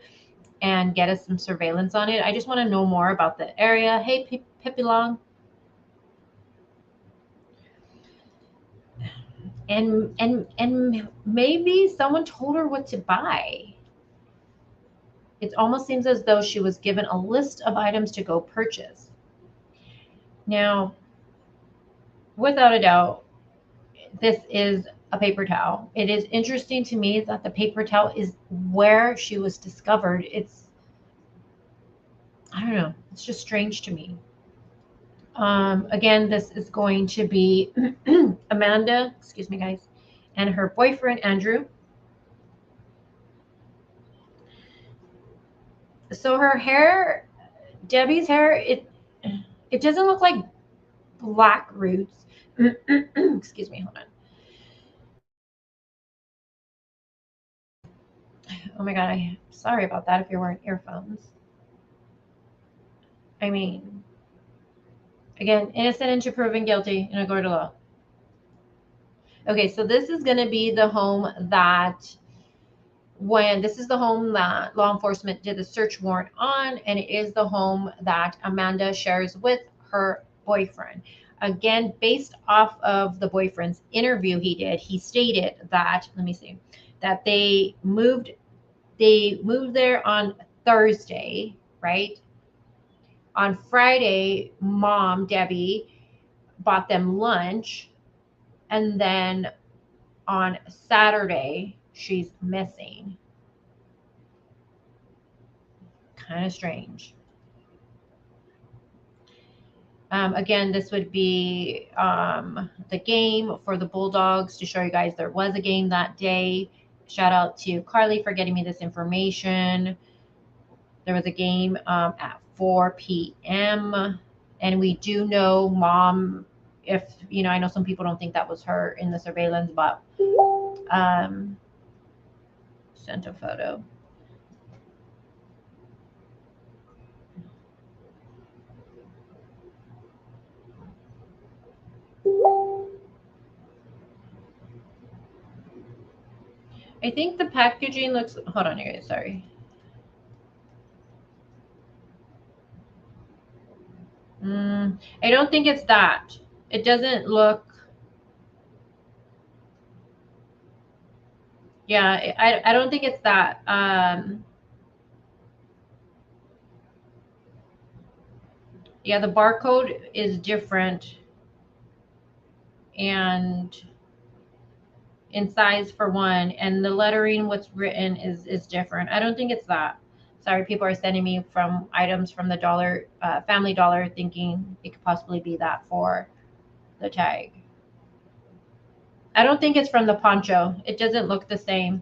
and get us some surveillance on it. I just want to know more about the area. Hey, Pippi Long. And maybe someone told her what to buy. It almost seems as though she was given a list of items to go purchase. Now, without a doubt, this is a paper towel. It is interesting to me that the paper towel is where she was discovered. I don't know, it's just strange to me. Again, this is going to be Amanda, excuse me, guys, and her boyfriend, Andrew. So her hair, Debbie's hair, it doesn't look like black roots. Excuse me, hold on. Oh my God, I'm sorry about that if you're wearing earphones. I mean, again, innocent until proven guilty in a court of law. Okay, so this is going to be the home that this is the home that law enforcement did the search warrant on, and it is the home that Amanda shares with her boyfriend. Again, based off of the boyfriend's interview he did, he stated that, let me see, that they moved there on Thursday, right? On Friday, mom, Debbie, bought them lunch, and then on Saturday, she's missing. Kind of strange. Again, this would be the game for the Bulldogs to show you guys there was a game that day. Shout out to Carly for getting me this information. There was a game at 4 p.m. And we do know mom, if, you know, I know some people don't think that was her in the surveillance, but sent a photo. I think the packaging looks, hold on, you guys, sorry. I don't think it's that. It doesn't look, yeah, I don't think it's that. Yeah, the barcode is different and in size for one, and the lettering, what's written is different. I don't think it's that. Sorry, people are sending me from items from the Family Dollar, thinking it could possibly be that for the tag. I don't think it's from the poncho. It doesn't look the same.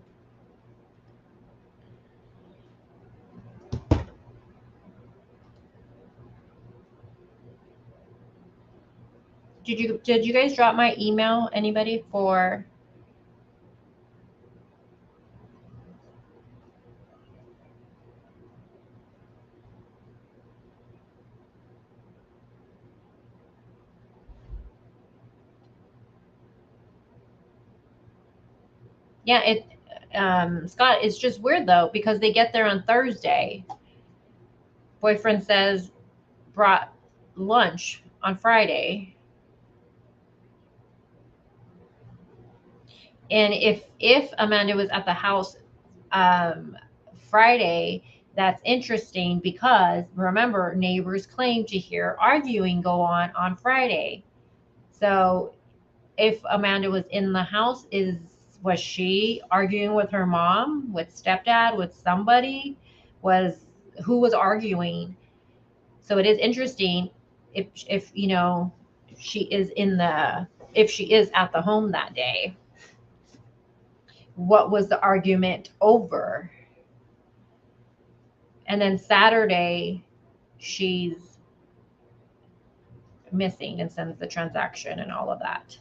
Did you guys drop my email? Anybody for? Yeah, Scott, it's just weird though, because they get there on Thursday. Boyfriend says brought lunch on Friday. And if Amanda was at the house Friday, that's interesting because remember, neighbors claim to hear arguing go on Friday. So if Amanda was in the house, was she arguing with her mom, with stepdad, with somebody? Who was arguing? So it is interesting. if you know, she is if she is at the home that day. What was the argument over? And then Saturday, she's missing and sends the transaction and all of that.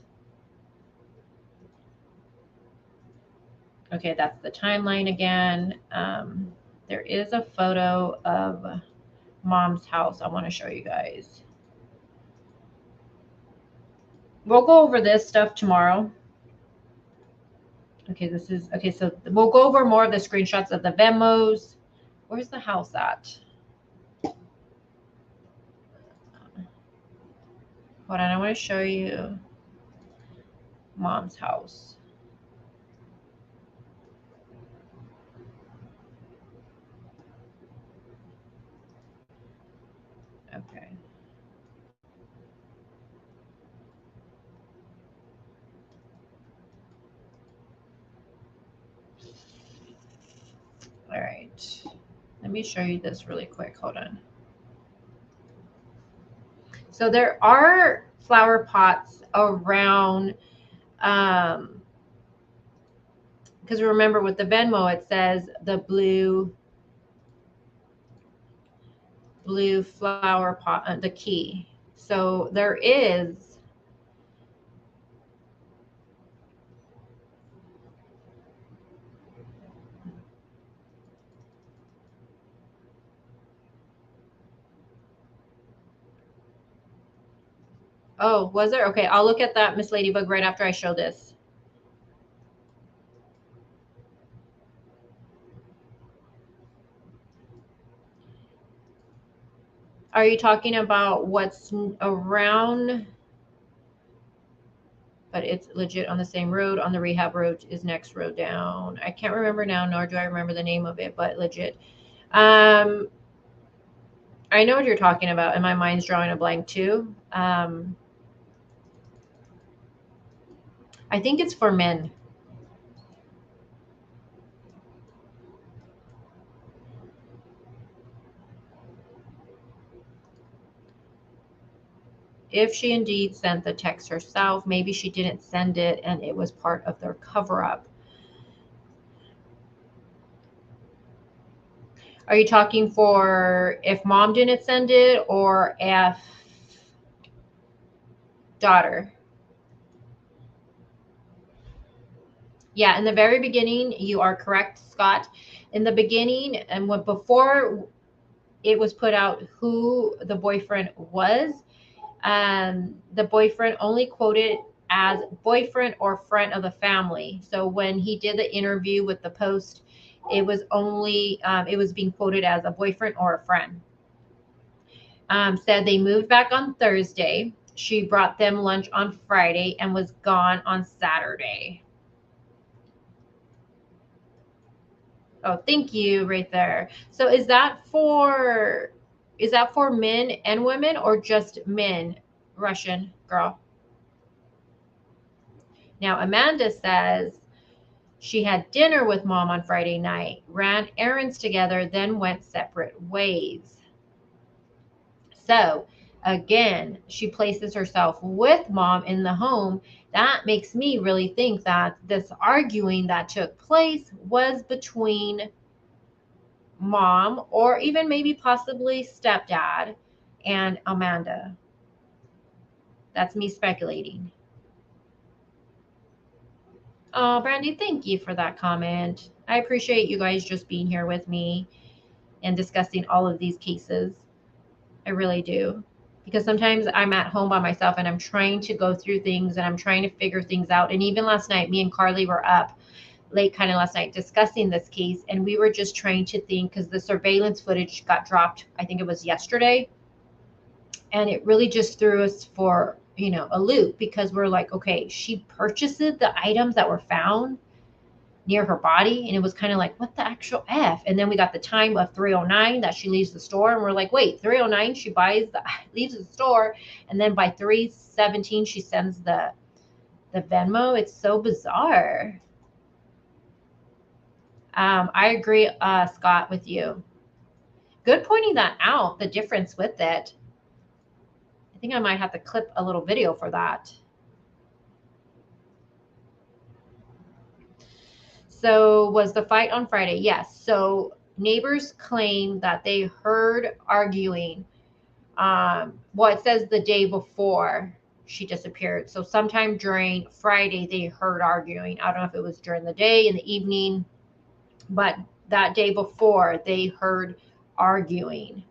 Okay, that's the timeline again. There is a photo of mom's house I want to show you guys. We'll go over this stuff tomorrow. Okay, so we'll go over more of the screenshots of the Venmos. Where's the house at? Hold on, I want to show you mom's house. Okay. All right. Let me show you this really quick. Hold on. So there are flower pots around, because remember with the Venmo, it says the blue flower pot, the key. So there is Oh, was there? Okay, I'll look at that, Miss Ladybug, right after I show this. Are you talking about what's around? But it's legit on the same road. On the rehab road is next road down. I can't remember now, nor do I remember the name of it, but legit. I know what you're talking about, and my mind's drawing a blank too. I think it's for men. If she indeed sent the text herself, maybe she didn't send it and it was part of their cover-up. Are you talking for if mom didn't send it or if daughter? Yeah, in the very beginning, you are correct, Scott. In the beginning, and before it was put out who the boyfriend was, the boyfriend only quoted as boyfriend or friend of the family. So when he did the interview with the Post, it was only it was being quoted as a boyfriend or a friend. Said they moved back on Thursday. She brought them lunch on Friday and was gone on Saturday. Oh, thank you right there. So is that for men and women or just men, Russian girl? Now, Amanda says she had dinner with mom on Friday night, ran errands together, then went separate ways. So again, she places herself with mom in the home. That makes me really think that this arguing that took place was between mom or even maybe possibly stepdad and Amanda. That's me speculating. Oh, Brandy, thank you for that comment. I appreciate you guys just being here with me and discussing all of these cases. I really do. Because sometimes I'm at home by myself and I'm trying to go through things and I'm trying to figure things out. And even last night, me and Carly were up late kind of last night discussing this case. And we were just trying to think because the surveillance footage got dropped, I think it was yesterday. And it really just threw us for, a loop because we're like, okay, she purchases the items that were found near her body, and it was kind of like, what the actual F? And then we got the time of 3:09 that she leaves the store, and we're like, wait, 3:09 she leaves the store, and then by 3:17 she sends the Venmo. It's so bizarre. I agree, Scott, with you. Good pointing that out, the difference with it. think I might have to clip a little video for that. So was the fight on Friday? Yes. So neighbors claim that they heard arguing. Well, it says the day before she disappeared. So sometime during Friday, they heard arguing. I don't know if it was during the day, in the evening, but that day before, they heard arguing.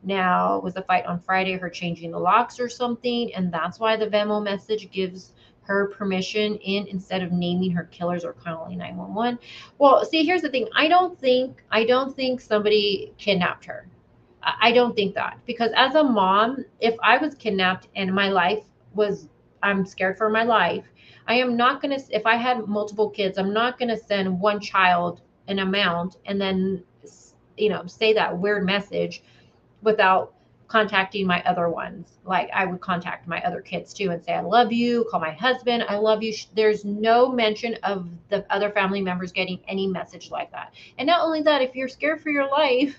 Now, was the fight on Friday her changing the locks or something? And that's why the Venmo message gives her permission in instead of naming her killers or calling 911. Well, see, here's the thing. I don't think somebody kidnapped her. I don't think that, because as a mom, if I was kidnapped and my life was, I'm scared for my life, I am not going to, if I had multiple kids, I'm not going to send one child an amount and then, say that weird message without contacting my other ones. Like, I would contact my other kids too and say, I love you, call my husband, I love you. There's no mention of the other family members getting any message like that. And not only that, if you're scared for your life,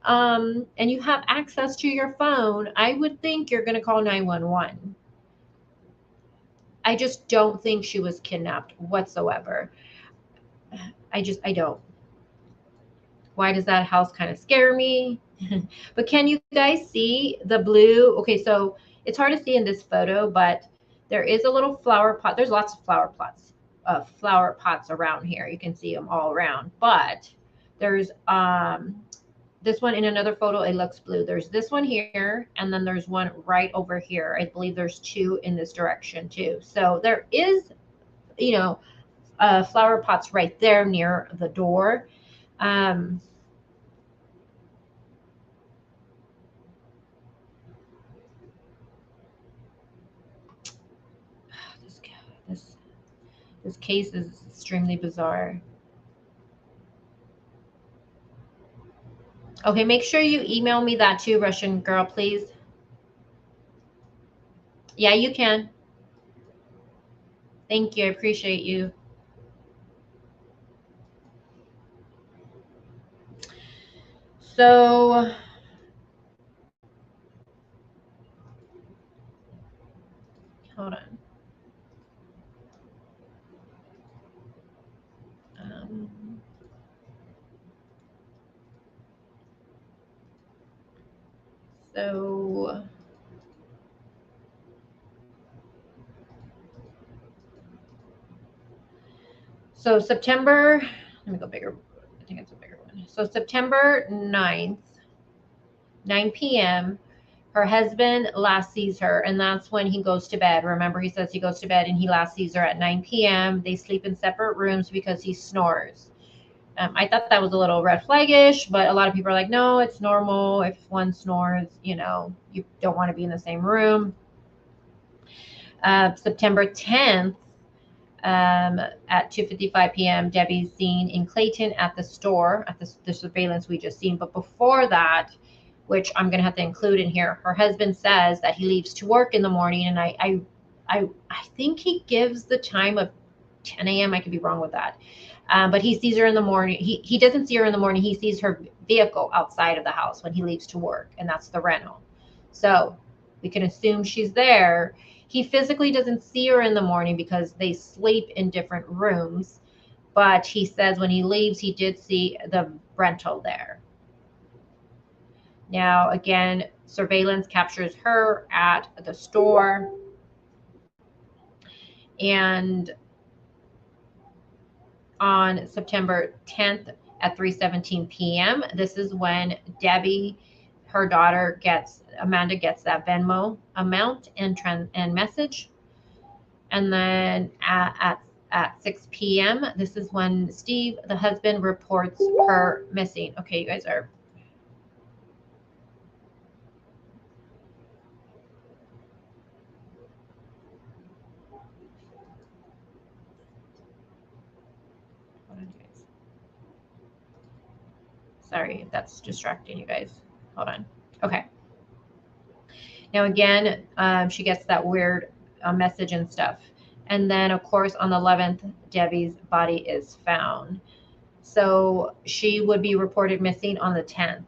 and you have access to your phone, I would think you're going to call 911. I just don't think she was kidnapped whatsoever. I don't. Why does that house kind of scare me? But can you guys see the blue? Okay, so it's hard to see in this photo, but there is a little flower pot. There's lots of flower pots around here. You can see them all around, but there's this one in another photo, it looks blue. There's this one here, and then there's one right over here. I believe there's two in this direction too. So there is, flower pots right there near the door. This case is extremely bizarre. Okay, make sure you email me that too, Russian girl, please. Yeah, you can. Thank you. I appreciate you. So, hold on. So September, let me go bigger. I think it's a bigger one. So September 9th, 9 p.m., her husband last sees her, and that's when he goes to bed. Remember, he says he goes to bed and he last sees her at 9 p.m. They sleep in separate rooms because he snores. I thought that was a little red flaggish, but a lot of people are like, no, it's normal. If one snores, you don't want to be in the same room. September 10th, at 2:55 p.m., Debbie's seen in Clayton at the store, at the surveillance we just seen. But before that, which I'm going to have to include in here, her husband says that he leaves to work in the morning, and I think he gives the time of 10 a.m. I could be wrong with that. But he sees her in the morning. He doesn't see her in the morning. He sees her vehicle outside of the house when he leaves to work, and that's the rental. So we can assume she's there. He physically doesn't see her in the morning because they sleep in different rooms. But he says when he leaves, he did see the rental there. Now, again, surveillance captures her at the store. And on September 10th at 3:17 p.m., this is when Debbie, her daughter, Amanda gets that Venmo amount and message. And then at 6 p.m., this is when Steve, the husband, reports her missing. Okay, you guys are. Hold on, guys. Sorry if that's distracting you guys. Hold on. Okay. Now, again, she gets that weird message and stuff. And then, of course, on the 11th, Debbie's body is found. So she would be reported missing on the 10th.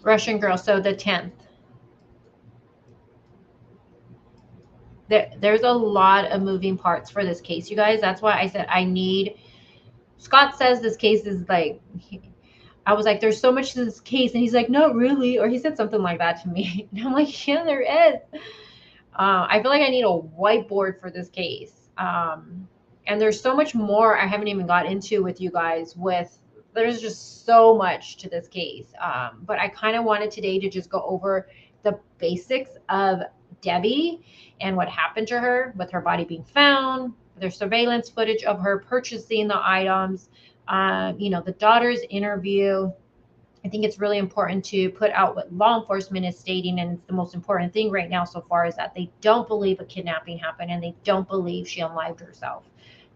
Russian girl. So the 10th. There's a lot of moving parts for this case, you guys. That's why I said I need. Scott says this case is like, I was like, there's so much to this case, and he's like, not really, or he said something like that to me, and I'm like, yeah, there is. I feel like I need a whiteboard for this case, and there's so much more I haven't even got into with you guys. There's just so much to this case, but I kind of wanted today to just go over the basics of Debbie and what happened to her with her body being found. There's surveillance footage of her purchasing the items, the daughter's interview. I think it's really important to put out what law enforcement is stating, and it's the most important thing right now so far, is that they don't believe a kidnapping happened and they don't believe she unlived herself.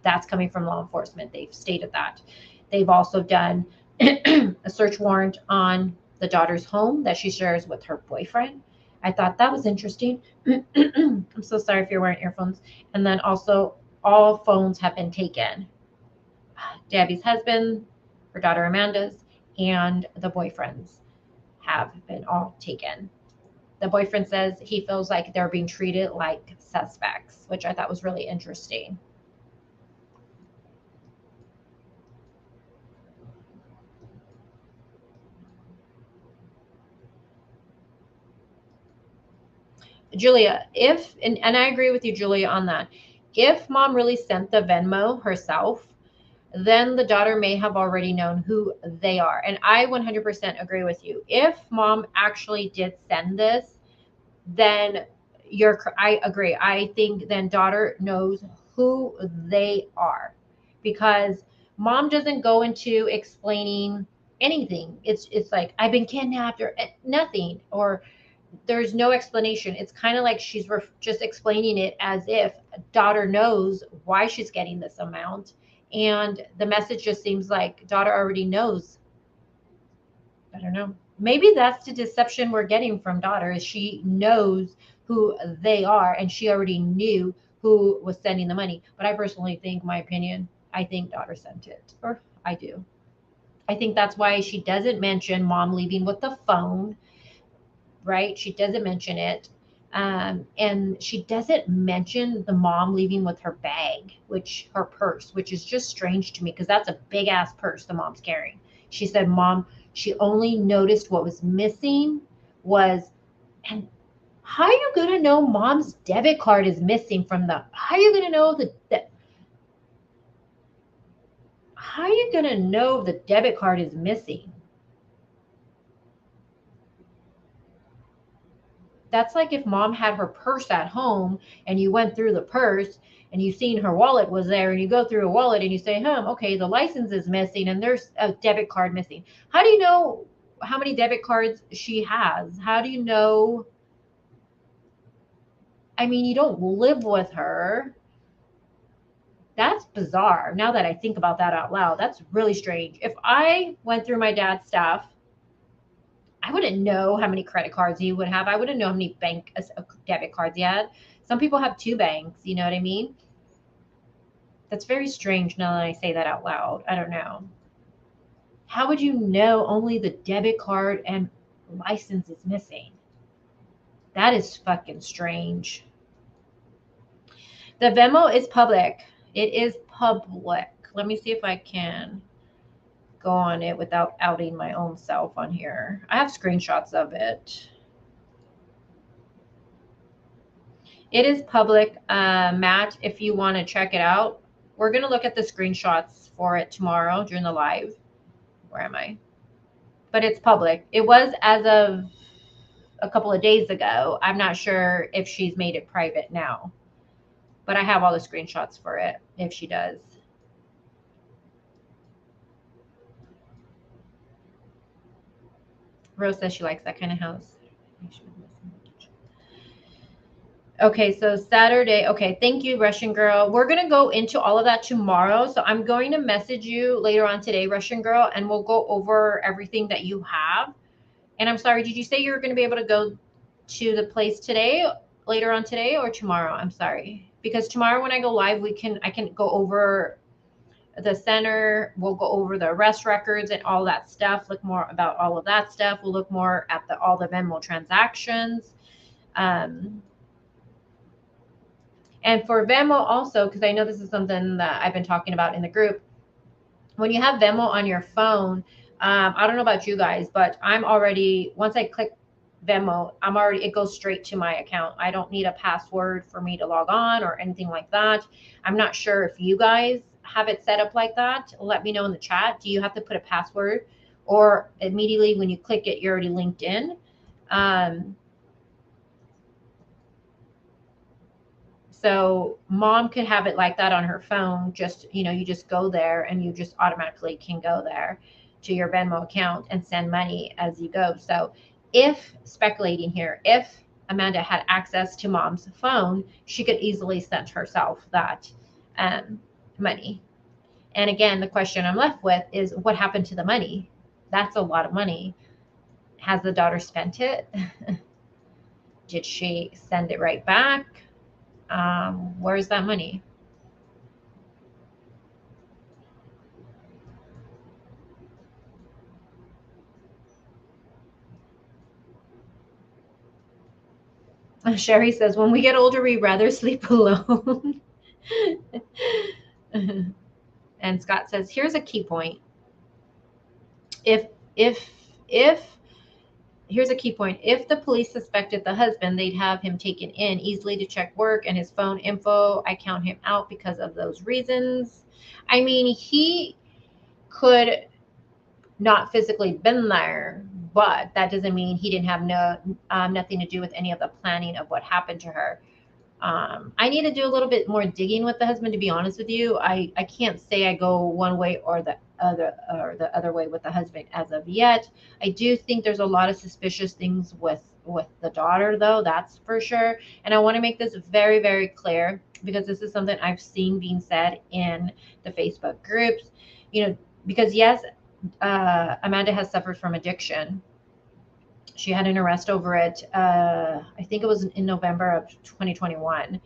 That's coming from law enforcement. They've stated that. They've also done a search warrant on the daughter's home that she shares with her boyfriend. I thought that was interesting. I'm so sorry if you're wearing earphones. And then also all phones have been taken. Debbie's husband, her daughter Amanda's, and the boyfriends have been all taken. The boyfriend says he feels like they're being treated like suspects, which I thought was really interesting. Julia, and I agree with you, Julia, on that. If mom really sent the Venmo herself, then the daughter may have already known who they are. And I 100% agree with you. If mom actually did send this, then I agree. I think then daughter knows who they are, because mom doesn't go into explaining anything. It's like, I've been kidnapped, or nothing, or there's no explanation. It's kind of like she's just explaining it as if daughter knows why she's getting this amount. And the message just seems like daughter already knows. I don't know. Maybe that's the deception we're getting from daughter, is she knows who they are and she already knew who was sending the money. But I personally think, my opinion, I think daughter sent it. Or I do. I think that's why she doesn't mention mom leaving with the phone, right? She doesn't mention it. And she doesn't mention the mom leaving with her bag, her purse, which is just strange to me, because that's a big ass purse the mom's carrying. She said she only noticed what was missing and how are you going to know mom's debit card is missing how are you going to know how are you going to know the debit card is missing? That's like if mom had her purse at home and you went through the purse and you seen her wallet was there, and you go through a wallet and you say, okay, the license is missing and there's a debit card missing. How do you know how many debit cards she has? How do you know? I mean, you don't live with her. That's bizarre. Now that I think about that out loud, that's really strange. If I went through my dad's stuff, I wouldn't know how many credit cards he would have. I wouldn't know how many debit cards he had. Some people have 2 banks, you know what I mean? That's very strange now that I say that out loud. I don't know. How would you know only the debit card and license is missing? That is fucking strange. The Venmo is public. It is public. Let me see if I can go on it without outing my own self on here. I have screenshots of it. It is public. Matt, if you want to check it out, we're going to look at the screenshots for it tomorrow during the live. Where am I? But it's public. It was as of a couple of days ago. I'm not sure if she's made it private now, but I have all the screenshots for it if she does. Rose says she likes that kind of house. Okay, so Saturday. Okay, thank you, Russian girl. We're going to go into all of that tomorrow. So I'm going to message you later on today, Russian girl, and we'll go over everything that you have. And I'm sorry, did you say you were going to be able to go to the place today, later on today, or tomorrow? I'm sorry. Because tomorrow when I go live, I can go over the center. We'll go over the arrest records and all that stuff, look more about all of that stuff. We'll look more at all the Venmo transactions. And for Venmo also, because I know this is something that I've been talking about in the group, when you have Venmo on your phone, I don't know about you guys, but I'm already, once I click Venmo, it goes straight to my account. I don't need a password for me to log on or anything like that. I'm not sure if you guys have it set up like that. Let me know in the chat. Do you have to put a password, or immediately when you click it, you're already linked in? So mom could have it like that on her phone. Just, you just go there and you just automatically can go there to your Venmo account and send money as you go. So if, speculating here, if Amanda had access to mom's phone, she could easily send herself that money. And again, the question I'm left with is, what happened to the money? That's a lot of money. Has the daughter spent it? Did she send it right back? Where's that money? Sherry says, when we get older, we'd rather sleep alone. And Scott says, here's a key point. Here's a key point. If the police suspected the husband, they'd have him taken in easily to check work and his phone info. I count him out because of those reasons. I mean, he could not physically been there, but that doesn't mean he didn't have nothing to do with any of the planning of what happened to her. I need to do a little bit more digging with the husband, to be honest with you. I can't say I go one way or the other way with the husband as of yet. I do think there's a lot of suspicious things with the daughter, though, that's for sure. And I want to make this very, very clear, because this is something I've seen being said in the Facebook groups. Because yes, Amanda has suffered from addiction. She had an arrest over it. I think it was in November of 2021.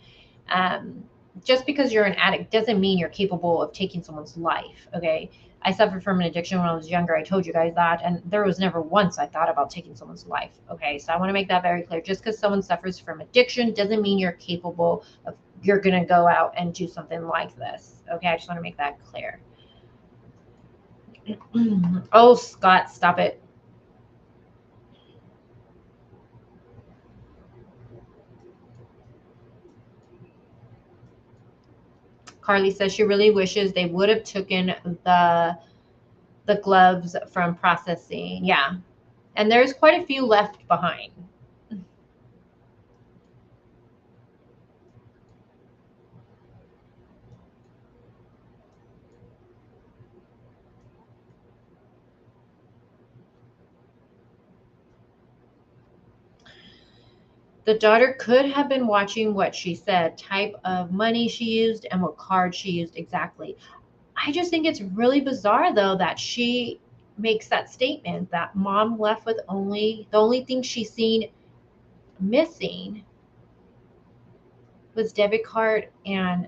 Just because you're an addict doesn't mean you're capable of taking someone's life. Okay. I suffered from an addiction when I was younger. I told you guys that. And there was never once I thought about taking someone's life. Okay. So I want to make that very clear. Just because someone suffers from addiction doesn't mean you're capable of, you're going to go out and do something like this. Okay. I just want to make that clear. Oh, Scott, stop it. Carly says she really wishes they would have taken the gloves from processing. Yeah. And there's quite a few left behind. The daughter could have been watching what she said, type of money she used, and what card she used exactly. I just think it's really bizarre, though, that she makes that statement that mom left with the only thing she's seen missing was debit card and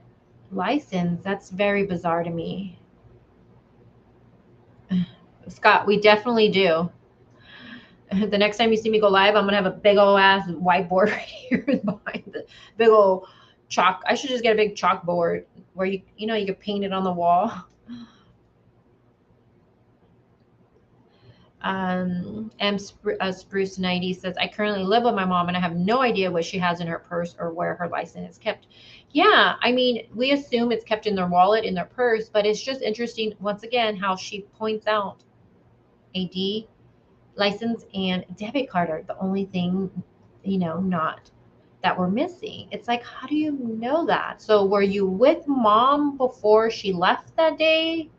license. That's very bizarre to me. Scott, we definitely do. The next time you see me go live, I'm gonna have a big old ass whiteboard right here behind the big old chalk. I should just get a big chalkboard where you can paint it on the wall. Spruce 90 says, I currently live with my mom and I have no idea what she has in her purse or where her license is kept. Yeah, I mean, we assume it's kept in their wallet, in their purse, but it's just interesting, once again, how she points out AD, license, and debit card are the only thing, not that we're missing. It's like, how do you know that? So were you with mom before she left that day?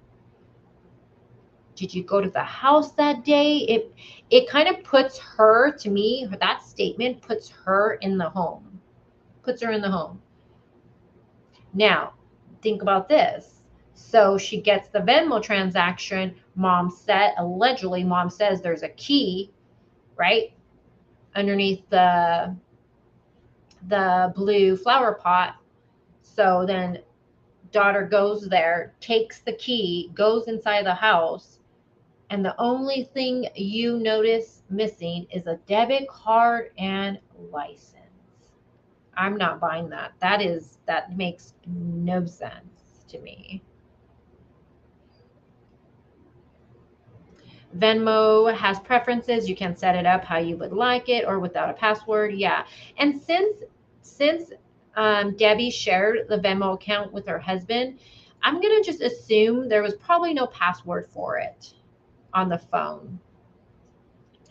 Did you go to the house that day? It kind of puts her, to me, that statement puts her in the home. Puts her in the home. Now, think about this. So she gets the Venmo transaction. Allegedly, mom says there's a key, right, underneath the blue flower pot. So then daughter goes there, takes the key, goes inside the house, and the only thing you notice missing is a debit card and license. I'm not buying that. That makes no sense to me. Venmo has preferences. You can set it up how you would like it or without a password. Yeah. And since Debbie shared the Venmo account with her husband, I'm going to just assume there was probably no password for it on the phone.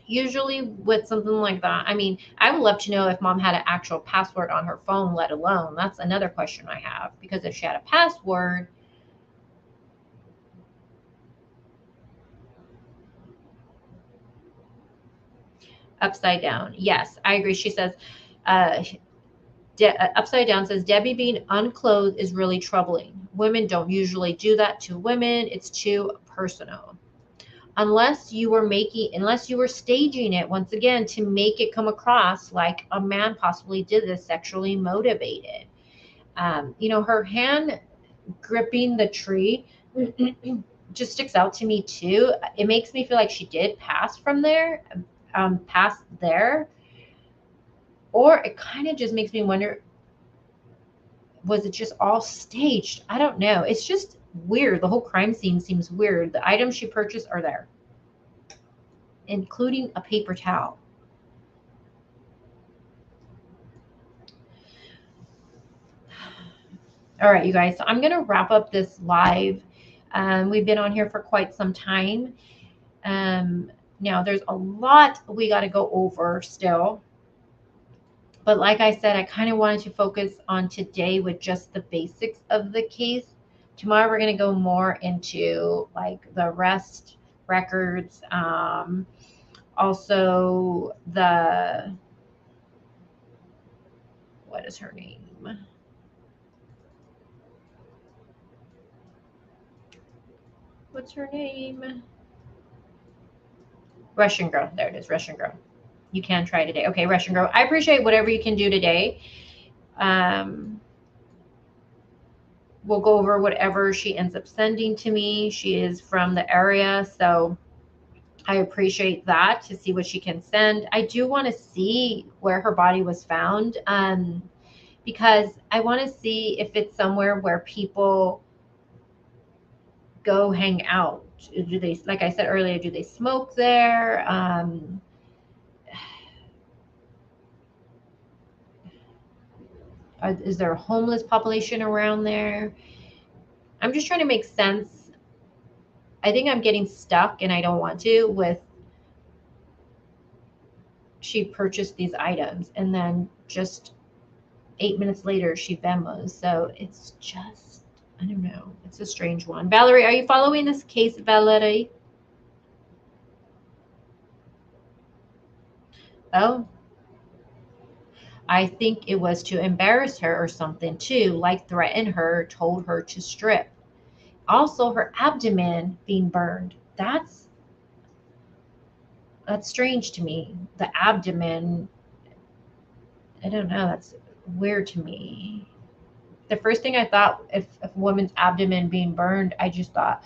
Usually with something like that, I mean, I would love to know if mom had an actual password on her phone, let alone. That's another question I have, because if she had a password, upside down. Yes, I agree. She says, upside down says, Debbie being unclothed is really troubling. Women don't usually do that to women. It's too personal. Unless you were staging it once again to make it come across like a man possibly did this, sexually motivated. Her hand gripping the tree just sticks out to me too. It makes me feel like she did pass from there, past there. Or it kind of just makes me wonder, was it just all staged? I don't know. It's just weird. The whole crime scene seems weird. The items she purchased are there, including a paper towel. All right, you guys. So I'm going to wrap up this live. We've been on here for quite some time. Now, there's a lot we got to go over still. But like I said, I kind of wanted to focus on today with just the basics of the case. Tomorrow, we're going to go more into like the arrest records. Also, what is her name? What's her name? Russian girl. There it is, Russian girl. You can try today. Okay, Russian girl. I appreciate whatever you can do today. We'll go over whatever she ends up sending to me. She is from the area, so I appreciate that, to see what she can send. I do want to see where her body was found, because I want to see if it's somewhere where people go hang out. Do they, like I said earlier, do they smoke there? Is there a homeless population around there? I'm just trying to make sense. I think I'm getting stuck, and I don't want to, with she purchased these items and then just 8 minutes later she Venmos. So it's just, I don't know. It's a strange one. Valerie, are you following this case, Valerie? Oh, I think it was to embarrass her or something too, like threaten her, told her to strip. Also, her abdomen being burned. That's strange to me. The abdomen, I don't know. That's weird to me. The first thing I thought, if a woman's abdomen being burned, I just thought,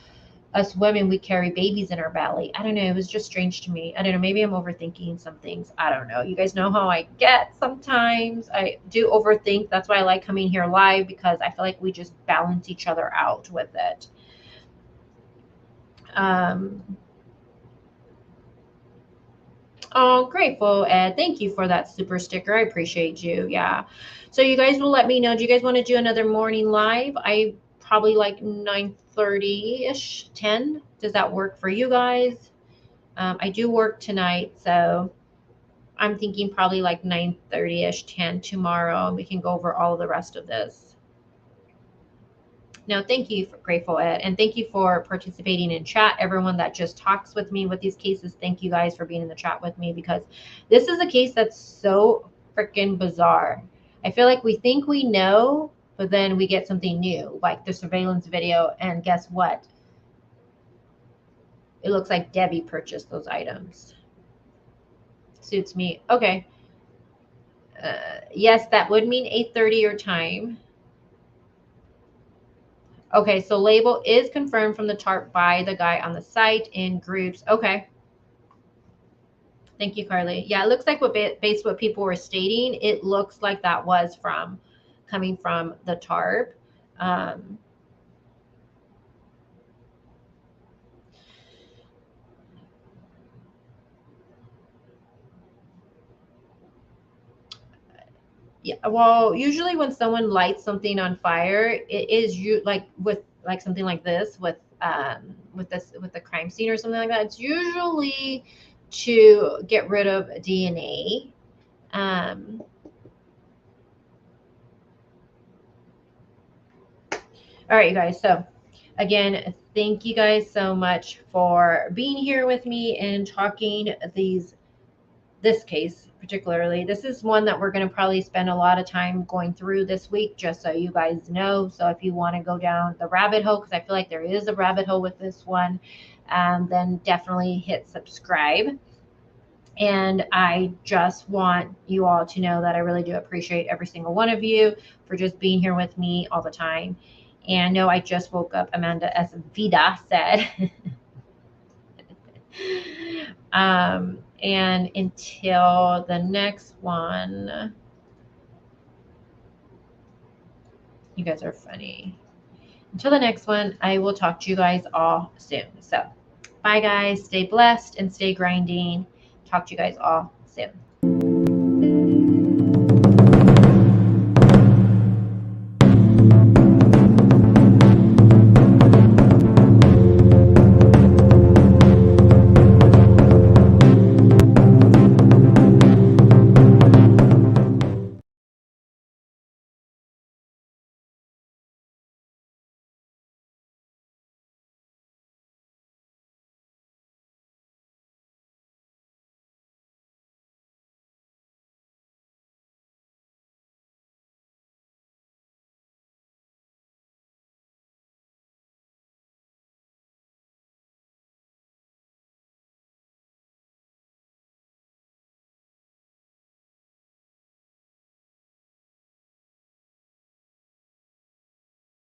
us women, we carry babies in our belly. I don't know. It was just strange to me. I don't know. Maybe I'm overthinking some things. I don't know. You guys know how I get sometimes. I do overthink. That's why I like coming here live, because I feel like we just balance each other out with it. Oh, grateful, Ed. Thank you for that super sticker. I appreciate you. Yeah. So you guys will let me know. Do you guys want to do another morning live? I probably like 9:30-ish, 10. Does that work for you guys? I do work tonight, so I'm thinking probably like 9:30-ish, 10 tomorrow, and we can go over all the rest of this. No, thank you, for Grateful Ed, and thank you for participating in chat. Everyone that just talks with me with these cases, thank you guys for being in the chat with me, because this is a case that's so freaking bizarre. I feel like we think we know, but then we get something new, like the surveillance video, and guess what? It looks like Debbie purchased those items. Suits me. Okay. Yes, that would mean 8:30 your time. Okay, so label is confirmed from the tarp by the guy on the site in groups. Okay. Thank you, Carly. Yeah, it looks like based what people were stating, it looks like that was coming from the tarp. Yeah, well, usually when someone lights something on fire, it is like something like this with the crime scene or something like that. It's usually to get rid of DNA. All right, you guys. So again, thank you guys so much for being here with me and talking this case particularly. This is one that we're going to probably spend a lot of time going through this week, just so you guys know. So if you want to go down the rabbit hole, because I feel like there is a rabbit hole with this one, then definitely hit subscribe. And I just want you all to know that I really do appreciate every single one of you for just being here with me all the time. And no, I just woke up, Amanda, as Vida said. And until the next one, you guys are funny. Until the next one, I will talk to you guys all soon. So bye, guys. Stay blessed and stay grinding. Talk to you guys all soon.